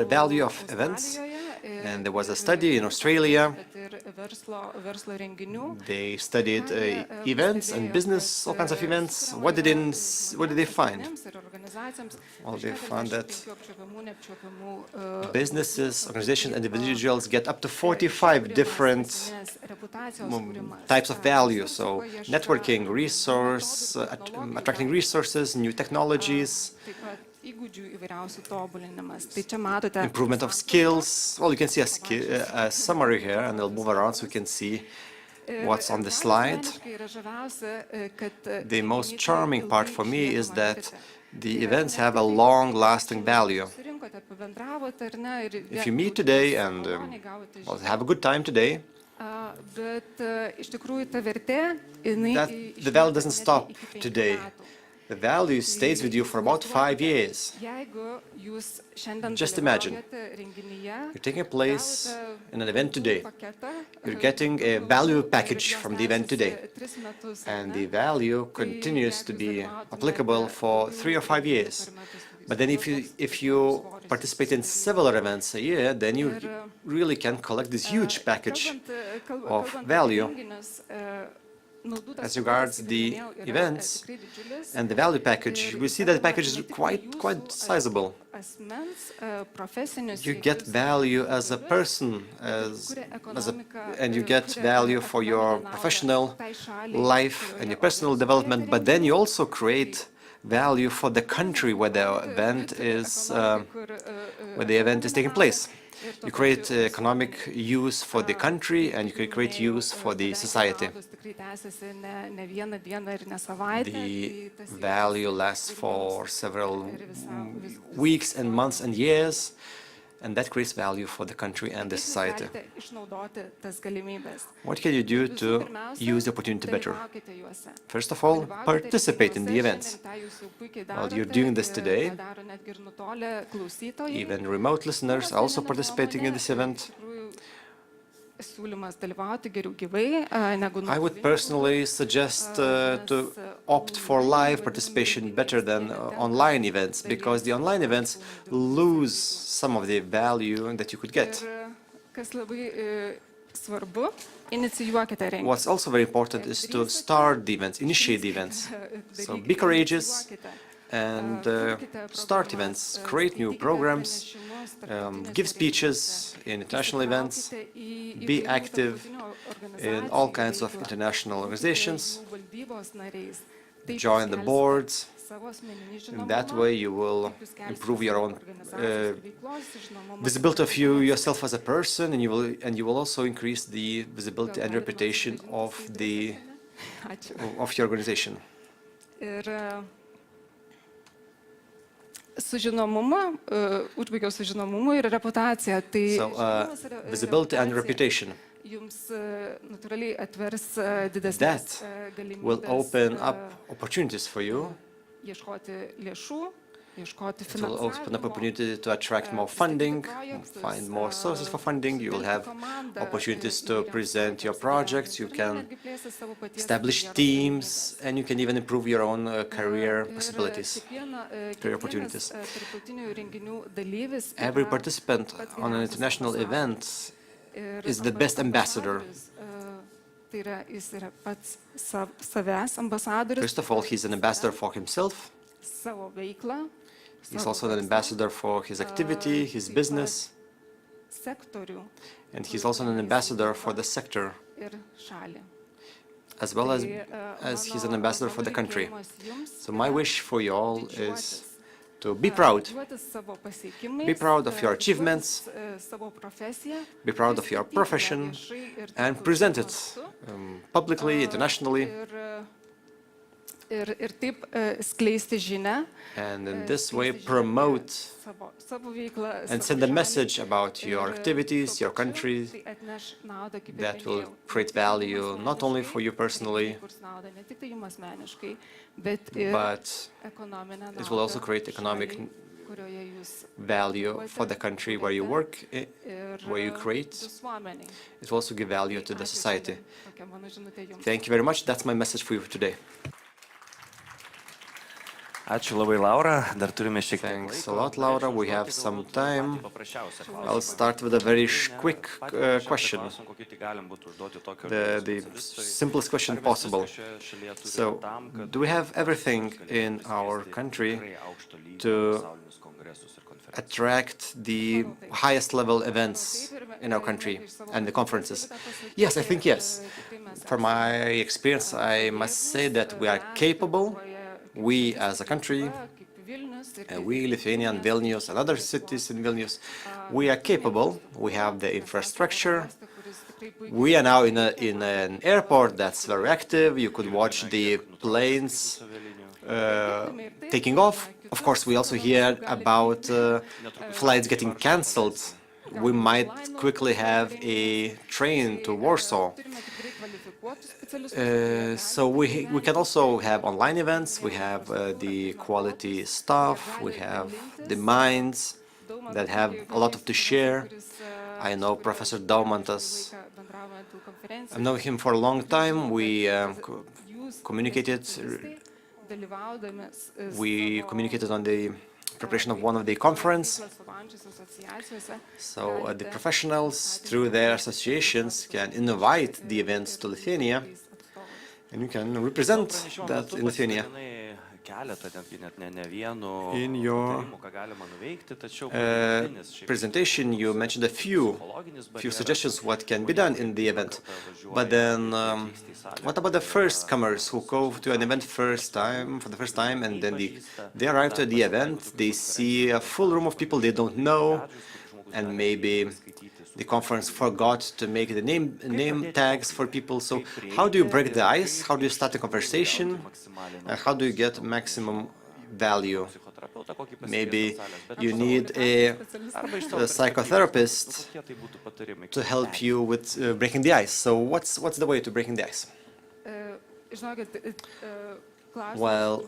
value of events. And there was a study in Australia. They studied events and business, all kinds of events. What did they find? Well, they found that businesses, organizations, and individuals get up to 45 different types of value. So networking, attracting resources, new technologies, improvement of skills. Well, you can see a summary here, and I'll move around so you can see what's on the slide. The most charming part for me is that the events have a long-lasting value. If you meet today and have a good time today, the value doesn't stop today. The value stays with you for about 5 years. Just imagine, you're taking place in an event today. You're getting a value package from the event today. And the value continues to be applicable for 3 or 5 years. But then if you participate in several events a year, then you really can collect this huge package of value. As regards the events and the value package, we see that the package is quite sizable. You get value as a person, and you get value for your professional life and your personal development, but then you also create value for the country where the event is taking place. You create economic use for the country, and you can create use for the society. The value lasts for several weeks and months and years, and that creates value for the country and the society. What can you do to use the opportunity better? First of all, participate in the events. Well, you're doing this today. Even remote listeners are also participating in this event. I would personally suggest to opt for live participation better than online events, because the online events lose some of the value that you could get. What's also very important is to start the events, initiate the events. So be courageous and start events, create new programs, give speeches in international events, be active in all kinds of international organizations, join the boards. In that way you will improve your own visibility of yourself as a person, and you will also increase the visibility and reputation of your organization. So, visibility and reputation. That will open up opportunities for you ieškoti It will open up finansavimo, opportunity to attract more funding, find more sources for funding. You will have opportunities to present your projects. You can establish teams, and you can even improve your own career possibilities, career opportunities. Every participant on an international event is the best ambassador. First of all, he's an ambassador for himself. He's also an ambassador for his activity, his business, and he's also an ambassador for the sector, as well as he's an ambassador for the country. So my wish for you all is to be proud. Be proud of your achievements, be proud of your profession, and present it publicly, internationally. And in this way promote and send a message about your activities, your country, that will create value not only for you personally, but it will also create economic value for the country where you work, where you create. It will also give value to the society. Thank you very much. That's my message for you today. Ačiū labai, Laura. Dar turime šiek tiek laiko. Thanks a lot, Laura. We have some time. I'll start with a very quick question. The simplest question possible. So, do we have everything in our country to attract the highest level events in our country and the conferences? Yes, I think yes. From my experience, I must say that we are capable. We as a country, we, Lithuania and Vilnius and other cities in Vilnius, we are capable. We have the infrastructure. We are now in an airport that's very active. You could watch the planes taking off. Of course, we also hear about flights getting cancelled. We might quickly have a train to Warsaw. So we can also have online events. We have the quality staff. We have the minds that have a lot to share. I know Professor Daumantas. I know him for a long time. We communicated on the preparation of one of the conference. So the professionals, through their associations, can invite the events to Lithuania, and you can represent that in Lithuania. In your presentation, you mentioned a few suggestions what can be done in the event. But then, what about the first comers who go to an event for the first time, and then they arrive to the event, they see a full room of people they don't know, and maybe the conference forgot to make the name tags for people. So how do you break the ice? How do you start a conversation? And how do you get maximum value? Maybe you need a psychotherapist to help you with breaking the ice. So what's the way to breaking the ice? Well,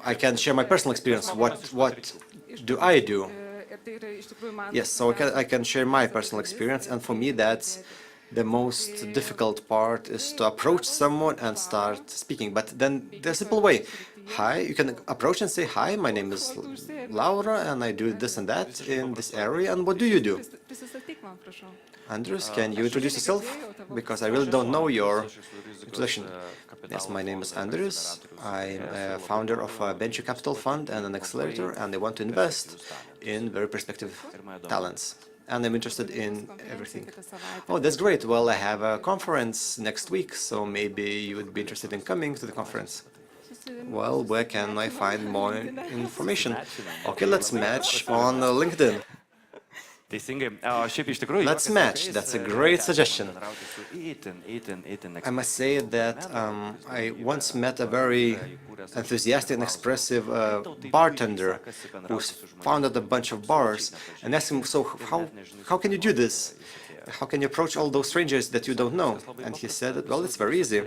I can share my personal experience. What do I do? Yes, so I can share my personal experience, and for me that's the most difficult part, is to approach someone and start speaking. But then there's a simple way. Hi, you can approach and say, hi, my name is Laura and I do this and that in this area, and what do you do? Andrius, can you introduce yourself? Because I really don't know your introduction. Yes, my name is Andrius. I'm a founder of a venture capital fund and an accelerator, and I want to invest in very perspective talents. And I'm interested in everything. Oh, that's great. Well, I have a conference next week, so maybe you would be interested in coming to the conference. Well, where can I find more information? Okay, let's match on LinkedIn. Let's match. That's a great suggestion. I must say that I once met a very enthusiastic and expressive bartender who founded a bunch of bars, and asked him, so how can you do this? how can you approach all those strangers that you don't know? And he said, well, it's very easy.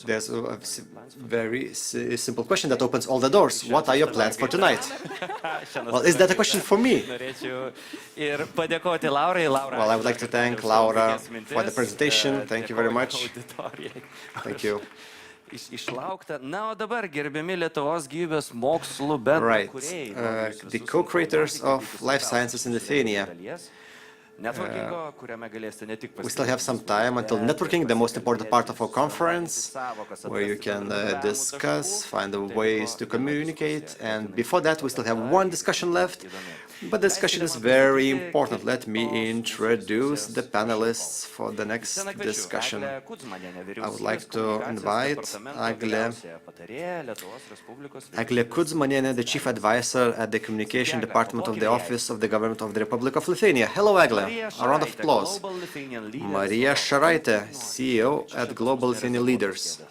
There's a very simple question that opens all the doors. What are your plans for tonight? Well, is that a question for me? Well, I would like to thank Laura for the presentation. Thank you very much. Thank you. Right. The co-creators of life sciences in Lithuania. We still have some time until networking, the most important part of our conference, where you can discuss, find the ways to communicate. And before that, we still have one discussion left. But the discussion is very important. Let me introduce the panelists for the next discussion. I would like to invite Eglė Kudzmanienė, the Chief Advisor at the Communication Department of the Office of the Government of the Republic of Lithuania. Hello, Eglė. A round of applause. Marija Šaraitė, CEO at Global Lithuanian Leaders.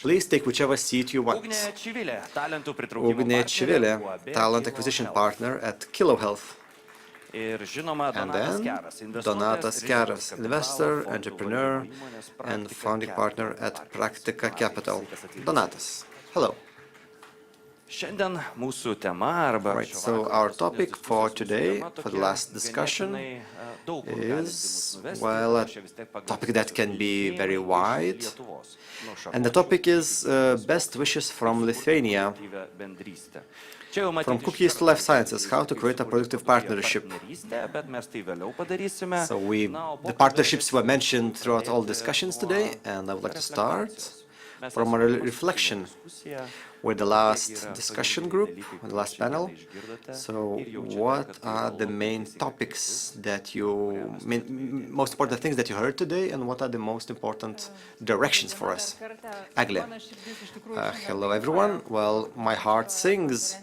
Please take whichever seat you want. Ugnė Čivilė, Talent Acquisition Partner at Kilo Health. And then Donatas Keras, investor, entrepreneur, and founding partner at Praktika Capital. Donatas, hello. Right, so our topic for today, for the last discussion, is, well, a topic that can be very wide. And the topic is best wishes from Lithuania. From cookies to life sciences, how to create a productive partnership. So the partnerships were mentioned throughout all discussions today, and I would like to start from a reflection with the last discussion group, the last panel. So what are the main topics that most important things that you heard today, and what are the most important directions for us? Eglė. Hello everyone. Well, my heart sings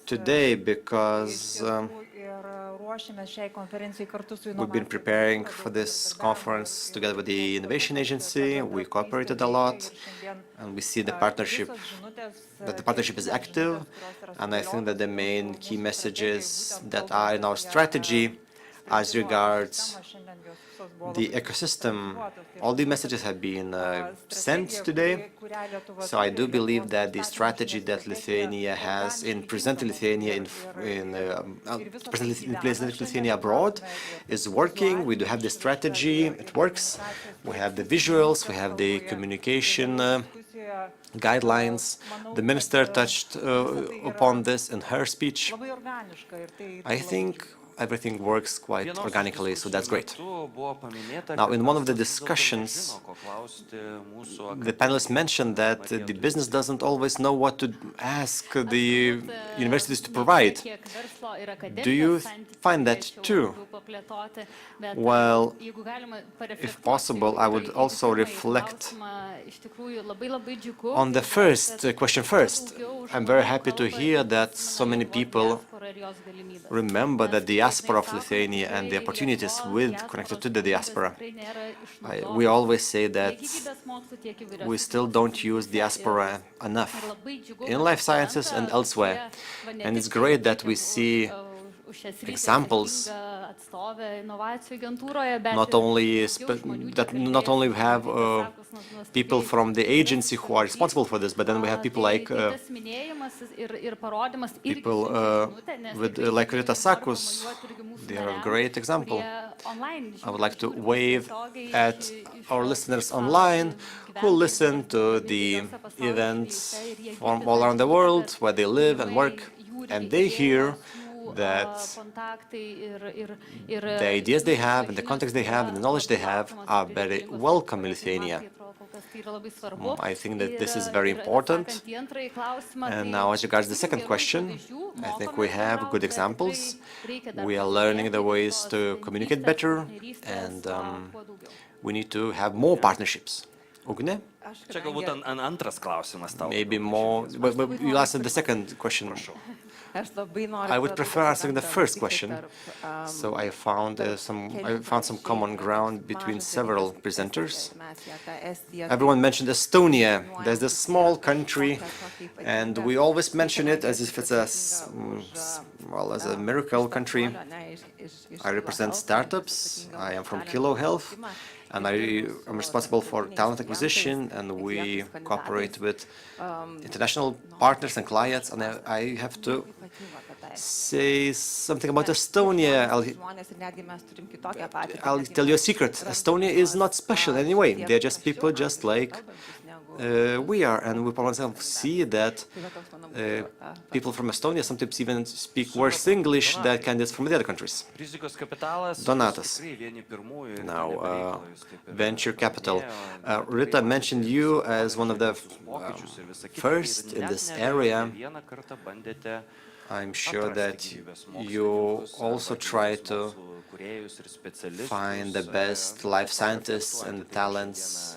today because we've been preparing for this conference together with the Innovation Agency. We cooperated a lot, and we see the partnership is active. And I think that the main key messages that are in our strategy as regards the ecosystem, all the messages have been sent today. So I do believe that the strategy that Lithuania has in presenting Lithuania in Lithuania abroad is working. We do have the strategy, it works. We have the visuals, we have the communication guidelines. The minister touched upon this in her speech. I think everything works quite organically, so that's great. Now, in one of the discussions, the panelists mentioned that the business doesn't always know what to ask the universities to provide. Do you find that too? Well, if possible, I would also reflect on the first question first. I'm very happy to hear that so many people remember the diaspora of Lithuania and the opportunities connected to the diaspora. We always say that we still don't use diaspora enough in life sciences and elsewhere. And it's great that we see examples not only we have people from the agency who are responsible for this, but then we have people like like Rita Sakus. They are a great example. I would like to wave at our listeners online who listen to the events from all around the world where they live and work, and they hear that the ideas they have and the context they have and the knowledge they have are very welcome in Lithuania. I think that this is very important. And now, as regards the second question, I think we have good examples. We are learning the ways to communicate better, and we need to have more partnerships. Ugne? Čia galbūt antras klausimas tau. Maybe more, but you asked the second question. I would prefer answering the first question. So I found some common ground between several presenters. Everyone mentioned Estonia. There's this small country, and we always mention it as if it's as a miracle country. I represent startups. I am from Kilo Health, and I am responsible for talent acquisition, and we cooperate with international partners and clients. And I have to say something about Estonia. I'll tell you a secret. Estonia is not special anyway. They're just people just like we are, and we probably see that people from Estonia sometimes even speak worse English than candidates from the other countries. Donatas. Now, venture capital. Rita mentioned you as one of the first in this area. I'm sure that you also try to find the best life scientists and talents.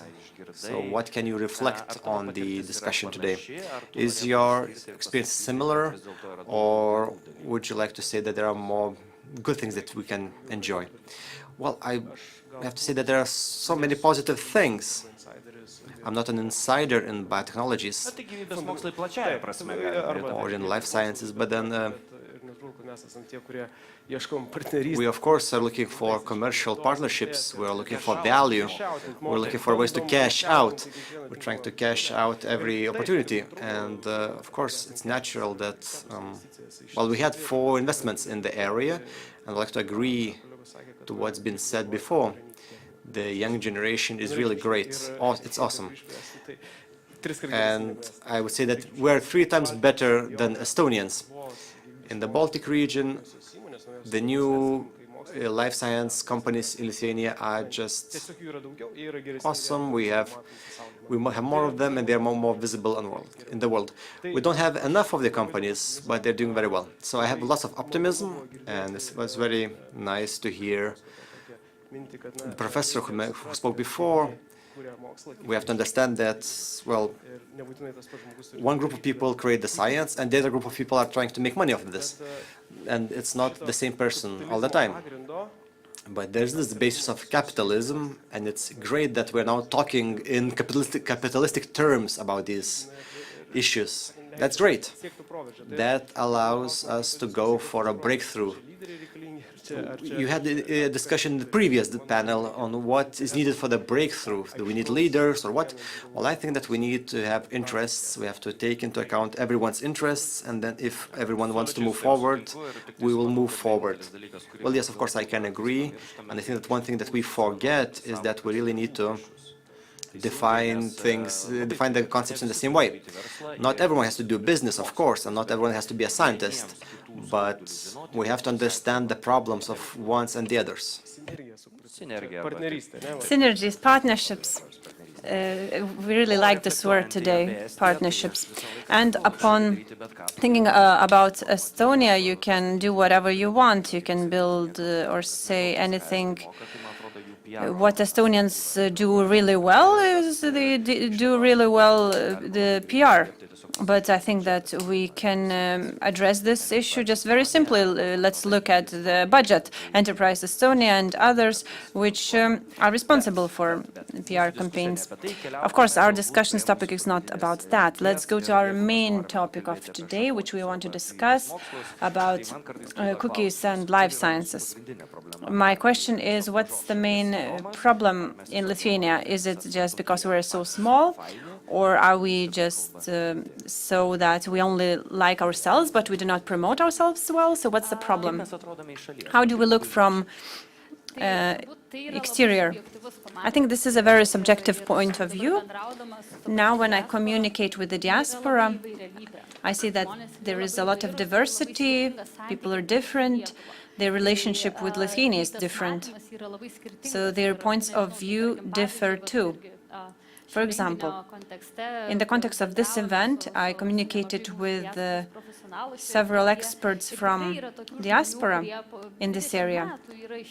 So what can you reflect on the discussion today? Is your experience similar, or would you like to say that there are more good things that we can enjoy? Well, I have to say that there are so many positive things. I'm not an insider in biotechnologies or in life sciences, but then we, of course, are looking for commercial partnerships. We are looking for value. We're looking for ways to cash out. We're trying to cash out every opportunity. And, of course, it's natural that, well, we had 4 investments in the area, and I'd like to agree to what's been said before. The young generation is really great. It's awesome. And I would say that we're 3 times better than Estonians. In the Baltic region, the new life science companies in Lithuania are just awesome. We have more of them, and they are more visible in the world. We don't have enough of the companies, but they're doing very well. So I have lots of optimism, and it was very nice to hear the professor who spoke before. We have to understand that, well, one group of people create the science, and the other group of people are trying to make money off of this. And it's not the same person all the time. But there's this basis of capitalism, and it's great that we're now talking in capitalistic terms about these issues. That's great. That allows us to go for a breakthrough. You had a discussion in the previous panel on what is needed for the breakthrough. Do we need leaders or what? Well, I think that we need to have interests. We have to take into account everyone's interests, and then if everyone wants to move forward, we will move forward. Well, yes, of course, I can agree. And I think that one thing that we forget is that we really need to define the concepts in the same way. Not everyone has to do business, of course, and not everyone has to be a scientist, but we have to understand the problems of ones and the others. Synergies, partnerships. We really like this word today, partnerships. And upon thinking about Estonia, you can do whatever you want. You can build or say anything. What Estonians do really well is they do really well the PR. But I think that we can address this issue just very simply. Let's look at the budget, Enterprise Estonia and others, which are responsible for PR campaigns. Of course, our discussion's topic is not about that. Let's go to our main topic of today, which we want to discuss about cookies and life sciences. My question is, what's the main problem in Lithuania? Is it just because we're so small? Or are we just so that we only like ourselves, but we do not promote ourselves well? So what's the problem? How do we look from exterior? I think this is a very subjective point of view. Now, when I communicate with the diaspora, I see that there is a lot of diversity, people are different, their relationship with Lithuania is different. So their points of view differ too. For example, in the context of this event, I communicated with several experts from diaspora in this area.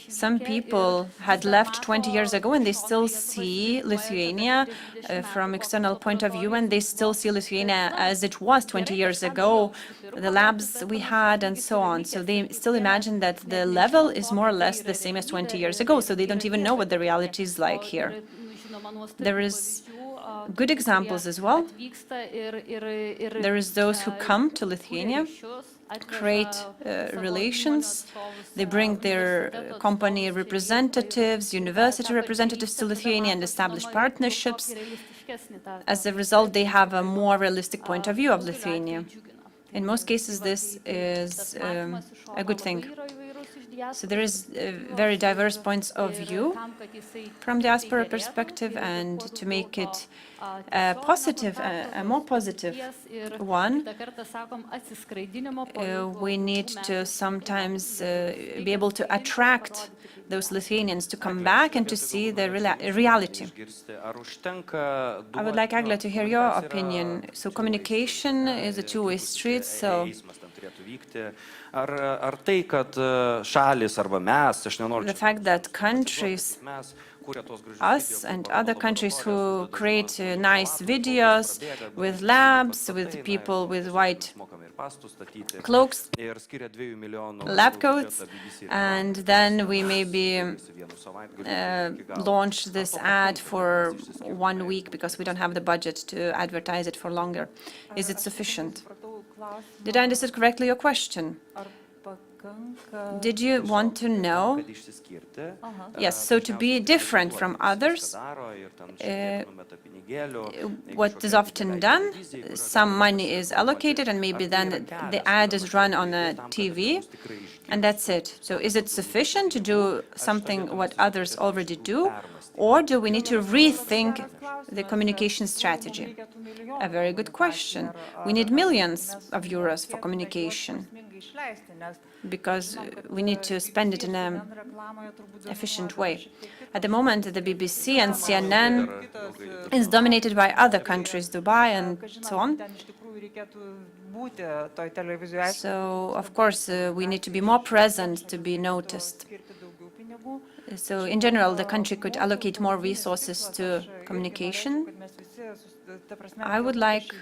Some people had left 20 years ago and they still see Lithuania from external point of view, and they still see Lithuania as it was 20 years ago, the labs we had and so on. So they still imagine that the level is more or less the same as 20 years ago, so they don't even know what the reality is like here. There is good examples as well. There is those who come to Lithuania, create relations. They bring their company representatives, university representatives to Lithuania and establish partnerships. As a result, they have a more realistic point of view of Lithuania. In most cases, this is a good thing. So there is very diverse points of view from diaspora perspective, and to make it positive, a more positive one, we need to sometimes be able to attract those Lithuanians to come back and to see the reality. I would like, Egle, to hear your opinion. So communication is a two-way street, so the fact that countries, us and other countries who create nice videos with labs, with people with white cloaks, lab coats, and then we maybe launch this ad for 1 week because we don't have the budget to advertise it for longer. Is it sufficient? Did I understand correctly your question? Did you want to know? Yes, so to be different from others, what is often done, some money is allocated and maybe then the ad is run on a TV, and that's it. So is it sufficient to do something what others already do, or do we need to rethink the communication strategy? A very good question. We need millions of euros for communication, because we need to spend it in an efficient way. At the moment, the BBC and CNN is dominated by other countries, Dubai and so on. So, of course, we need to be more present to be noticed. So, in general, the country could allocate more resources to communication. I would like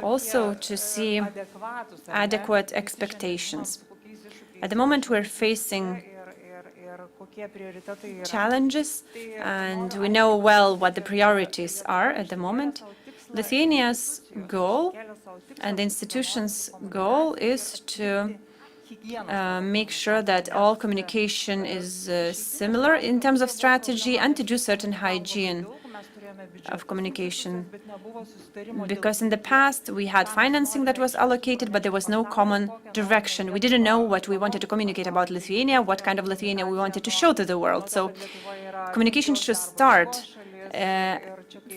also to see adequate expectations. At the moment, we're facing challenges, and we know well what the priorities are at the moment. Lithuania's goal and the institution's goal is to make sure that all communication is similar in terms of strategy, and to do certain hygiene of communication. Because in the past we had financing that was allocated, but there was no common direction. We didn't know what we wanted to communicate about Lithuania, what kind of Lithuania we wanted to show to the world. So communication should start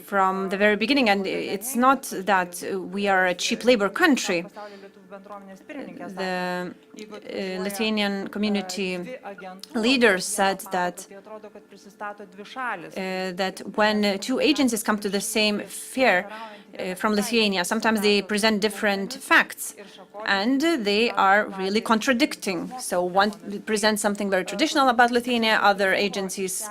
from the very beginning, and it's not that we are a cheap labor country. The Lithuanian community leaders said that when two agencies come to the same fair from Lithuania, sometimes they present different facts, and they are really contradicting. So one presents something very traditional about Lithuania, other agencies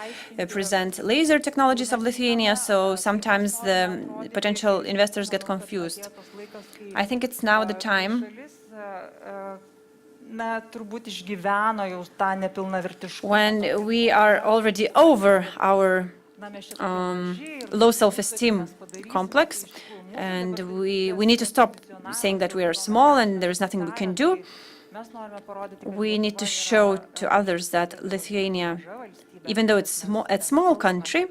present laser technologies of Lithuania, so sometimes the potential investors get confused. I think it's now the time when we are already over our low self-esteem complex, and we need to stop saying that we are small and there is nothing we can do. We need to show to others that Lithuania, even though it's a small country,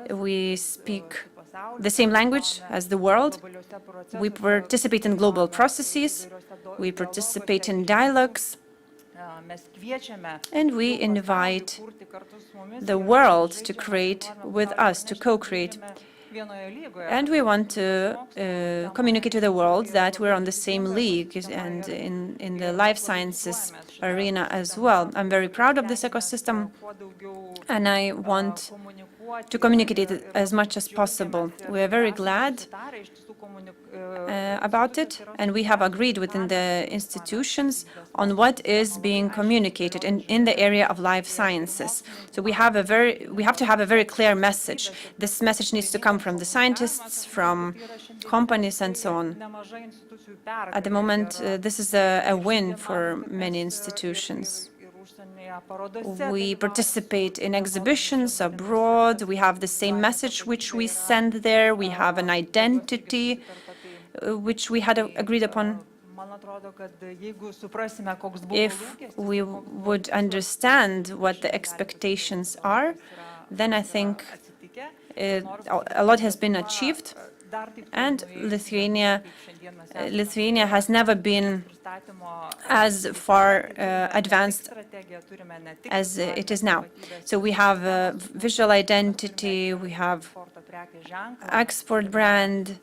we speak the same language as the world. We participate in global processes, we participate in dialogues, and we invite the world to create with us, to co-create. And we want to communicate to the world that we're on the same league, and in the life sciences arena as well. I'm very proud of this ecosystem, and I want to communicate it as much as possible. We are very glad about it, and we have agreed within the institutions on what is being communicated in the area of life sciences. So we have to have a very clear message. This message needs to come from the scientists, from companies, and so on. At the moment, this is a win for many institutions. We participate in exhibitions abroad. We have the same message which we send there. We have an identity which we had agreed upon. If we would understand what the expectations are, then I think a lot has been achieved. And Lithuania has never been as far advanced as it is now. So we have visual identity, we have export brand,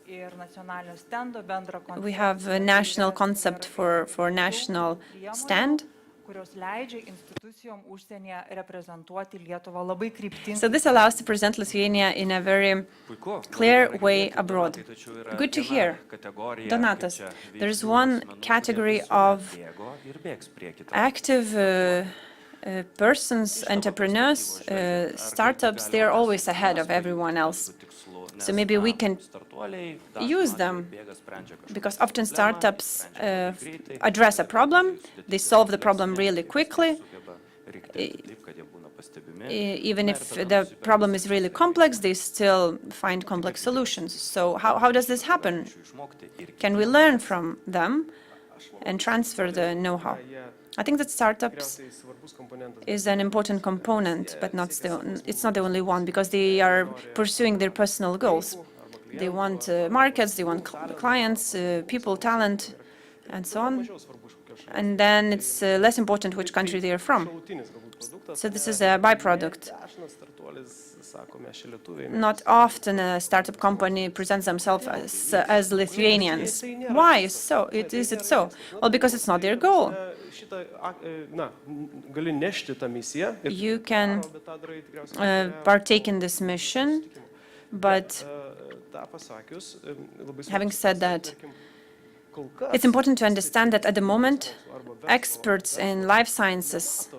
we have a national concept for national stand. So this allows to present Lithuania in a very clear way abroad. Good to hear. Donatas, there is one category of active persons, entrepreneurs, startups. They are always ahead of everyone else. So maybe we can use them, because often startups address a problem, they solve the problem really quickly, even if the problem is really complex, they still find complex solutions. So how does this happen? Can we learn from them and transfer the know-how? I think that startups is an important component, but it's not the only one, because they are pursuing their personal goals. They want markets, they want clients, people, talent, and so on. And then it's less important which country they are from. So this is a byproduct. Not often a startup company presents themselves as Lithuanians. Why so? Is it so? Well, because it's not their goal. You can partake in this mission, but having said that, it's important to understand that at the moment, experts in life sciences,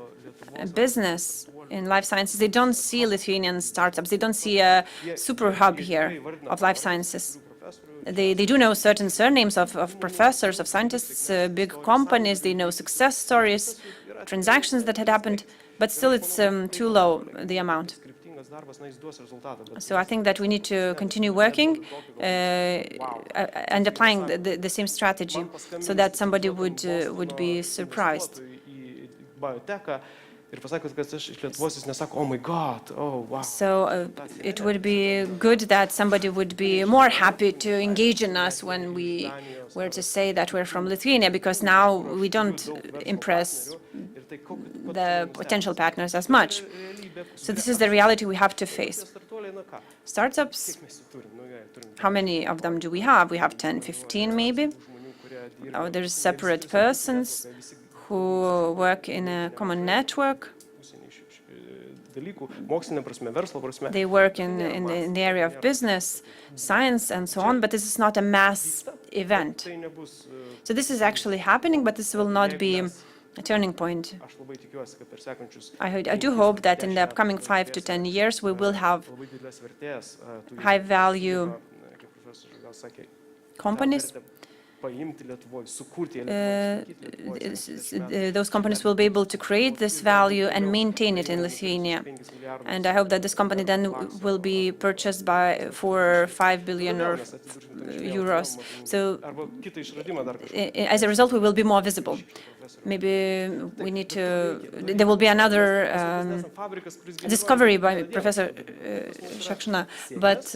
business in life sciences, they don't see Lithuanian startups. They don't see a super hub here of life sciences. They do know certain surnames of professors, of scientists, big companies. They know success stories, transactions that had happened, but still it's too low, the amount. So I think that we need to continue working and applying the same strategy, so that somebody would be surprised. So it would be good that somebody would be more happy to engage in us when we were to say that we're from Lithuania, because now we don't impress the potential partners as much. So this is the reality we have to face. Startups, how many of them do we have? We have 10, 15 maybe. There's separate persons who work in a common network. They work in the area of business, science, and so on, but this is not a mass event. So this is actually happening, but this will not be a turning point. I do hope that in the upcoming 5 to 10 years, we will have high-value companies. Those companies will be able to create this value and maintain it in Lithuania. And I hope that this company then will be purchased for 5 billion euros. So as a result, we will be more visible. Maybe we need to, there will be another discovery by Professor Shakshna, but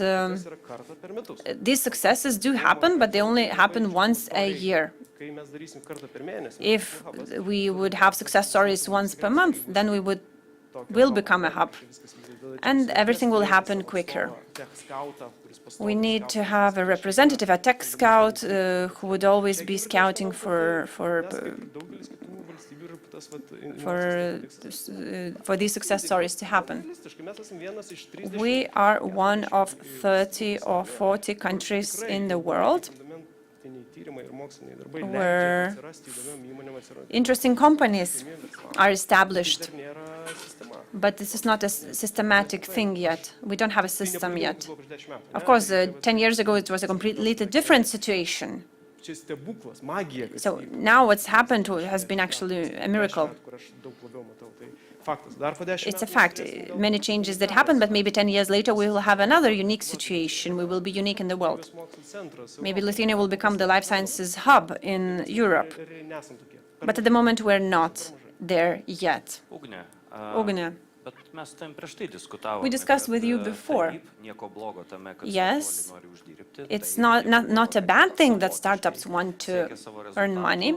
these successes do happen, but they only happen once a year. If we would have success stories once per month, then we would will become a hub, and everything will happen quicker. We need to have a representative, a tech scout, who would always be scouting for these success stories to happen. We are one of 30 or 40 countries in the world where interesting companies are established. But this is not a systematic thing yet. We don't have a system yet. Of course, 10 years ago, it was a completely different situation. So now what's happened has been actually a miracle. It's a fact. Many changes that happen, but maybe 10 years later we will have another unique situation. We will be unique in the world. Maybe Lithuania will become the life sciences hub in Europe. But at the moment we're not there yet. Ugne, we discussed with you before. Yes, it's not a bad thing that startups want to earn money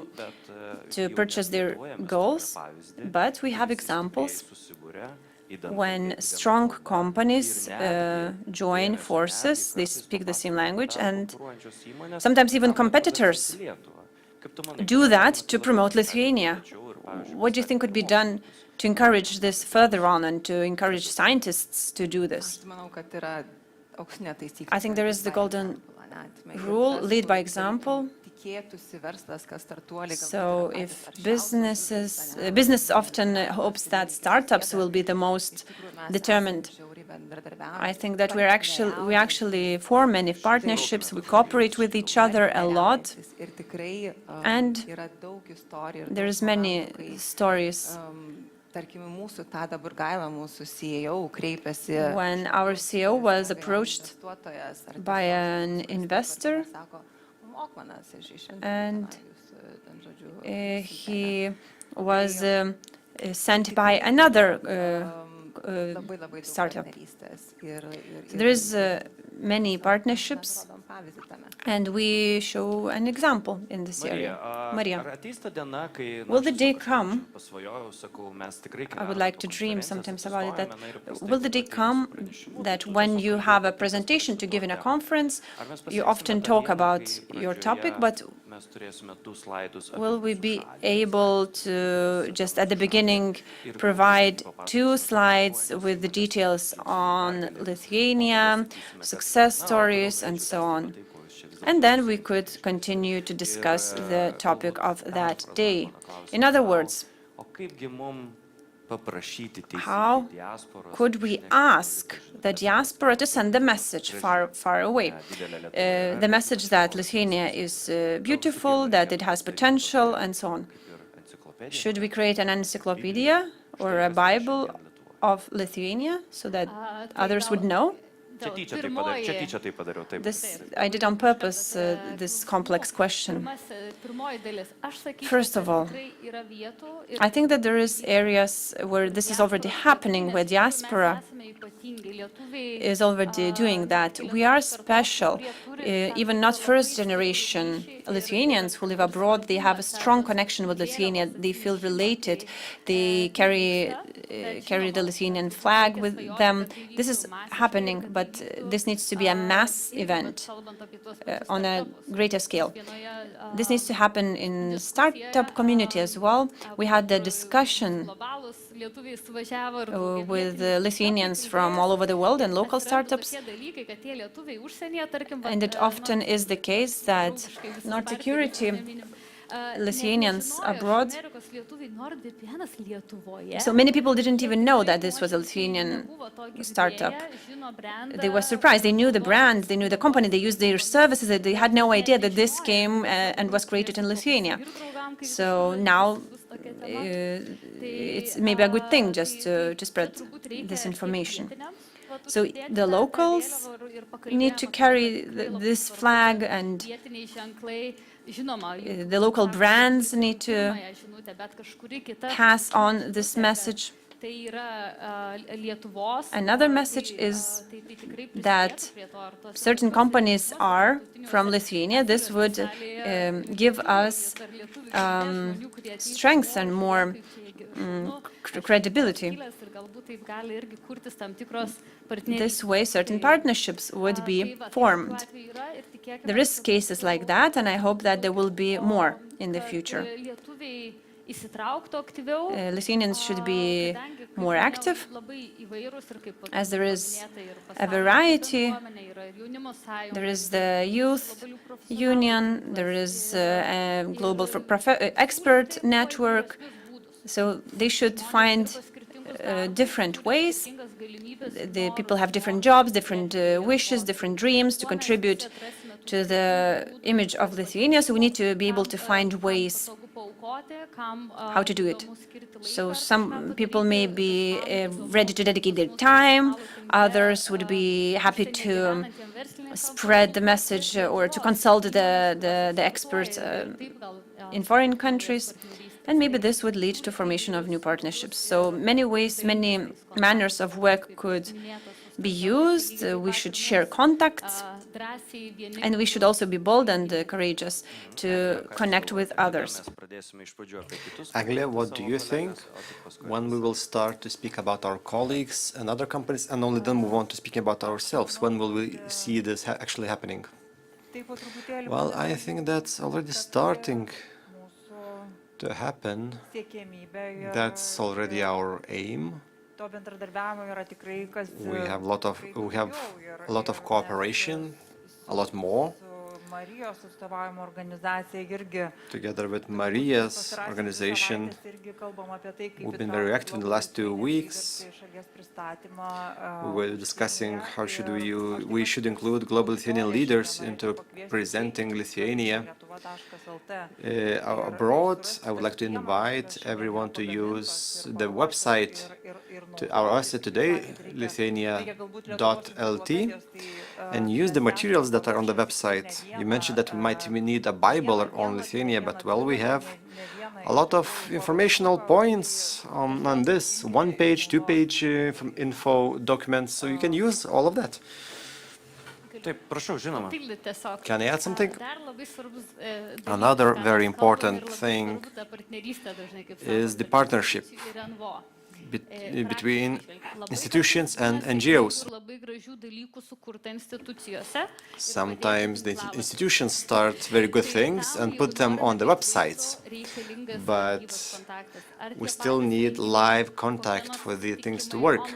to purchase their goals, but we have examples when strong companies join forces, they speak the same language, and sometimes even competitors do that to promote Lithuania. What do you think could be done to encourage this further on and to encourage scientists to do this? I think there is the golden rule, lead by example. So if business often hopes that startups will be the most determined. I think that we actually form many partnerships, we cooperate with each other a lot, and there is many stories. When our CEO was approached by an investor, and he was sent by another startup. There is many partnerships, and we show an example in this area. Maria, will the day come, I would like to dream sometimes about it, that will the day come that when you have a presentation to give in a conference, you often talk about your topic, but will we be able to just at the beginning provide 2 slides with the details on Lithuania, success stories, and so on? And then we could continue to discuss the topic of that day. In other words, how could we ask the diaspora to send a message far away? The message that Lithuania is beautiful, that it has potential, and so on. Should we create an encyclopedia or a Bible of Lithuania so that others would know? I did on purpose this complex question. First of all, I think that there is areas where this is already happening, where diaspora is already doing that. We are special. Even not first-generation Lithuanians who live abroad, they have a strong connection with Lithuania. They feel related. They carry the Lithuanian flag with them. This is happening, but this needs to be a mass event on a greater scale. This needs to happen in startup community as well. We had a discussion with Lithuanians from all over the world and local startups. And it often is the case that not security Lithuanians abroad. So many people didn't even know that this was a Lithuanian startup. They were surprised. They knew the brand, they knew the company, they used their services. They had no idea that this came and was created in Lithuania. So now it's maybe a good thing just to spread this information. So the locals need to carry this flag, and the local brands need to pass on this message. Another message is that certain companies are from Lithuania. This would give us strength and more credibility. This way, certain partnerships would be formed. There is cases like that, and I hope that there will be more in the future. Lithuanians should be more active, as there is a variety. There is the youth union, there is a global expert network, so they should find different ways. The people have different jobs, different wishes, different dreams to contribute to the image of Lithuania, so we need to be able to find ways how to do it. So some people may be ready to dedicate their time, others would be happy to spread the message or to consult the experts in foreign countries, and maybe this would lead to formation of new partnerships. So many ways, many manners of work could be used. We should share contacts, and we should also be bold and courageous to connect with others. Anglia, what do you think when we will start to speak about our colleagues and other companies, and only then move on to speaking about ourselves? When will we see this actually happening? Well, I think that's already starting to happen. That's already our aim. We have a lot of cooperation, a lot more. Together with Maria's organization, we've been very active in the last 2 weeks. We were discussing how we should include global Lithuanian leaders into presenting Lithuania abroad. I would like to invite everyone to use the website our website today, lithuania.lt, and use the materials that are on the website. You mentioned that we need a Bible on Lithuania, but well, we have a lot of informational points on this, 1-page, 2-page info documents, so you can use all of that. Can I add something? Another very important thing is the partnership between institutions and NGOs. Sometimes the institutions start very good things and put them on the websites, but we still need live contact for the things to work.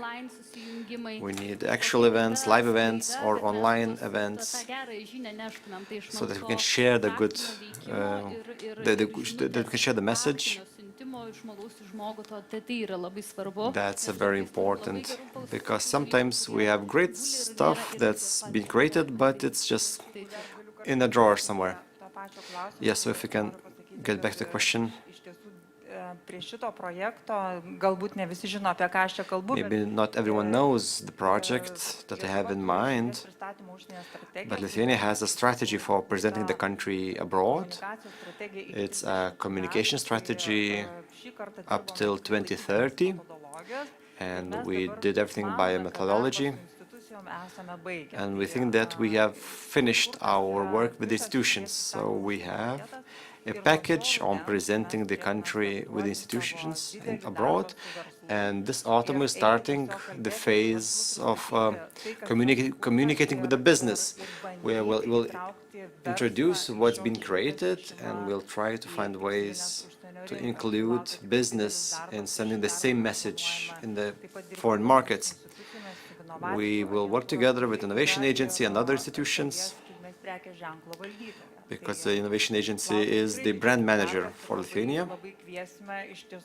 We need actual events, live events, or online events, so that we can share the good, that we can share the message. That's very important, because sometimes we have great stuff that's been created, but it's just in a drawer somewhere. Yes, so if we can get back to the question. Maybe not everyone knows the project that I have in mind, but Lithuania has a strategy for presenting the country abroad. It's a communication strategy up till 2030, and we did everything by a methodology. And we think that we have finished our work with the institutions. So we have a package on presenting the country with institutions abroad. And this autumn we're starting the phase of communicating with the business, where we'll introduce what's been created, and we'll try to find ways to include business in sending the same message in the foreign markets. We will work together with the Innovation Agency and other institutions, because the Innovation Agency is the brand manager for Lithuania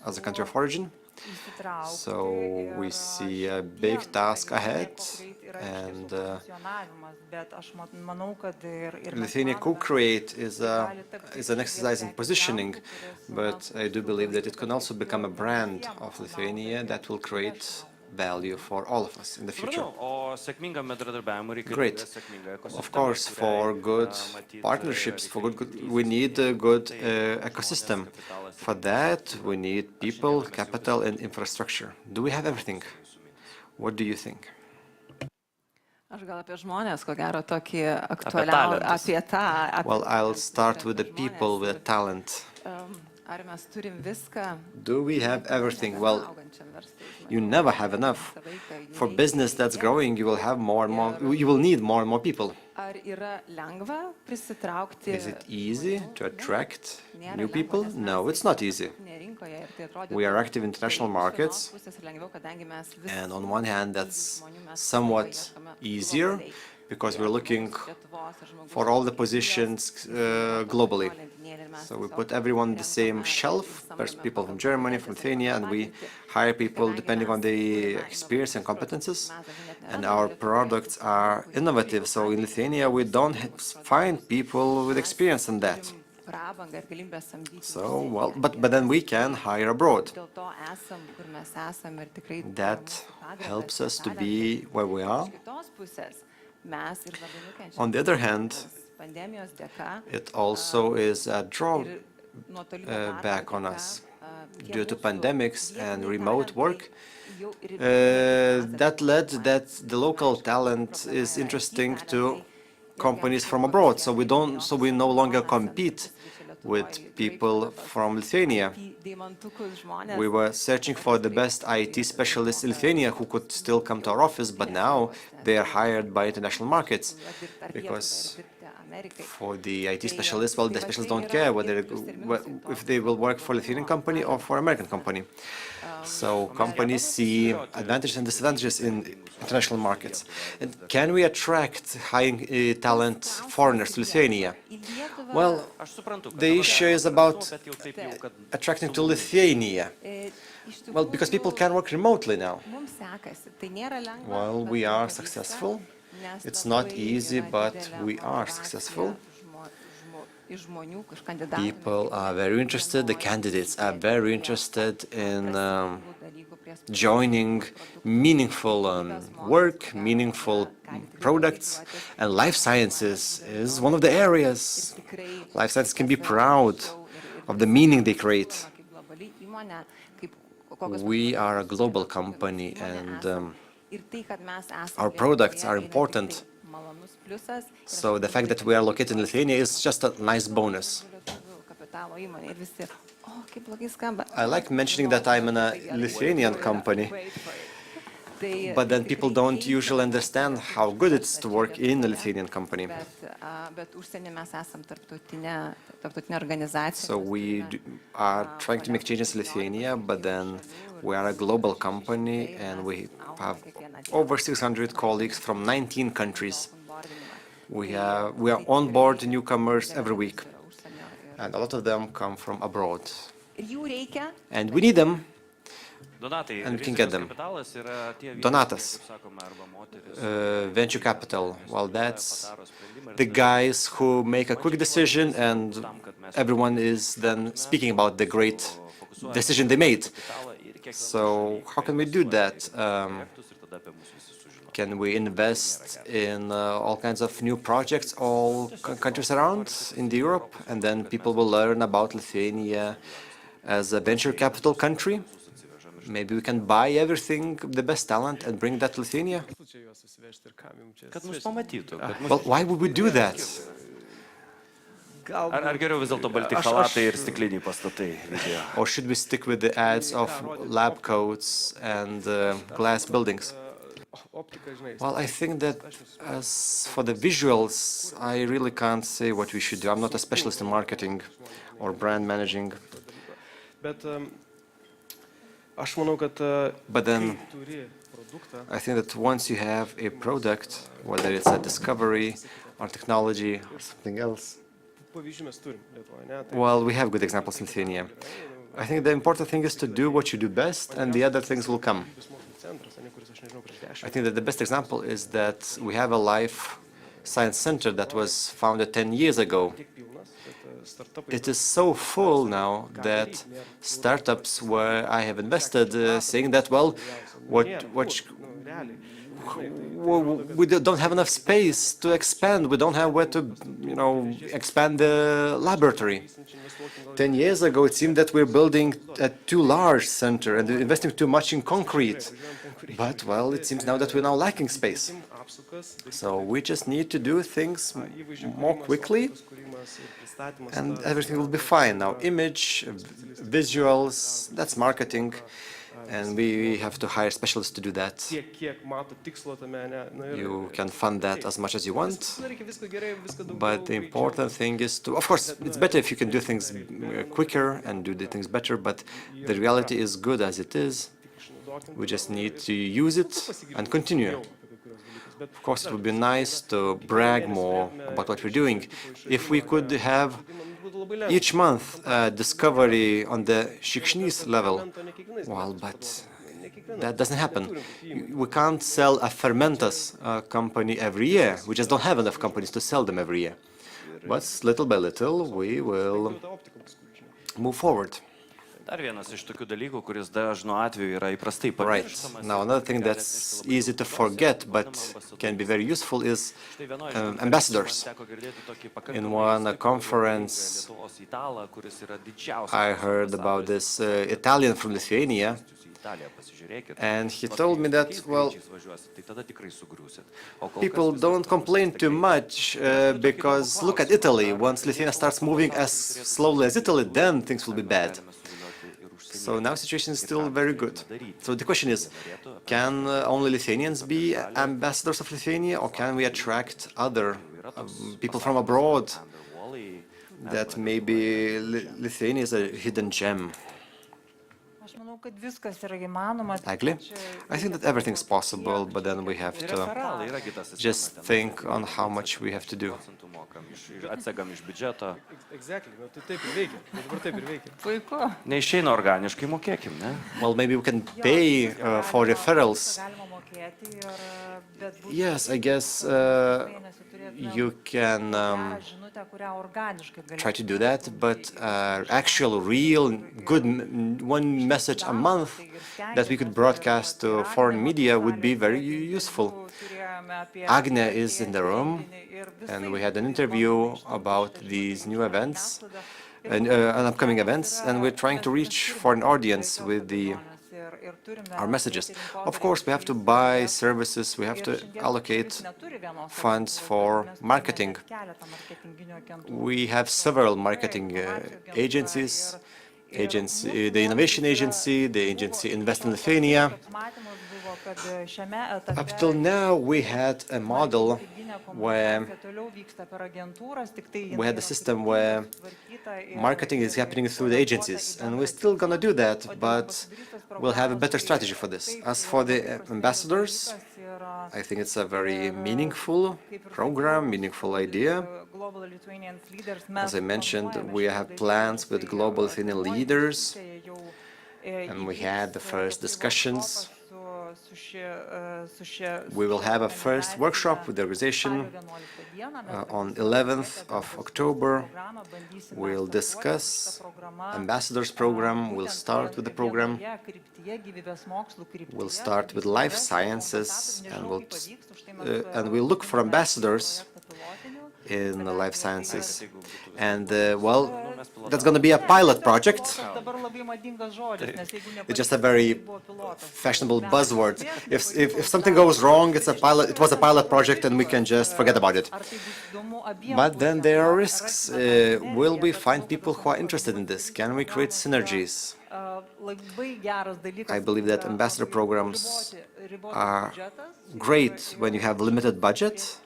as a country of origin. So we see a big task ahead, and Lithuania Co-Create is an exercise in positioning, but I do believe that it can also become a brand of Lithuania that will create value for all of us in the future. Great. Of course, for good partnerships, we need a good ecosystem. For that, we need people, capital, and infrastructure. Do we have everything? What do you think? Well, I'll start with the people with talent. Do we have everything? Well, you never have enough. For business that's growing, you will have more and more, you will need more and more people. Is it easy to attract new people? No, it's not easy. We are active in international markets, and on one hand, that's somewhat easier because we're looking for all the positions globally. So we put everyone on the same shelf. There's people from Germany, from Lithuania, and we hire people depending on the experience and competences. And our products are innovative. So in Lithuania, we don't find people with experience in that. So, well, but then we can hire abroad. That helps us to be where we are. On the other hand, it also is a drawback on us. Due to pandemics and remote work, that led that the local talent is interesting to companies from abroad. So we no longer compete with people from Lithuania. We were searching for the best IT specialists in Lithuania who could still come to our office, but now they are hired by international markets because for the IT specialists, well, the specialists don't care if they will work for a Lithuanian company or for an American company. So companies see advantages and disadvantages in international markets. And can we attract high talent foreigners to Lithuania? Well, the issue is about attracting to Lithuania. Well, because people can work remotely now. Well, we are successful. It's not easy, but we are successful. People are very interested, the candidates are very interested in joining meaningful work, meaningful products, and life sciences is one of the areas. Life sciences can be proud of the meaning they create. We are a global company, and our products are important. So the fact that we are located in Lithuania is just a nice bonus. I like mentioning that I'm in a Lithuanian company, but then people don't usually understand how good it's to work in a Lithuanian company. So we are trying to make changes in Lithuania, but then we are a global company and we have over 600 colleagues from 19 countries. We are on board newcomers every week, and a lot of them come from abroad. And we need them, and we can get them. Donatas, venture capital, well, that's the guys who make a quick decision and everyone is then speaking about the great decision they made. So how can we do that? Can we invest in all kinds of new projects, all countries around in Europe, and then people will learn about Lithuania as a venture capital country? Maybe we can buy everything, the best talent, and bring that to Lithuania? Well, why would we do that? Or should we stick with the ads of lab coats and glass buildings? Well, I think that as for the visuals, I really can't say what we should do. I'm not a specialist in marketing or brand managing. But then I think that once you have a product, whether it's a discovery or technology or something else, well, we have good examples in Lithuania. I think the important thing is to do what you do best, and the other things will come. I think that the best example is that we have a Life Science Center that was founded 10 years ago. It is so full now that startups where I have invested saying that, well, we don't have enough space to expand. We don't have where to, expand the laboratory. 10 years ago, it seemed that we're building a too large center and investing too much in concrete. But, well, it seems now that we're now lacking space. So we just need to do things more quickly, and everything will be fine. Now, image, visuals, that's marketing. And we have to hire specialists to do that. You can fund that as much as you want, but the important thing is to, of course, it's better if you can do things quicker and do the things better, but the reality is good as it is. We just need to use it and continue. Of course, it would be nice to brag more about what we're doing. If we could have each month discovery on the Shikshnis level, well, but that doesn't happen. We can't sell a fermentas company every year. We just don't have enough companies to sell them every year. But little by little, we will move forward. Dar vienas iš tokių dalykų, kuris dažnu atveju yra įprastai pamirštamas. Right. Now, another thing that's easy to forget, but can be very useful, is ambassadors. In one conference, I heard about this Italian from Lithuania, and he told me that, well, people don't complain too much because look at Italy. Once Lithuania starts moving as slowly as Italy, then things will be bad. So now situation is still very good. So the question is, can only Lithuanians be ambassadors of Lithuania, or can we attract other people from abroad? That maybe Lithuania is a hidden gem. Exactly. I think that everything's possible, but then we have to just think on how much we have to do. Neišeina organiškai, mokėkim, ne? Well, maybe we can pay for referrals. Yes, I guess you can try to do that, but actual, real, good one message a month that we could broadcast to foreign media would be very useful. Agne is in the room, and we had an interview about these new events, and upcoming events, and we're trying to reach foreign audience with our messages. Of course, we have to buy services, we have to allocate funds for marketing. We have several marketing agencies, the Innovation Agency, the agency Invest in Lithuania. Up till now, we had a model where we had a system where marketing is happening through the agencies, and we're still going to do that, but we'll have a better strategy for this. As for the ambassadors, I think it's a very meaningful program, meaningful idea. As I mentioned, we have plans with global Lithuanian leaders, and we had the first discussions. We will have a first workshop with the organization on 11th of October. We'll discuss ambassadors program. We'll start with the program. We'll start with life sciences, and we'll look for ambassadors in the life sciences. And, well, that's going to be a pilot project. It's just a very fashionable buzzword. If something goes wrong, it's a pilot. It was a pilot project, and we can just forget about it. But then there are risks. Will we find people who are interested in this? Can we create synergies? I believe that ambassador programs are great when you have limited budget.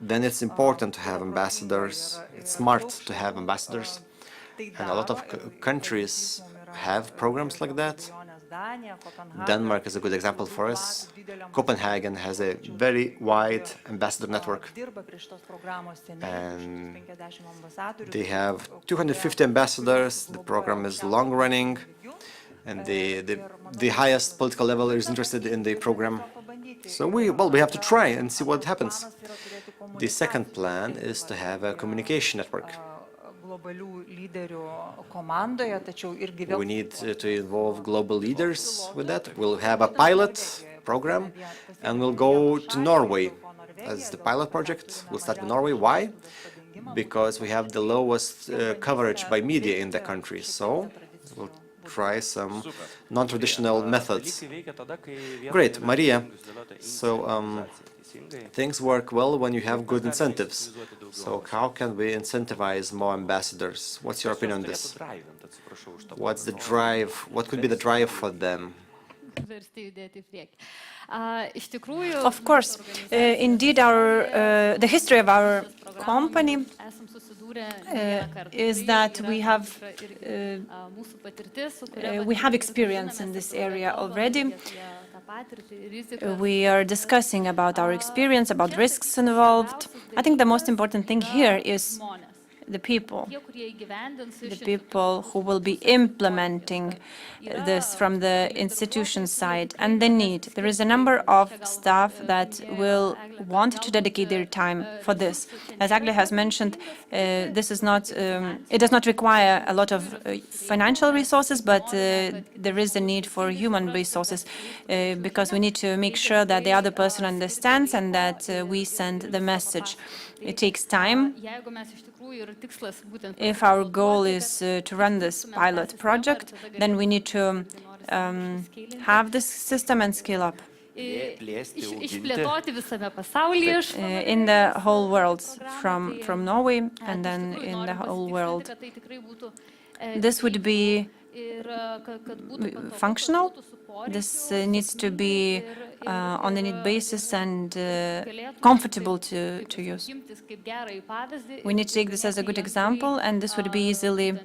Then it's important to have ambassadors. It's smart to have ambassadors. And a lot of countries have programs like that. Denmark is a good example for us. Copenhagen has a very wide ambassador network. And they have 250 ambassadors. The program is long-running. And the highest political level is interested in the program. So we have to try and see what happens. The second plan is to have a communication network. We need to involve global leaders with that. We'll have a pilot program, and we'll go to Norway as the pilot project. We'll start with Norway. Why? Because we have the lowest coverage by media in the country, so we'll try some non-traditional methods. Great, Maria. So things work well when you have good incentives. So how can we incentivize more ambassadors? What's your opinion on this? What's the drive? What could be the drive for them? Of course, indeed, the history of our company is that we have experience in this area already. We are discussing about our experience, about risks involved. I think the most important thing here is the people who will be implementing this from the institution side, and the need. There is a number of staff that will want to dedicate their time for this. As Agle has mentioned, it does not require a lot of financial resources, but there is a need for human resources because we need to make sure that the other person understands and that we send the message. It takes time. If our goal is to run this pilot project, then we need to have this system and scale up in the whole world, from Norway and then in the whole world. This would be functional. This needs to be on a need basis and comfortable to use. We need to take this as a good example, and this would be easily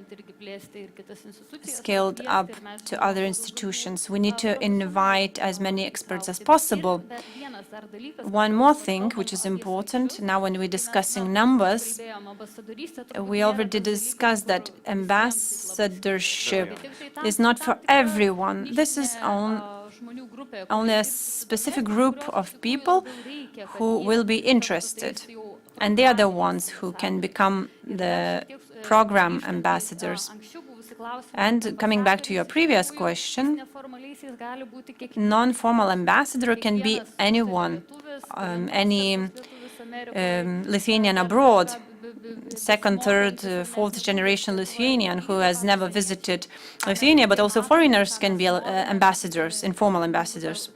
scaled up to other institutions. We need to invite as many experts as possible. One more thing, which is important, now when we're discussing numbers, we already discussed that ambassadorship is not for everyone. This is only a specific group of people who will be interested, and they are the ones who can become the program ambassadors. And coming back to your previous question, non-formal ambassador can be anyone, any Lithuanian abroad, second, third, fourth generation Lithuanian who has never visited Lithuania, but also foreigners can be ambassadors, informal ambassadors.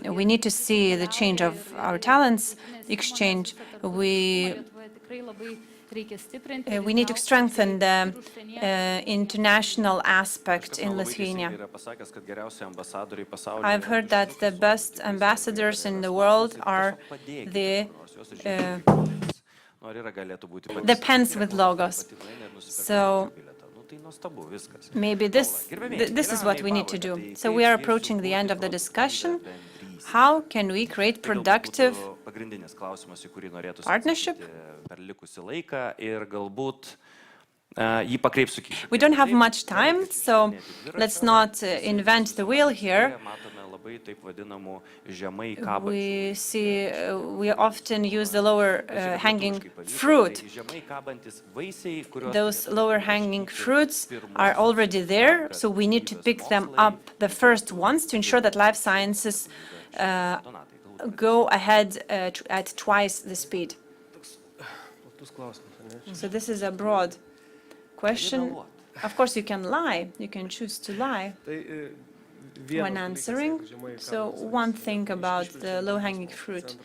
We need to see the change of our talents exchange. We need to strengthen the international aspect in Lithuania. I've heard that the best ambassadors in the world are the pens with logos. So maybe this is what we need to do. So we are approaching the end of the discussion. How can we create productive partnership? We don't have much time, so let's not invent the wheel here. We often use the lower hanging fruit. Those lower hanging fruits are already there, so we need to pick them up, the first ones, to ensure that life sciences go ahead at twice the speed. So this is a broad question. Of course, you can lie. You can choose to lie when answering. So one thing about the low-hanging fruit.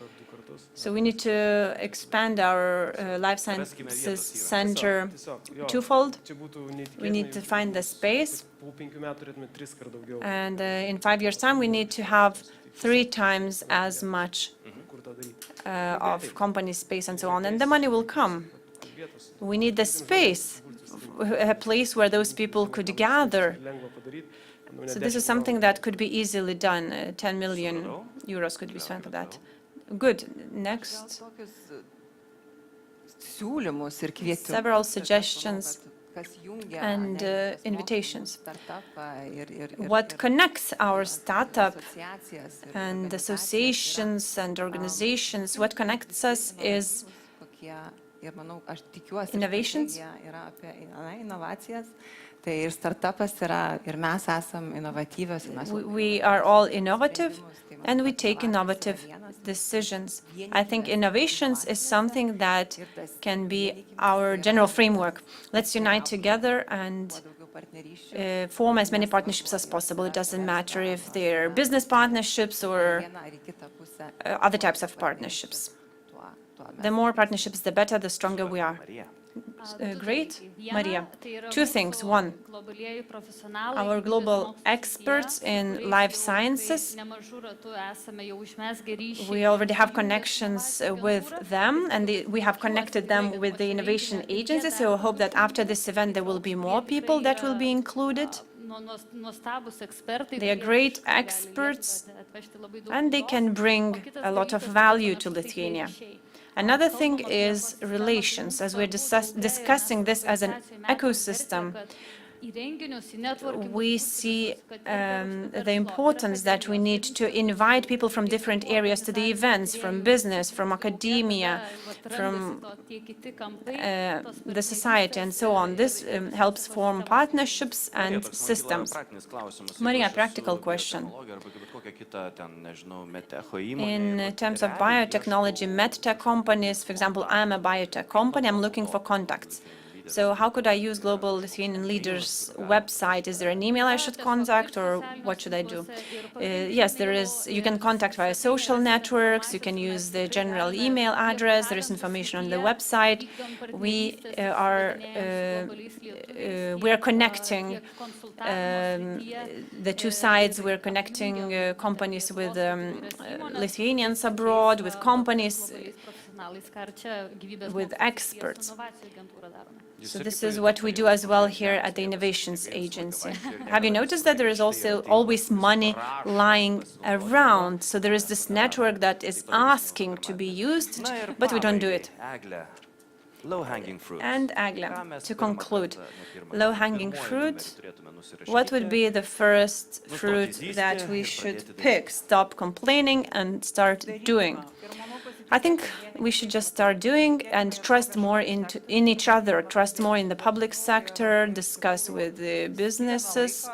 So we need to expand our life sciences center twofold. We need to find the space. And in 5 years' time, we need to have 3 times as much of company space and so on. And the money will come. We need the space, a place where those people could gather. So this is something that could be easily done. 10 million euros could be spent for that. Good. Next. Several suggestions and invitations. What connects our startup and associations and organizations, what connects us is Innovations. We are all innovative and we take innovative decisions. I think innovations is something that can be our general framework. Let's unite together and form as many partnerships as possible. It doesn't matter if they're business partnerships or other types of partnerships. The more partnerships, the better, the stronger we are. Great. Maria, two things. One, our global experts in life sciences, we already have connections with them, and we have connected them with the innovation agency, so I hope that after this event there will be more people that will be included. They are great experts, and they can bring a lot of value to Lithuania. Another thing is relations. As we're discussing this as an ecosystem, we see the importance that we need to invite people from different areas to the events, from business, from academia, from the society, and so on. This helps form partnerships and systems. Maria, practical question. In terms of biotechnology, medtech companies, for example, I'm a biotech company, I'm looking for contacts. So how could I use Global Lithuanian Leaders website? Is there an email I should contact, or what should I do? Yes, there is. You can contact via social networks. You can use the general email address. There is information on the website. We are connecting the two sides. We're connecting companies with Lithuanians abroad, with companies, with experts. So this is what we do as well here at the Innovations Agency. Have you noticed that there is also always money lying around? So there is this network that is asking to be used, but we don't do it. Low-hanging fruit. And Agla, to conclude, low-hanging fruit, what would be the first fruit that we should pick? Stop complaining and start doing. I think we should just start doing and trust more in each other, trust more in the public sector, discuss with the businesses.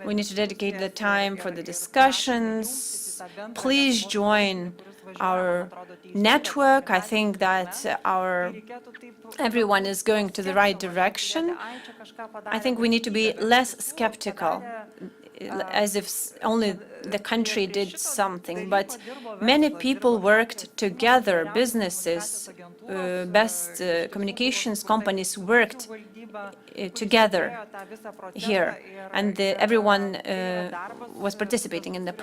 We need to dedicate the time for the discussions. Please join our network. I think that everyone is going to the right direction. I think we need to be less skeptical, as if only the country did something, but many people worked together, businesses, best communications companies worked together here, and everyone was participating in the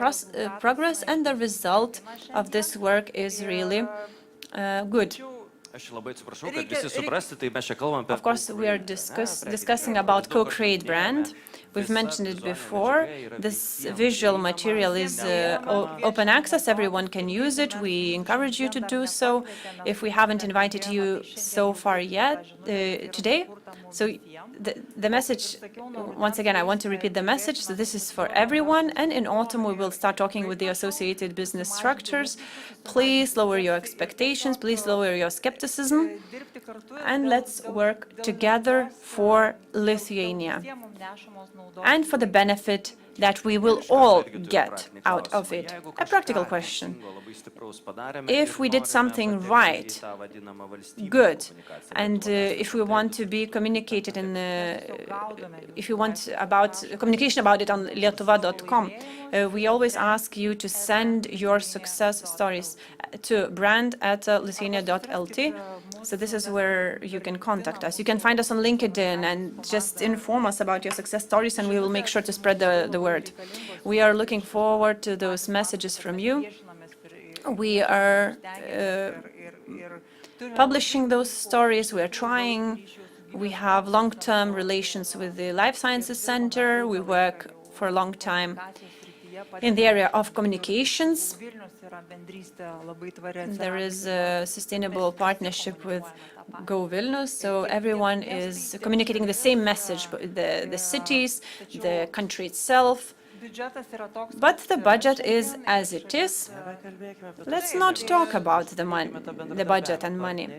progress, and the result of this work is really good. Of course, we are discussing about co-create brand. We've mentioned it before. This visual material is open access. Everyone can use it. We encourage you to do so. If we haven't invited you so far yet today, so the message, once again, I want to repeat the message. So this is for everyone. And in autumn, we will start talking with the associated business structures. Please lower your expectations. Please lower your skepticism. And let's work together for Lithuania and for the benefit that we will all get out of it. A practical question. If we did something right, good, and if we want to be communicated in, if you want about communication about it on lietuva.com, we always ask you to send your success stories to brand@lithuania.lt. So this is where you can contact us. You can find us on LinkedIn and just inform us about your success stories, and we will make sure to spread the word. We are looking forward to those messages from you. We are publishing those stories. We are trying. We have long-term relations with the Life Sciences Center. We work for a long time in the area of communications. There is a sustainable partnership with Go Vilnius, so everyone is communicating the same message, the cities, the country itself, But the budget is as it is. Let's not talk about the budget and money.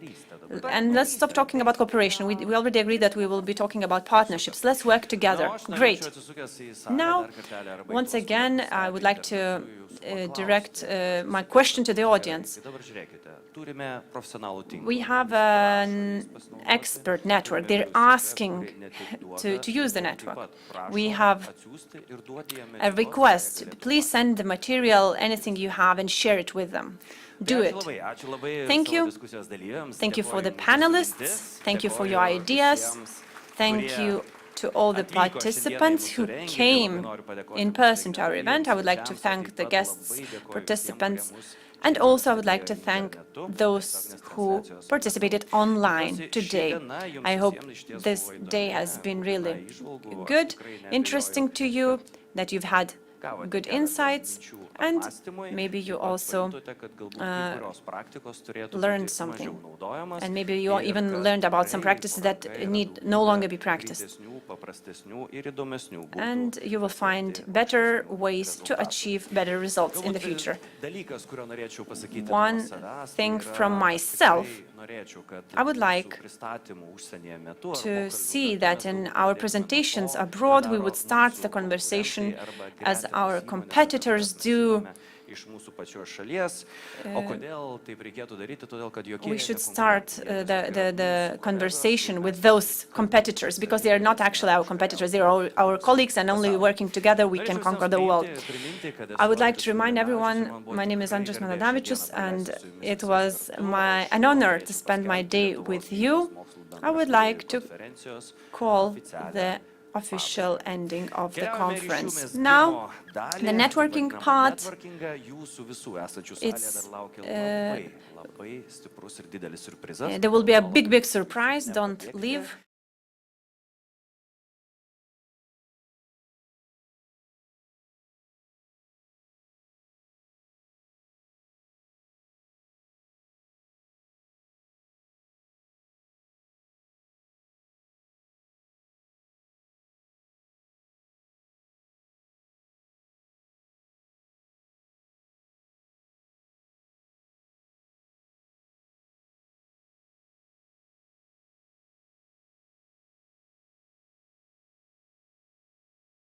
And let's stop talking about cooperation. We already agreed that we will be talking about partnerships. Let's work together. Great. Now, once again, I would like to direct my question to the audience. We have an expert network. They're asking to use the network. We have a request. Please send the material, anything you have, and share it with them. Do it. Thank you. Thank you for the panelists. Thank you for your ideas. Thank you to all the participants who came in person to our event. I would like to thank the guests, participants, and also I would like to thank those who participated online today. I hope this day has been really good, interesting to you, that you've had good insights, and maybe you also learned something. And maybe you even learned about some practices that need no longer be practiced. And you will find better ways to achieve better results in the future. One thing from myself, I would like to see that in our presentations abroad, we would start the conversation as our competitors do. We should start the conversation with those competitors, because they are not actually our competitors, they are our colleagues, and only working together we can conquer the world. I would like to remind everyone, my name is Andrius Manadavičius, and it was an honor to spend my day with you. I would like to call the official ending of the conference. Now, the networking part, there will be a big surprise, don't leave.